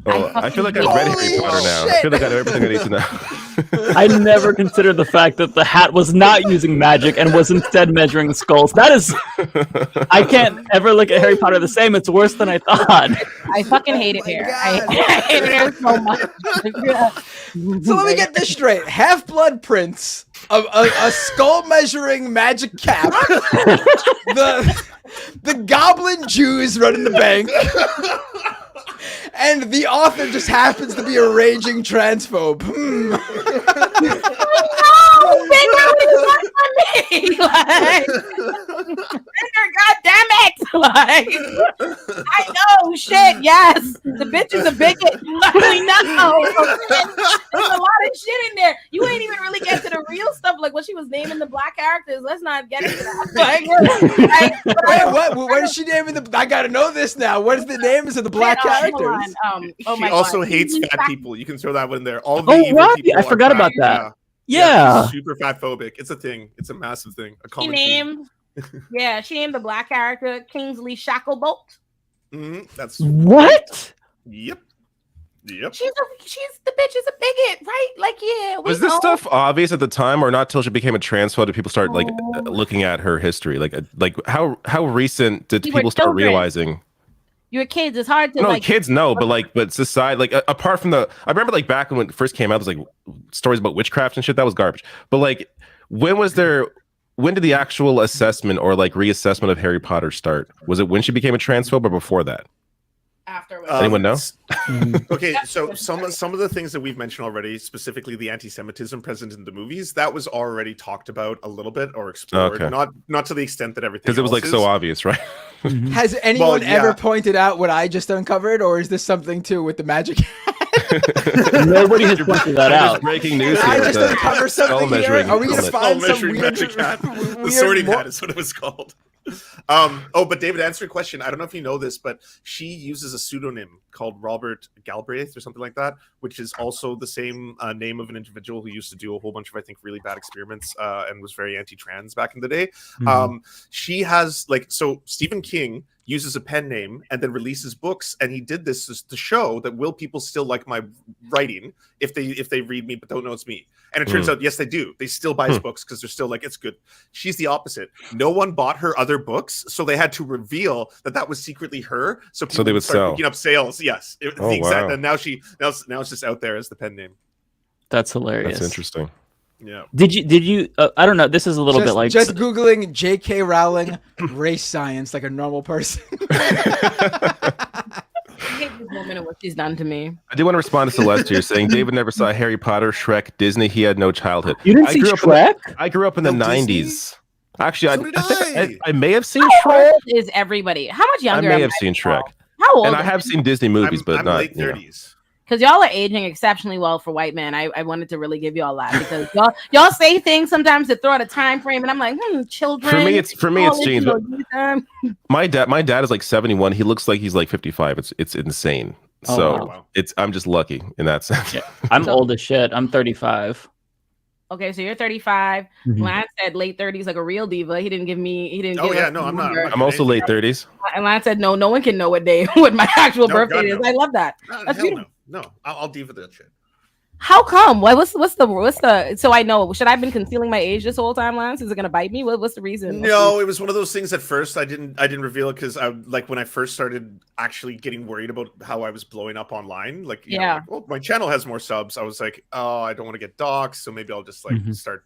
Oh, I feel like I've read Harry Potter now. I feel like I know everything I need to know. I never considered the fact that the hat was not using magic and was instead measuring skulls. That is, I can't ever look at Harry Potter the same. It's worse than I thought. I fucking hate it here. I hate it here so much. So let me get this straight: Half-Blood Prince, a skull measuring magic cap, the goblin Jews running the bank. And the author just happens to be a raging transphobe. No, God damn it! Like, I know, shit. Yes, the bitch is a bigot. We know. There's a lot of shit in there. You ain't even really get to the real stuff, like what she was naming the black characters. Let's not get into that. Wait, what? What is she naming the? I gotta know this now. What is the names of the black characters? She also hates fat people. You can throw that one in there. All the Oh, evil right. people I are forgot fat. about that. Yeah. Yeah. She's super fat phobic. It's a thing. It's a massive thing. A She common theme. named, she named the black character Kingsley Shacklebolt. That's What? Yep. Yep. She's the bitch is a bigot, right? Like, yeah. Was this stuff obvious at the time, or not till she became a transphobe did people start like looking at her history? Like how recent did You were people start children. realizing? You're kids. It's hard to No, like. kids know, but society, like apart from I remember like back when it first came out, there's like stories about witchcraft and shit. That was garbage. But like, when did the actual assessment or like reassessment of Harry Potter start? Was it when she became a transphobe or before that? After anyone know? Okay, so some of the things that we've mentioned already, specifically the anti-Semitism present in the movies, that was already talked about a little bit or explored. Okay. Not to the extent that everything. Because it was like so obvious, right? Has anyone ever pointed out what I just uncovered, or is this something too with the magic? Nobody has pointed that out. Breaking news. I here just with the uncovered skull something here. measuring Are we gonna helmet. find some measuring weird, magic hat. The weird sorting hat is what it was called. But David, answer your question. I don't know if you know this, but she uses a pseudonym called Robert Galbraith or something like that, which is also the same name of an individual who used to do a whole bunch of, I think, really bad experiments and was very anti-trans back in the day. She has so Stephen King uses a pen name and then releases books, and he did this to show that will people still like my writing if they read me but don't know it's me. And it turns out, yes, they do. They still buy his books because they're still like, it's good. She's the opposite. No one bought her other books, so they had to reveal that was secretly her. So people they would start sell. picking up sales. Yes, Oh, exactly. wow. And now it's just out there as the pen name. That's hilarious. That's interesting. Yeah. Did you? I don't know. This is a little bit like just googling J.K. Rowling race science like a normal person. I hate this woman and what she's done to me. I do want to respond to Celeste here, saying David never saw Harry Potter, Shrek, Disney. He had no childhood. You didn't I see grew up Shrek? I grew up in the '90s. Actually, So I think I may have seen How Shrek. old is everybody? How much I younger? may am have seen Shrek. How old? And I have seen Disney movies, but I'm not late you know. 30s. Because y'all are aging exceptionally well for white men. I wanted to really give y'all that because y'all say things sometimes to throw out a time frame, and I'm like, children. For me, it's college, changed. you But know, my dad is like 71. He looks like he's like 55. It's insane. Oh, So wow. I'm just lucky in that sense. Yeah. I'm old as shit. I'm 35. Okay, so you're 35. Mhm. Lance said late 30s, like a real diva. He didn't give me. He didn't. Oh, give yeah, us no, the I'm not- number. I'm I'm also late 30s. And Lance said, no one can know what day, what my actual No, birthday God, is. no. I love that. No, That's hell beautiful. no. I'll diva that shit. How come? What's the? So I know. Should I have been concealing my age this whole time, Lance? Is it gonna bite me? What's the reason? No, it was one of those things at first I didn't reveal it because I like when I first started actually getting worried about how I was blowing up online. Like, you know, Yeah. like, well, my channel has more subs. I was like, oh, I don't want to get doxxed, so maybe I'll just like start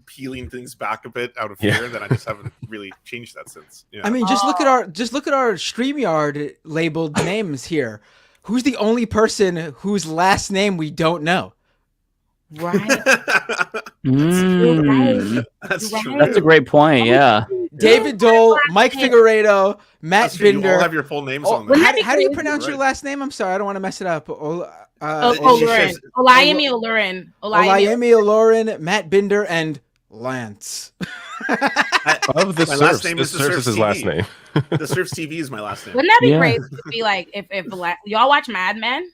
peeling things back a bit out of fear. Yeah. And then I just haven't really changed that since. Yeah. I mean, just look at our StreamYard labeled names here. Who's the only person whose last name we don't know? Right. That's true. That's a great point. Yeah. David Dole, Mike Figueredo, Matt That's true. You all Binder. have your full names Oh, on there. how do you pronounce Right. your last name? I'm sorry, I don't want to mess it up. Olurin. Olurin. Olayemi Olurin, Matt Binder, and Lance. Of the My Surfs. last name The is the Surfs Surfs is his last TV. name. The Surfs TV is my last name. Wouldn't that be Yeah. crazy to be like if y'all watch Mad Men?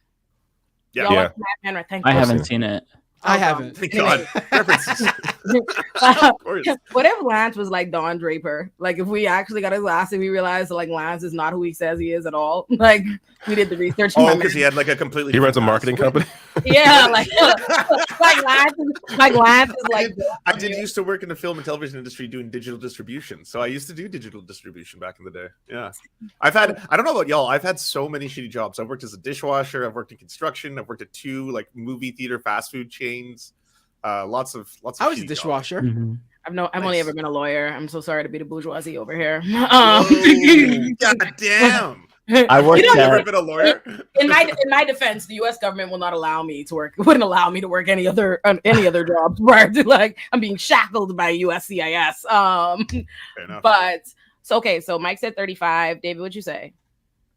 Yeah. Y'all Yeah. watch Mad Men, right? Thank I you. haven't seen it. I haven't. Thank Anyway. God. References. course. What if Lance was like Don Draper? Like if we actually got his last and we realized that like Lance is not who he says he is at all. Like we did the research. Oh, because he had like a completely. He runs a different marketing past. company. Yeah, like Lance is like. I did used to work in the film and television industry doing digital distribution. So I used to do digital distribution back in the day. Yeah. I don't know about y'all. I've had so many shitty jobs. I've worked as a dishwasher. I've worked in construction. I've worked at 2 like movie theater fast food chains. Lots of I was a shitty dishwasher. Mhm. I've only ever been a lawyer. I'm so sorry to be the bourgeoisie over here. God damn. I worked You know, never at been a lawyer? In my defense, the U.S. government will not allow me to work. Wouldn't allow me to work any other jobs prior to like I'm being shackled by USCIS. Fair enough. But so okay. So Mike said 35. David, what'd you say?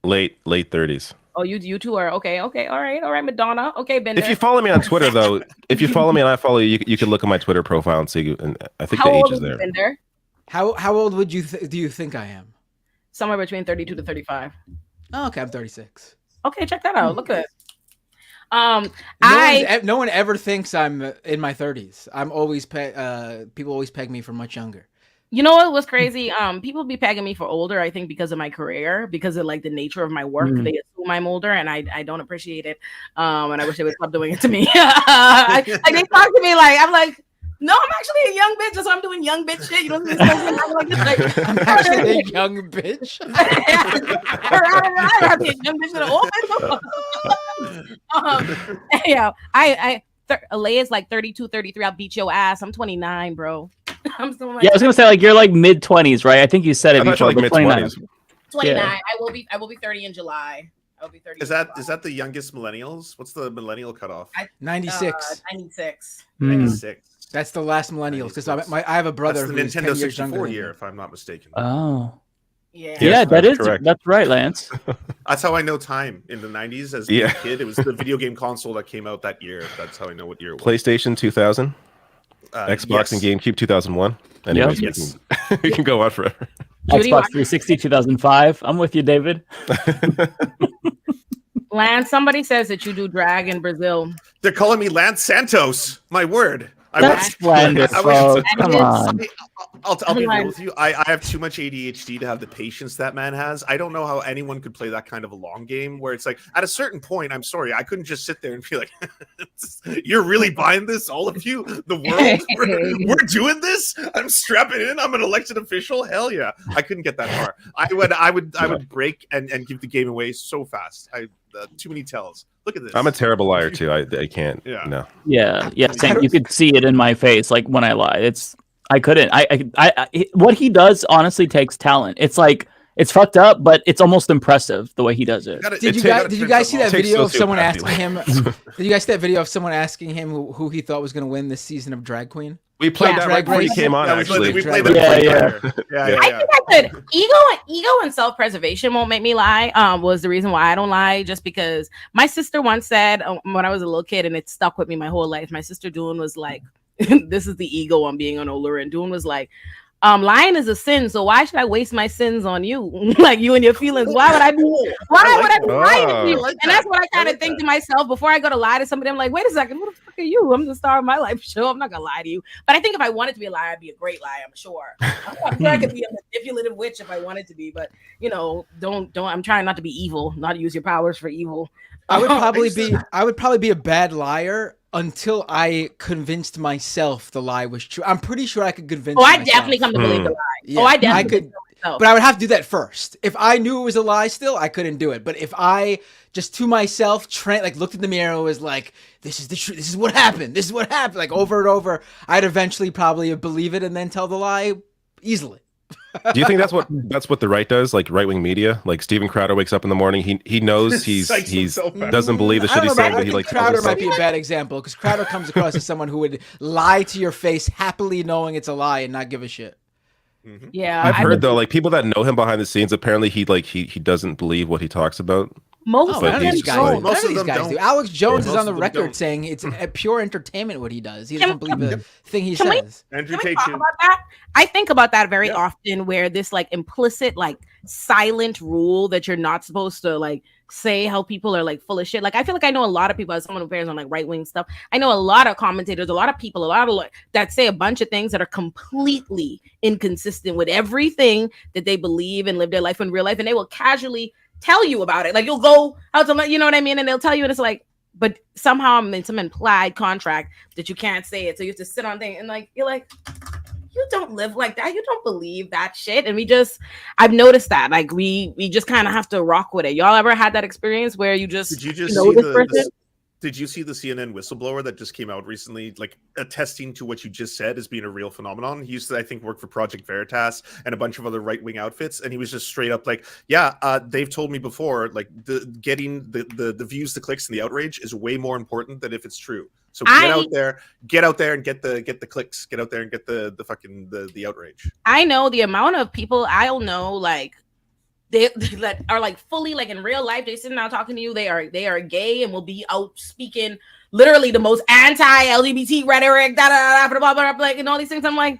Late 30s. Oh, you two are okay. All right, Madonna. Okay, Bender. If you follow me on Twitter, though, if you follow me and I follow you, you can look at my Twitter profile and see. And I think How the age old is is there. Bender? How old would you do you think I am? Somewhere between 32 to 35. Oh, okay, I'm 36. Okay, check that out. Look at it. No one ever thinks I'm in my 30s. I'm always people always peg me for much younger. You know what was crazy? People be pegging me for older, I think, because of my career, because of like the nature of my work. Mm. They assume I'm older, and I don't appreciate it. And I wish they would stop doing it to me. Like they talk to me like I'm like, no, I'm actually a young bitch. That's why I'm doing young bitch shit. You know what I'm saying? I'm actually a young bitch. I have to be a young bitch and an old bitch. Yeah, Alea is like 32, 33. I'll beat your ass. I'm 29, bro. I'm still like, Yeah, I was gonna say like you're like mid-20s, right? I think you said it I thought before. you were, like, but 29. mid-20s. 29. Yeah. I will be 30 in July. I'll be 30. Is that the youngest millennials? What's the millennial cutoff? 96. 96. 96. That's the last millennials because I have a brother That's the who's 10 Nintendo years younger 64 than me. year, if I'm not mistaken. Oh. Yeah. Yeah, that is correct. that's right, Lance. That's how I know time in the 90s as a kid. It was the video game console that came out that year. That's how I know what year it was. PlayStation 2000, Xbox and GameCube 2001. Anyways, we can go on forever. Xbox 360 2005. I'm with you, David. Lance, somebody says that you do drag in Brazil. They're calling me Lance Santos. My word. That's splendid, folks. Come on. I'll be real with you. I have too much ADHD to have the patience that man has. I don't know how anyone could play that kind of a long game where it's like at a certain point, I'm sorry, I couldn't just sit there and be like, you're really buying this, all of you? The world? We're doing this? I'm strapping in. I'm an elected official? Hell yeah. I couldn't get that far. I would break and give the game away so fast. Too many tells. Look at this. I'm a terrible liar too. I can't. Yeah. No. Yeah. Same. You could see it in my face, like when I lie. I couldn't. What he does honestly takes talent. It's like it's fucked up, but it's almost impressive the way he does it. Did you guys see that video of someone asking him? Did you guys see that video of someone asking him who he thought was going to win this season of Drag Queen? We played that right before he came on. Actually, we played that. I think I could. Ego and self-preservation won't make me lie. Was the reason why I don't lie, just because my sister once said when I was a little kid, and it stuck with me my whole life. My sister Dune was like, "This is the ego on being an Oler," and Dune was like, lying is a sin, so why should I waste my sins on you? Like you and your feelings. Why would I be lying to you? And that's what I kind of think to myself before I go to lie to somebody. I'm like, wait a second, who the fuck are you? I'm the star of my life show. I'm not gonna lie to you. But I think if I wanted to be a liar, I'd be a great liar, I'm sure. I'm sure I could be a manipulative witch if I wanted to be, but don't I'm trying not to be evil, not to use your powers for evil. I would probably be a bad liar until I convinced myself the lie was true. I'm pretty sure I could convince myself. I definitely come to believe the lie. Yeah, I definitely could, but I would have to do that first. If I knew it was a lie still, I couldn't do it. But if I just to myself looked in the mirror and was like, this is the truth, this is what happened, like over and over, I'd eventually probably believe it and then tell the lie easily. Do you think that's what the right does? Like right-wing media, like Steven Crowder wakes up in the morning, he knows he's doesn't believe the shit he's saying, but he like Crowder might be a bad example because Crowder comes across as someone who would lie to your face happily knowing it's a lie and not give a shit. Mm-hmm. Yeah, I've heard though, like people that know him behind the scenes, apparently he doesn't believe what he talks about. Most of these guys do. Alex Jones is on the record don't. saying it's a pure entertainment what he does. He doesn't believe a thing he Can we- says. Can we talk about that? I think about that very often, where this like implicit, like silent rule that you're not supposed to like say how people are like full of shit. Like I feel like I know a lot of people, as someone who bears on like right wing stuff. I know a lot of commentators, a lot of people, that say a bunch of things that are completely inconsistent with everything that they believe and live their life in real life, and they will casually tell you about it. Like you'll go out to, you know what I mean, and they'll tell you, and it's like, but somehow I'm in some implied contract that you can't say it, so you have to sit on things, and like you're like, you don't live like that, you don't believe that shit. And I've noticed that like we just kind of have to rock with it. Y'all ever had that experience where you just Did you just know see this person? Did you see the CNN whistleblower that just came out recently, like attesting to what you just said as being a real phenomenon? He used to, I think, work for Project Veritas and a bunch of other right-wing outfits, and he was just straight up like, "Yeah, they've told me before, like getting the views, the clicks, and the outrage is way more important than if it's true. So get out there and get the clicks, get out there and get the fucking the outrage." I know the amount of people I'll know, like they that are like fully like in real life, they sitting down talking to you, they are gay and will be out speaking literally the most anti-LGBT rhetoric, blah, blah, blah, blah, blah, like, and all these things. I'm like,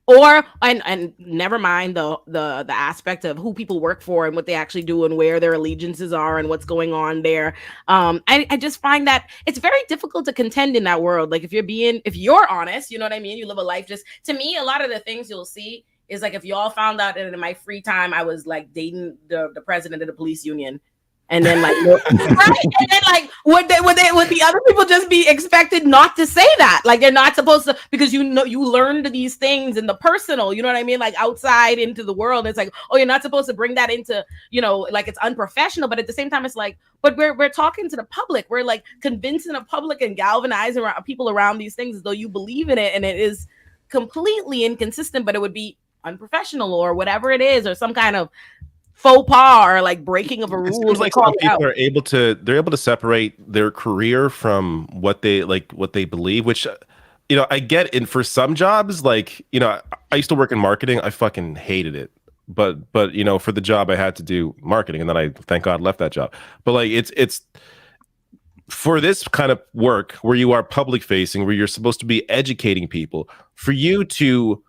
Or and never mind the aspect of who people work for and what they actually do and where their allegiances are and what's going on there. I just find that it's very difficult to contend in that world. Like if you're honest, you know what I mean? You live a life just, to me, a lot of the things you'll see is like if y'all found out that in my free time I was like dating the president of the police union. And then like right? And then like would the other people just be expected not to say that? Like they're not supposed to, because you learned these things in the personal, you know what I mean? Like outside into the world. It's like, oh, you're not supposed to bring that into, like it's unprofessional, but at the same time it's like, but we're talking to the public. We're like convincing the public and galvanizing people around these things as though you believe in it, and it is completely inconsistent, but it would be unprofessional or whatever it is, or some kind of faux pas or like breaking of a rule. It seems like some people are able to separate their career from what they believe, which I get in for some jobs. Like I used to work in marketing. I fucking hated it, but for the job I had to do marketing, and then I thank God left that job. But like it's for this kind of work where you are public facing, where you're supposed to be educating people, for you to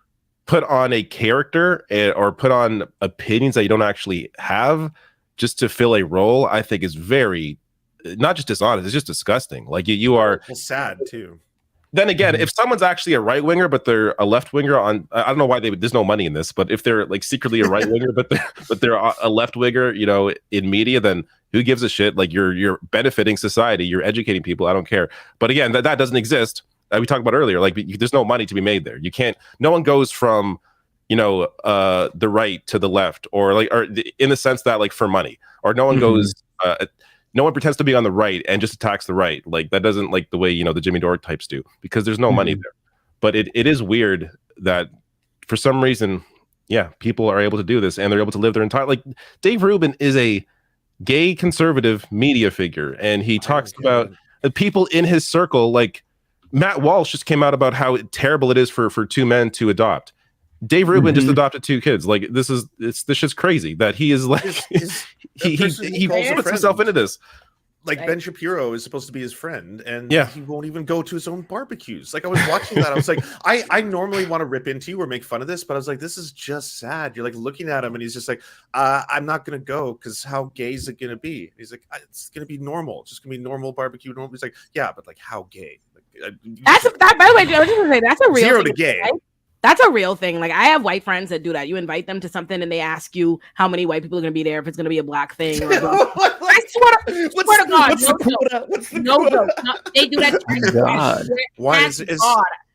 put on a character or put on opinions that you don't actually have just to fill a role, I think is very, not just dishonest, it's just disgusting. Like you are sad too. Then again, if someone's actually a right winger, but they're a left winger I don't know why there's no money in this, but if they're like secretly a right winger, but they're a left winger, in media, then who gives a shit? Like you're benefiting society, you're educating people. I don't care. But again, that doesn't exist. We talked about earlier, like there's no money to be made there. You can't. No one goes from, the right to the left, or in the sense that like for money, or no one goes. No one pretends to be on the right and just attacks the right. Like that doesn't like the way the Jimmy Dore types do, because there's no money there. But it is weird that for some reason, people are able to do this and they're able to live their entire like. Dave Rubin is a gay conservative media figure, and he talks about the people in his circle like. Matt Walsh just came out about how terrible it is for two men to adopt. Dave Rubin just adopted 2 kids. Like this shit's crazy that he is like he puts himself into this. Like Ben Shapiro is supposed to be his friend, and he won't even go to his own barbecues. Like I was watching that, I was like, I normally want to rip into you or make fun of this, but I was like, this is just sad. You're like looking at him, and he's just like, I'm not gonna go because how gay is it gonna be? He's like, it's gonna be normal. It's just gonna be normal barbecue. Normal. He's like, yeah, but like how gay? By the way, I was just gonna say that's a real 0 thing, to gay. right? That's a real thing. Like I have white friends that do that. You invite them to something and they ask you how many white people are going to be there, if it's going to be a black thing. Or I swear to God, no joke. They do that. God. Why is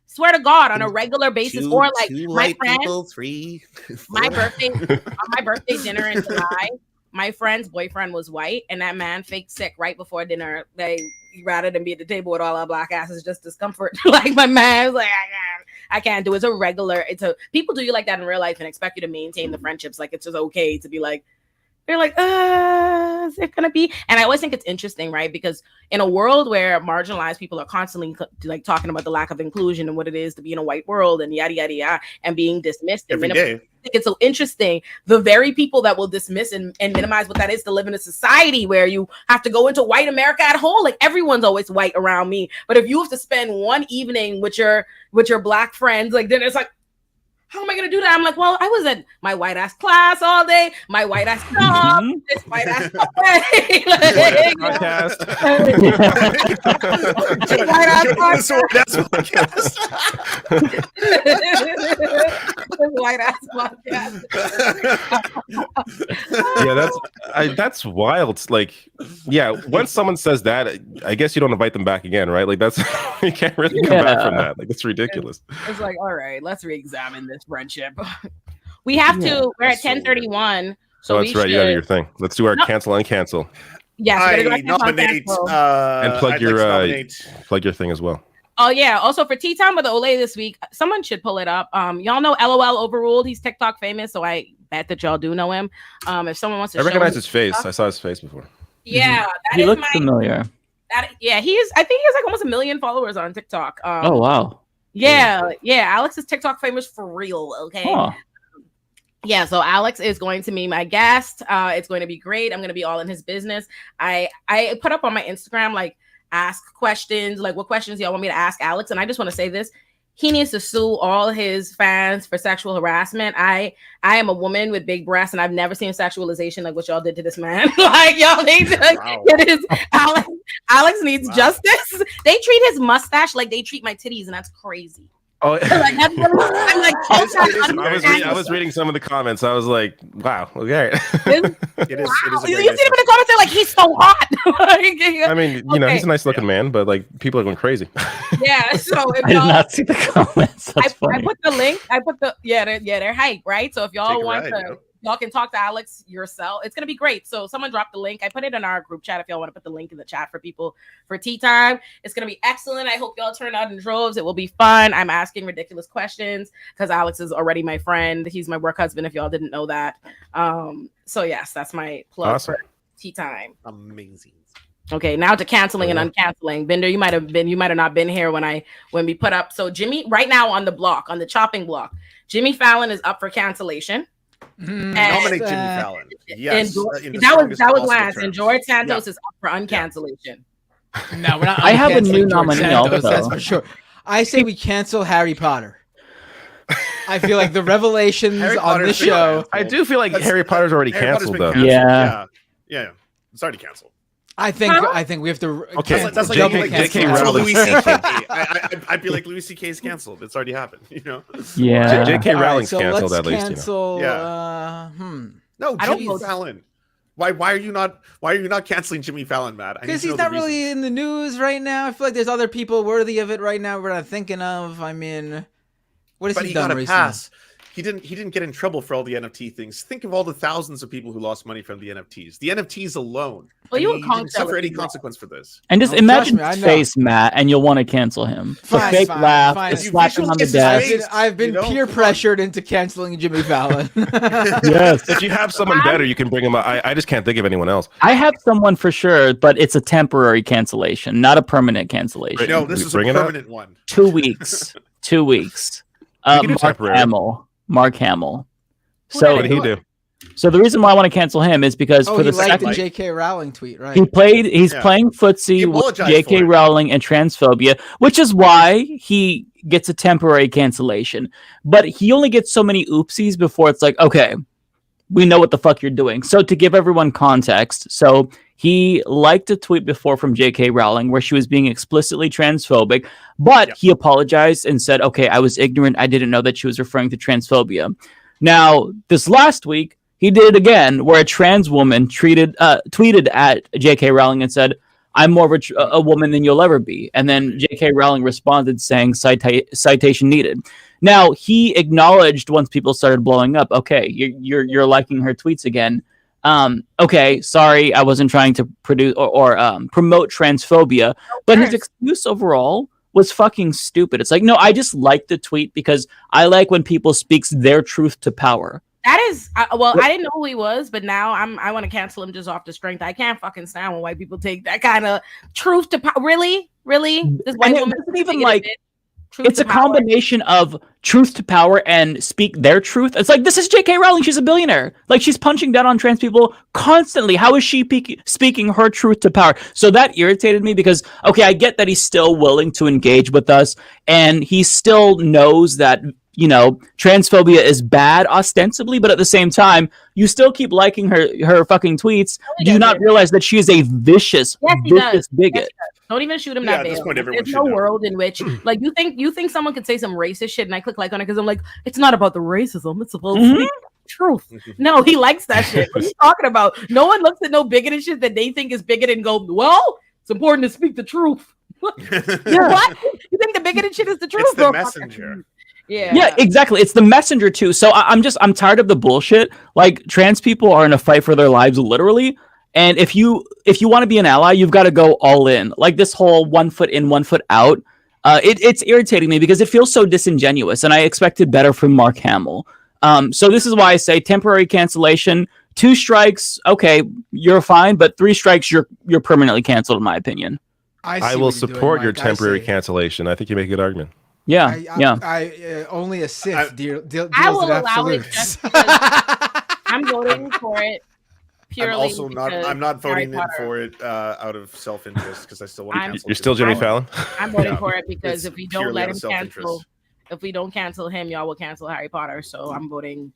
Swear to God, on a regular basis, or like my friend, people, 3, my birthday, on my birthday dinner in July, my friend's boyfriend was white, and that man faked sick right before dinner. Rather than be at the table with all our black asses, just discomfort. Like my man was like, I can't do it. People do you like that in real life and expect you to maintain the friendships. Like it's just okay to be like, they're like, is it gonna be? And I always think it's interesting, right? Because in a world where marginalized people are constantly like talking about the lack of inclusion and what it is to be in a white world and yada yada yada, and being dismissed and minimized, I think it's so interesting. The very people that will dismiss and minimize what that is to live in a society where you have to go into white America at whole. Like everyone's always white around me, but if you have to spend one evening with your black friends, like then it's like, how am I going to do that? I'm like, well, I was at my white ass class all day, my white ass job, this white ass cafe. Podcast. White ass podcast. White ass podcast. That's wild. It's like, once someone says that, I guess you don't invite them back again, right? Like that's you can't really come back from that. Like it's ridiculous. It's like, all right, let's re-examine this friendship. We have to. We're at 10:31. So that's right. You got your thing. Let's do our cancel and cancel. Yes, I nominate and plug your thing as well. Oh yeah. Also for Tea Time with the Olay this week, someone should pull it up. Y'all know LOL Overruled. He's TikTok famous, so I bet that y'all do know him. If someone wants to, I recognize his face. I saw his face before. Yeah, he looks familiar. I think he has like almost 1 million followers on TikTok. Oh wow. Yeah. Alex is TikTok famous for real. Okay. Huh. Yeah, so Alex is going to be my guest. It's going to be great. I'm going to be all in his business. I put up on my Instagram, like, ask questions, like what questions y'all want me to ask Alex. And I just want to say this. he needs to sue all his fans for sexual harassment. I am a woman with big breasts, and I've never seen sexualization like what y'all did to this man. Like, y'all need to get his Alex needs justice. They treat his mustache like they treat my titties, and that's crazy. Oh, Like, I'm like, I was reading some of the comments. I was like, wow, okay. It is. You see them in the comments, they're like, he's so hot. I mean, you know, he's a nice looking man, but like people are going crazy. Yeah, so if I did y'all, not see the comments. That's I funny. put the link. I put the they're hype, right? So if y'all Take a want ride, to, yo. y'all can talk to Alex yourself. It's gonna be great. So someone dropped the link. I put it in our group chat if y'all want to put the link in the chat for people for tea time. It's gonna be excellent. I hope y'all turn out in droves. It will be fun. I'm asking ridiculous questions because Alex is already my friend. He's my work husband. If y'all didn't know that. So yes, that's my plug Awesome. for tea time. Amazing. Okay, now to canceling and uncanceling. Bender, you might have not been here when we put up. So Jimmy, right now on the chopping block, Jimmy Fallon is up for cancellation. Nominate Jimmy Fallon. Yes, that was Lance, and George Santos is up for uncancellation. No, we're not. I have a uncanceling new George nominee Santos, also. that's for sure. I say we cancel Harry Potter. I feel like the revelations Harry on Potter's this been show. canceled. I do feel like Harry Potter's already Harry Potter's canceled, been though. canceled. Yeah. It's already canceled. I think we have to. Okay, That's like double J.K. cancel. Rowling. Louis C.K. I'd be like, Louis C.K. is canceled. It's already happened. You know. Yeah. J.K. All right, Rowling's so canceled let's at least. cancel, You know. No, I don't Jimmy vote- Fallon. Why are you not canceling Jimmy Fallon, Matt? I need Because to know he's the not reasons. really in the news right now. I feel like there's other people worthy of it right now we're not thinking of. I mean, what has But he he done got a recently? pass. He didn't get in trouble for all the NFT things. Think of all the thousands of people who lost money from the NFTs. The NFTs alone. Well, And you he were didn't suffer any constantly- consequence for this. And just Oh, imagine trust me, I his know. face, Matt, and you'll want to cancel him. The Fine, fake fine, laugh, fine. the If you slapping on the visualize his desk. face, I've been you know? peer Come on. pressured into canceling Jimmy Fallon. Yes. If you have someone better, you can bring him up. I just can't think of anyone else. I have someone for sure, but it's a temporary cancellation, not a permanent cancellation. No, this is a Bring it up. permanent one. 2 weeks. 2 weeks. You can do Mark temporary. Hamill. Mark Hamill. Who So, What did he do? so the reason why I want to cancel him is because Oh, for he the liked the second, J.K. Rowling tweet, right? he's Yeah. playing He footsie with apologized J.K. for it. Rowling and transphobia, which is why he gets a temporary cancellation. But he only gets so many oopsies before it's like, okay, we know what the fuck you're doing. So to give everyone context, so he liked a tweet before from J.K. Rowling where she was being explicitly transphobic, but he apologized and said, okay, I was ignorant. I didn't know that she was referring to transphobia. Now, this last week, he did it again where a trans woman tweeted at J.K. Rowling and said, I'm more of a woman than you'll ever be. And then J.K. Rowling responded saying, citation needed. Now, he acknowledged once people started blowing up, okay, you're liking her tweets again. Okay, sorry, I wasn't trying to produce or promote transphobia. But his excuse overall was fucking stupid. It's like, no, I just like the tweet because I like when people speaks their truth to power. That is, well, I didn't know who he was, but now I want to cancel him just off the strength. I can't fucking stand when white people take that kind of truth to power. Really? This white And it woman wasn't even taking like it, truth it's to a power. combination of truth to power and speak their truth. It's like, this is J.K. Rowling. She's a billionaire. Like, she's punching down on trans people constantly. How is she speaking her truth to power? So that irritated me because, okay, I get that he's still willing to engage with us and he still knows that, you know, transphobia is bad ostensibly, but at the same time, you still keep liking her fucking tweets. Do you not realize that she is a vicious bigot? Yes, don't even shoot him Yeah, that at this bad. point, everyone There's should no know. world in which, like, you think someone could say some racist shit and I click like on it because I'm like, it's not about the racism. It's about speaking the truth. No, he likes that shit. What are you talking about? No one looks at no bigoted shit that they think is bigoted and go, well, it's important to speak the truth. What? You think the bigoted shit is the truth? It's the bro? messenger. Yeah, exactly. It's the messenger too. So I'm tired of the bullshit. Like, trans people are in a fight for their lives, literally. And if you want to be an ally, you've got to go all in. Like this whole 1 foot in, 1 foot out. It's irritating me because it feels so disingenuous, and I expected better from Mark Hamill. So this is why I say temporary cancellation. 2 strikes, okay, you're fine, but 3 strikes, you're permanently canceled, in my opinion. I will support your temporary cancellation. I think you make a good argument. Yeah, I only a Sith deals I will with allow it absolutes. just because I'm voting for it purely. I'm also not. because I'm not Harry voting Potter. for it out of self-interest because I still want to cancel. You're still Jimmy Fallon. I'm voting for it because if we don't purely let out him of self-interest. cancel if we don't cancel him, y'all will cancel Harry Potter. So I'm voting.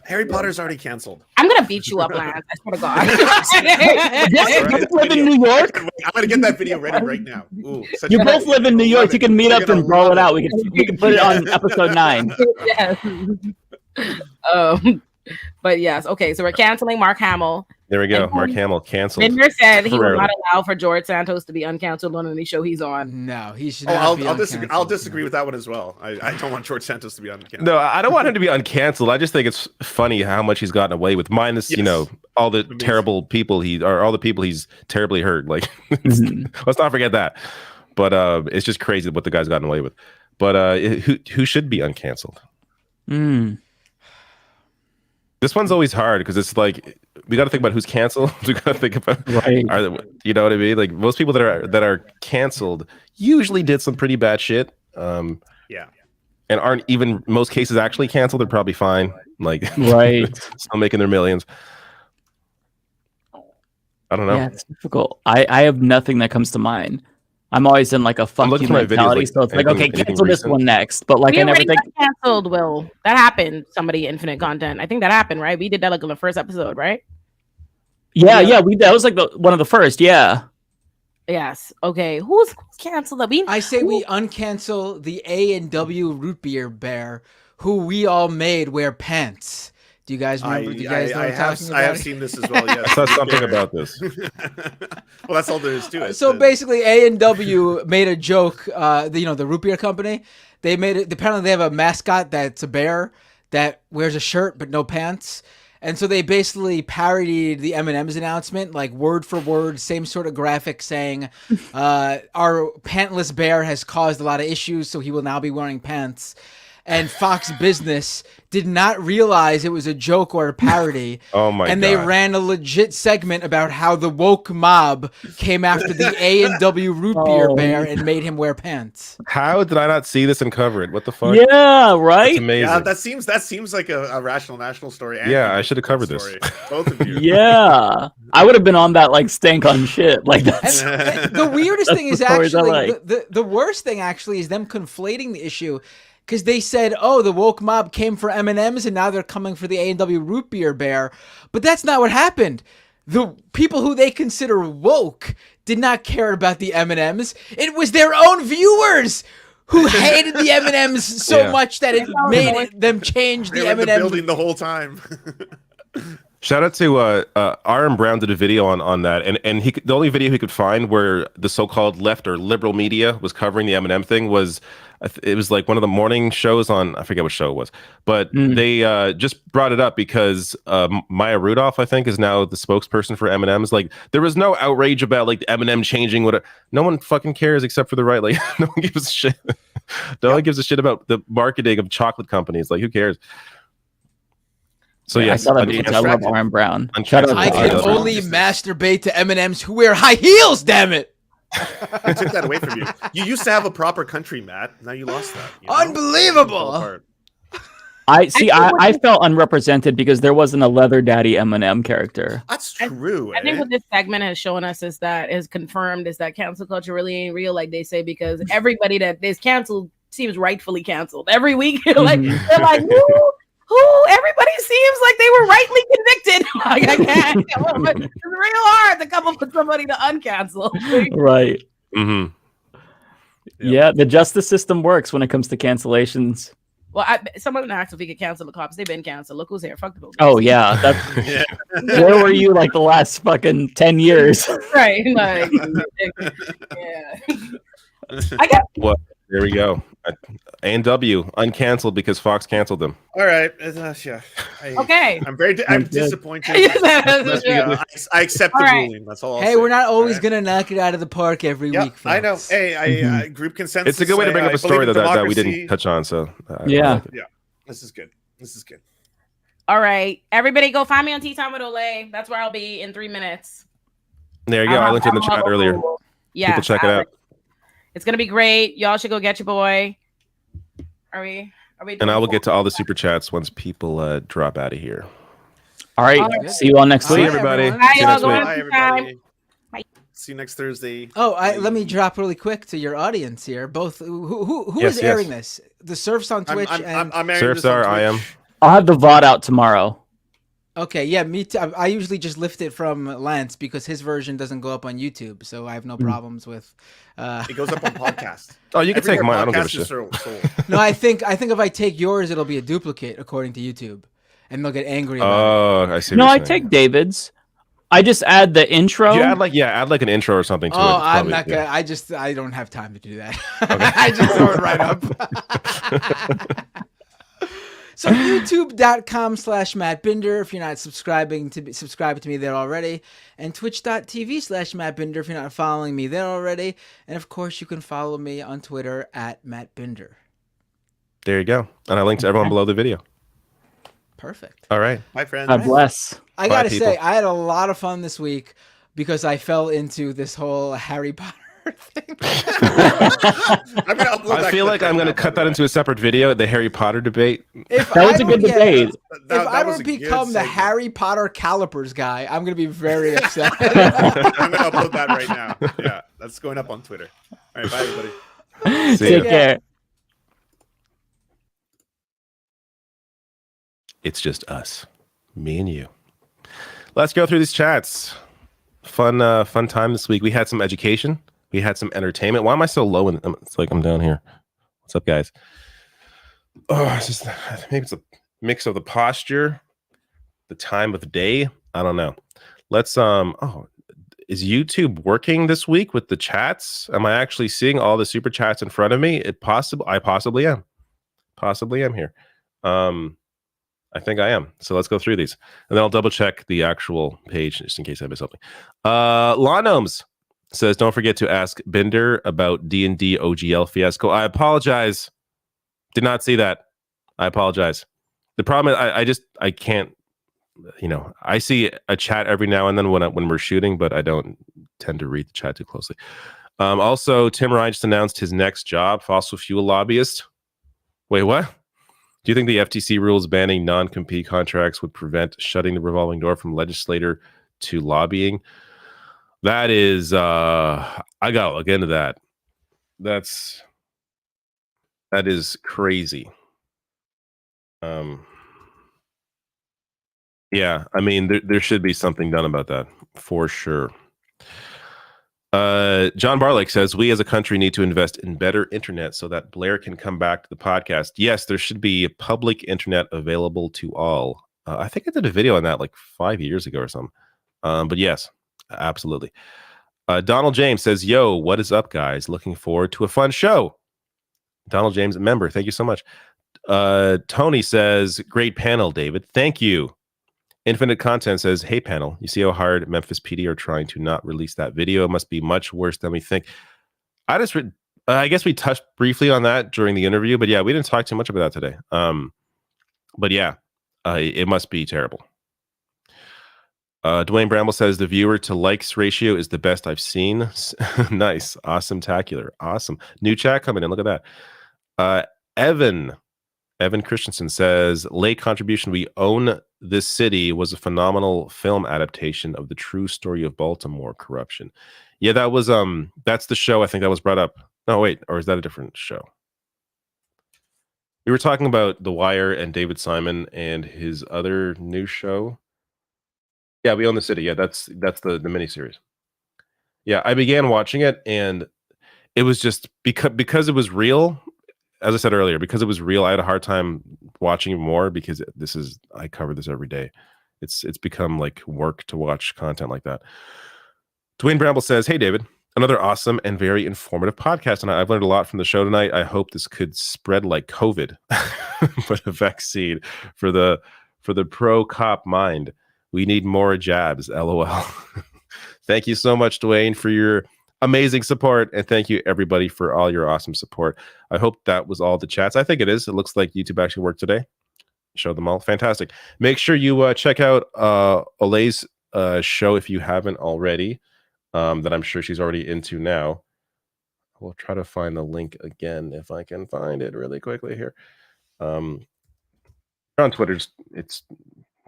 Harry Potter's already canceled. I'm gonna beat you up, Lance. I swear to God. You both live in New York. I'm gonna get that video ready right now. Ooh, You both live in New York. You can meet up and brawl it out. We can put it on episode 9. Yes. But yes, okay. So we're canceling Mark Hamill. There we go. Mark Hamill canceled. Bender said he will temporarily. not allow for George Santos to be uncanceled on any show he's on. No, he should. I'll disagree. I'll disagree with that one as well. I don't want George Santos to be uncanceled. No, I don't want him to be uncanceled. I just think it's funny how much he's gotten away with, minus all the terrible people all the people he's terribly hurt. Like, let's not forget that. But it's just crazy what the guy's gotten away with. But who should be uncanceled? This one's always hard because it's like we got to think about who's canceled. We got to think about you know what I mean? Like most people that are canceled usually did some pretty bad shit. And aren't even most cases actually canceled. They're probably fine. Like still making their millions. I don't know. Yeah, it's difficult. I have nothing that comes to mind. I'm always in like a fuck you mentality, so it's like, okay, cancel this one next. But like, I never think canceled. Will that happened? Somebody Infinite Content. I think that happened, right? We did that like in the first episode, right? Yeah. That was like one of the first. Yeah. Yes. Okay. Who's canceled? I say we uncancel the A&W root beer bear, who we all made wear pants. Do you guys remember? Do you guys know what I'm talking about? I have seen this as well. Yes. I saw something about this. Well, that's all there is to it. So basically, A&W made a joke. The root beer company, they made it. Apparently, they have a mascot that's a bear that wears a shirt but no pants. And so they basically parodied the M&M's announcement, like word for word, same sort of graphic saying, our pantless bear has caused a lot of issues, so he will now be wearing pants. And Fox Business did not realize it was a joke or a parody. Oh my God. And they ran a legit segment about how the woke mob came after the A&W root beer bear and made him wear pants. How did I not see this and cover it? What the fuck? Yeah, right? That's amazing. Yeah, that seems like a rational national story. Yeah, I should have covered this. Both of you. Yeah. I would have been on that like stank on shit. Like that's The weirdest thing is the stories I actually, like. the worst thing actually is them conflating the issue. Because they said, oh, the woke mob came for M&Ms and now they're coming for the A&W root beer bear. But that's not what happened. The people who they consider woke did not care about the M&Ms. It was their own viewers who hated the M&Ms so much that it made them change the They were in the M&Ms. building the whole time. Shout out to Aaron Brown did a video on that, and the only video he could find where the so-called left or liberal media was covering the M&M thing was it was like one of the morning shows on, I forget what show it was, but they just brought it up because Maya Rudolph, I think, is now the spokesperson for M&Ms. Like there was no outrage about like the M&M changing what no one fucking cares except for the right. Like no one gives a shit. No one gives a shit about the marketing of chocolate companies. Like who cares? So I saw that video. I love Aaron Brown. I can only masturbate to M&Ms who wear high heels, damn it. I took that away from you. You used to have a proper country, Matt. Now you lost that. Unbelievable. I felt unrepresented because there wasn't a leather daddy M&M character. That's true. I think what this segment has shown us is that cancel culture really ain't real, like they say, because everybody that is canceled seems rightfully canceled. Every week, they're like, who? Everybody seems like they were rightly convicted. Like I can't. It's real hard to come up with somebody to uncancel. Right. Mm-hmm. Yeah, the justice system works when it comes to cancellations. Well, someone asked if we could cancel the cops. They've been canceled. Look who's here. Fuck the police. Oh yeah, where were you like the last fucking 10 years? Right. Like, yeah. I got. What? There we go. A&W uncanceled because Fox canceled them. All right. Okay. I'm disappointed. I accept the ruling. That's all. I'll say. We're not always gonna knock it out of the park every week. I know. Hey, group consensus. It's a good way to bring up a story that we didn't touch on. So yeah. This is good. All right, everybody, go find me on Tea Time with Ole. That's where I'll be in 3 minutes. There you go. I linked in the chat earlier. Yeah, people check it out. It's gonna be great. Y'all should go get your boy. Are we? And I will get to all the super chats once people drop out of here. All right. See you all next week. See everybody. Bye, See you next week. Bye, everybody. Bye. See you next Thursday. Oh, let me drop really quick to your audience here. Both who Yes, is yes. airing this? The Surfs on Twitch I'm and airing this Surfstar, on I am. Twitch. I'll have the VOD out tomorrow. Okay, yeah, me too. I usually just lift it from Lance because his version doesn't go up on YouTube, so I have no problems with. It goes up on podcast. Oh, you can take Everywhere mine. I don't give a podcasts are shit. sold. No, I think if I take yours, it'll be a duplicate according to YouTube, and they'll get angry about it. Oh, I see. No, what I you're saying. take David's. I just add the intro. You add like an intro or something to it. Oh, It's I'm probably- not yeah. gonna. I don't have time to do that. I just throw it right up. So youtube.com/MattBinder if you're not subscribed to me there already, and twitch.tv/MattBinder if you're not following me there already, and of course you can follow me on Twitter @MattBinder. There you go. And I linked to everyone below the video. Perfect. All right. Bye, friends. God bless. I Bye, gotta people. say, I had a lot of fun this week because I fell into this whole Harry Potter thing. I'm gonna upload I feel like I'm going to cut that into a separate video, the Harry Potter debate. If That was I a good don't get- debate. If That I was don't a good become the segment. Harry Potter calipers guy, I'm gonna be very upset. I'm gonna upload that right now. Yeah, that's going up on Twitter. All right, bye everybody. See Take ya. care. It's just us, me and you. Let's go through these chats. Fun time this week. We had some education. We had some entertainment. Why am I so low? It's like I'm down here. What's up, guys? Oh, it's just maybe it's a mix of the posture, the time of day. I don't know. Let's Oh, is YouTube working this week with the chats? Am I actually seeing all the super chats in front of me? I possibly am. Possibly am here. I think I am. So let's go through these. And then I'll double check the actual page just in case I miss something. Law Gnomes says, don't forget to ask Binder about D&D OGL fiasco. I apologize. Did not see that. I apologize. The problem is I can't, I see a chat every now and then when we're shooting, but I don't tend to read the chat too closely. Also, Tim Ryan just announced his next job, fossil fuel lobbyist. Wait, what? Do you think the FTC rules banning non-compete contracts would prevent shutting the revolving door from legislator to lobbying? That is, I gotta look into that. That is crazy. Yeah, I mean, there should be something done about that for sure. John Barlick says, we as a country need to invest in better internet so that Blair can come back to the podcast. Yes, there should be public internet available to all. I think I did a video on that like 5 years ago or something. But yes, absolutely. Donald James says, yo, what is up, guys? Looking forward to a fun show. Donald James, a member. Thank you so much. Tony says, great panel, David. Thank you. Infinite Content says, hey, panel, you see how hard Memphis PD are trying to not release that video? It must be much worse than we think. I guess we touched briefly on that during the interview, but yeah, we didn't talk too much about that today. But yeah, it must be terrible. Dwayne Bramble says, the viewer to likes ratio is the best I've seen. Nice. Awesome-tacular. Awesome. New chat coming in. Look at that. Evan Christensen says, late contribution. We Own This City was a phenomenal film adaptation of the true story of Baltimore corruption. Yeah, that was that's the show I think that was brought up. No, wait, or is that a different show? We were talking about The Wire and David Simon and his other new show. Yeah, We Own the City. Yeah, that's the miniseries. Yeah, I began watching it and it was just because it was real. As I said earlier, because it was real, I had a hard time watching more because I cover this every day. It's become like work to watch content like that. Dwayne Bramble says, hey, David, another awesome and very informative podcast. And I've learned a lot from the show tonight. I hope this could spread like COVID, but a vaccine for the pro-cop mind. We need more jabs, LOL. Thank you so much, Dwayne, for your amazing support, and thank you everybody for all your awesome support. I hope that was all the chats. I think it is. It looks like YouTube actually worked today. Show them all. Fantastic. Make sure you check out Olay's show if you haven't already, that I'm sure she's already into now. We'll try to find the link again if I can find it really quickly here. On Twitter, it's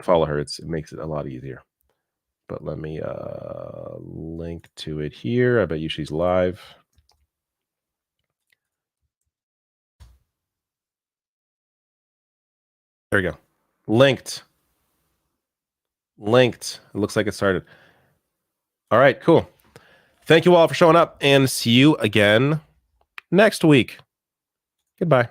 follow her. It makes it a lot easier. But let me link to it here. I bet you she's live. There we go. Linked. It looks like it started. All right, cool. Thank you all for showing up, and see you again next week. Goodbye.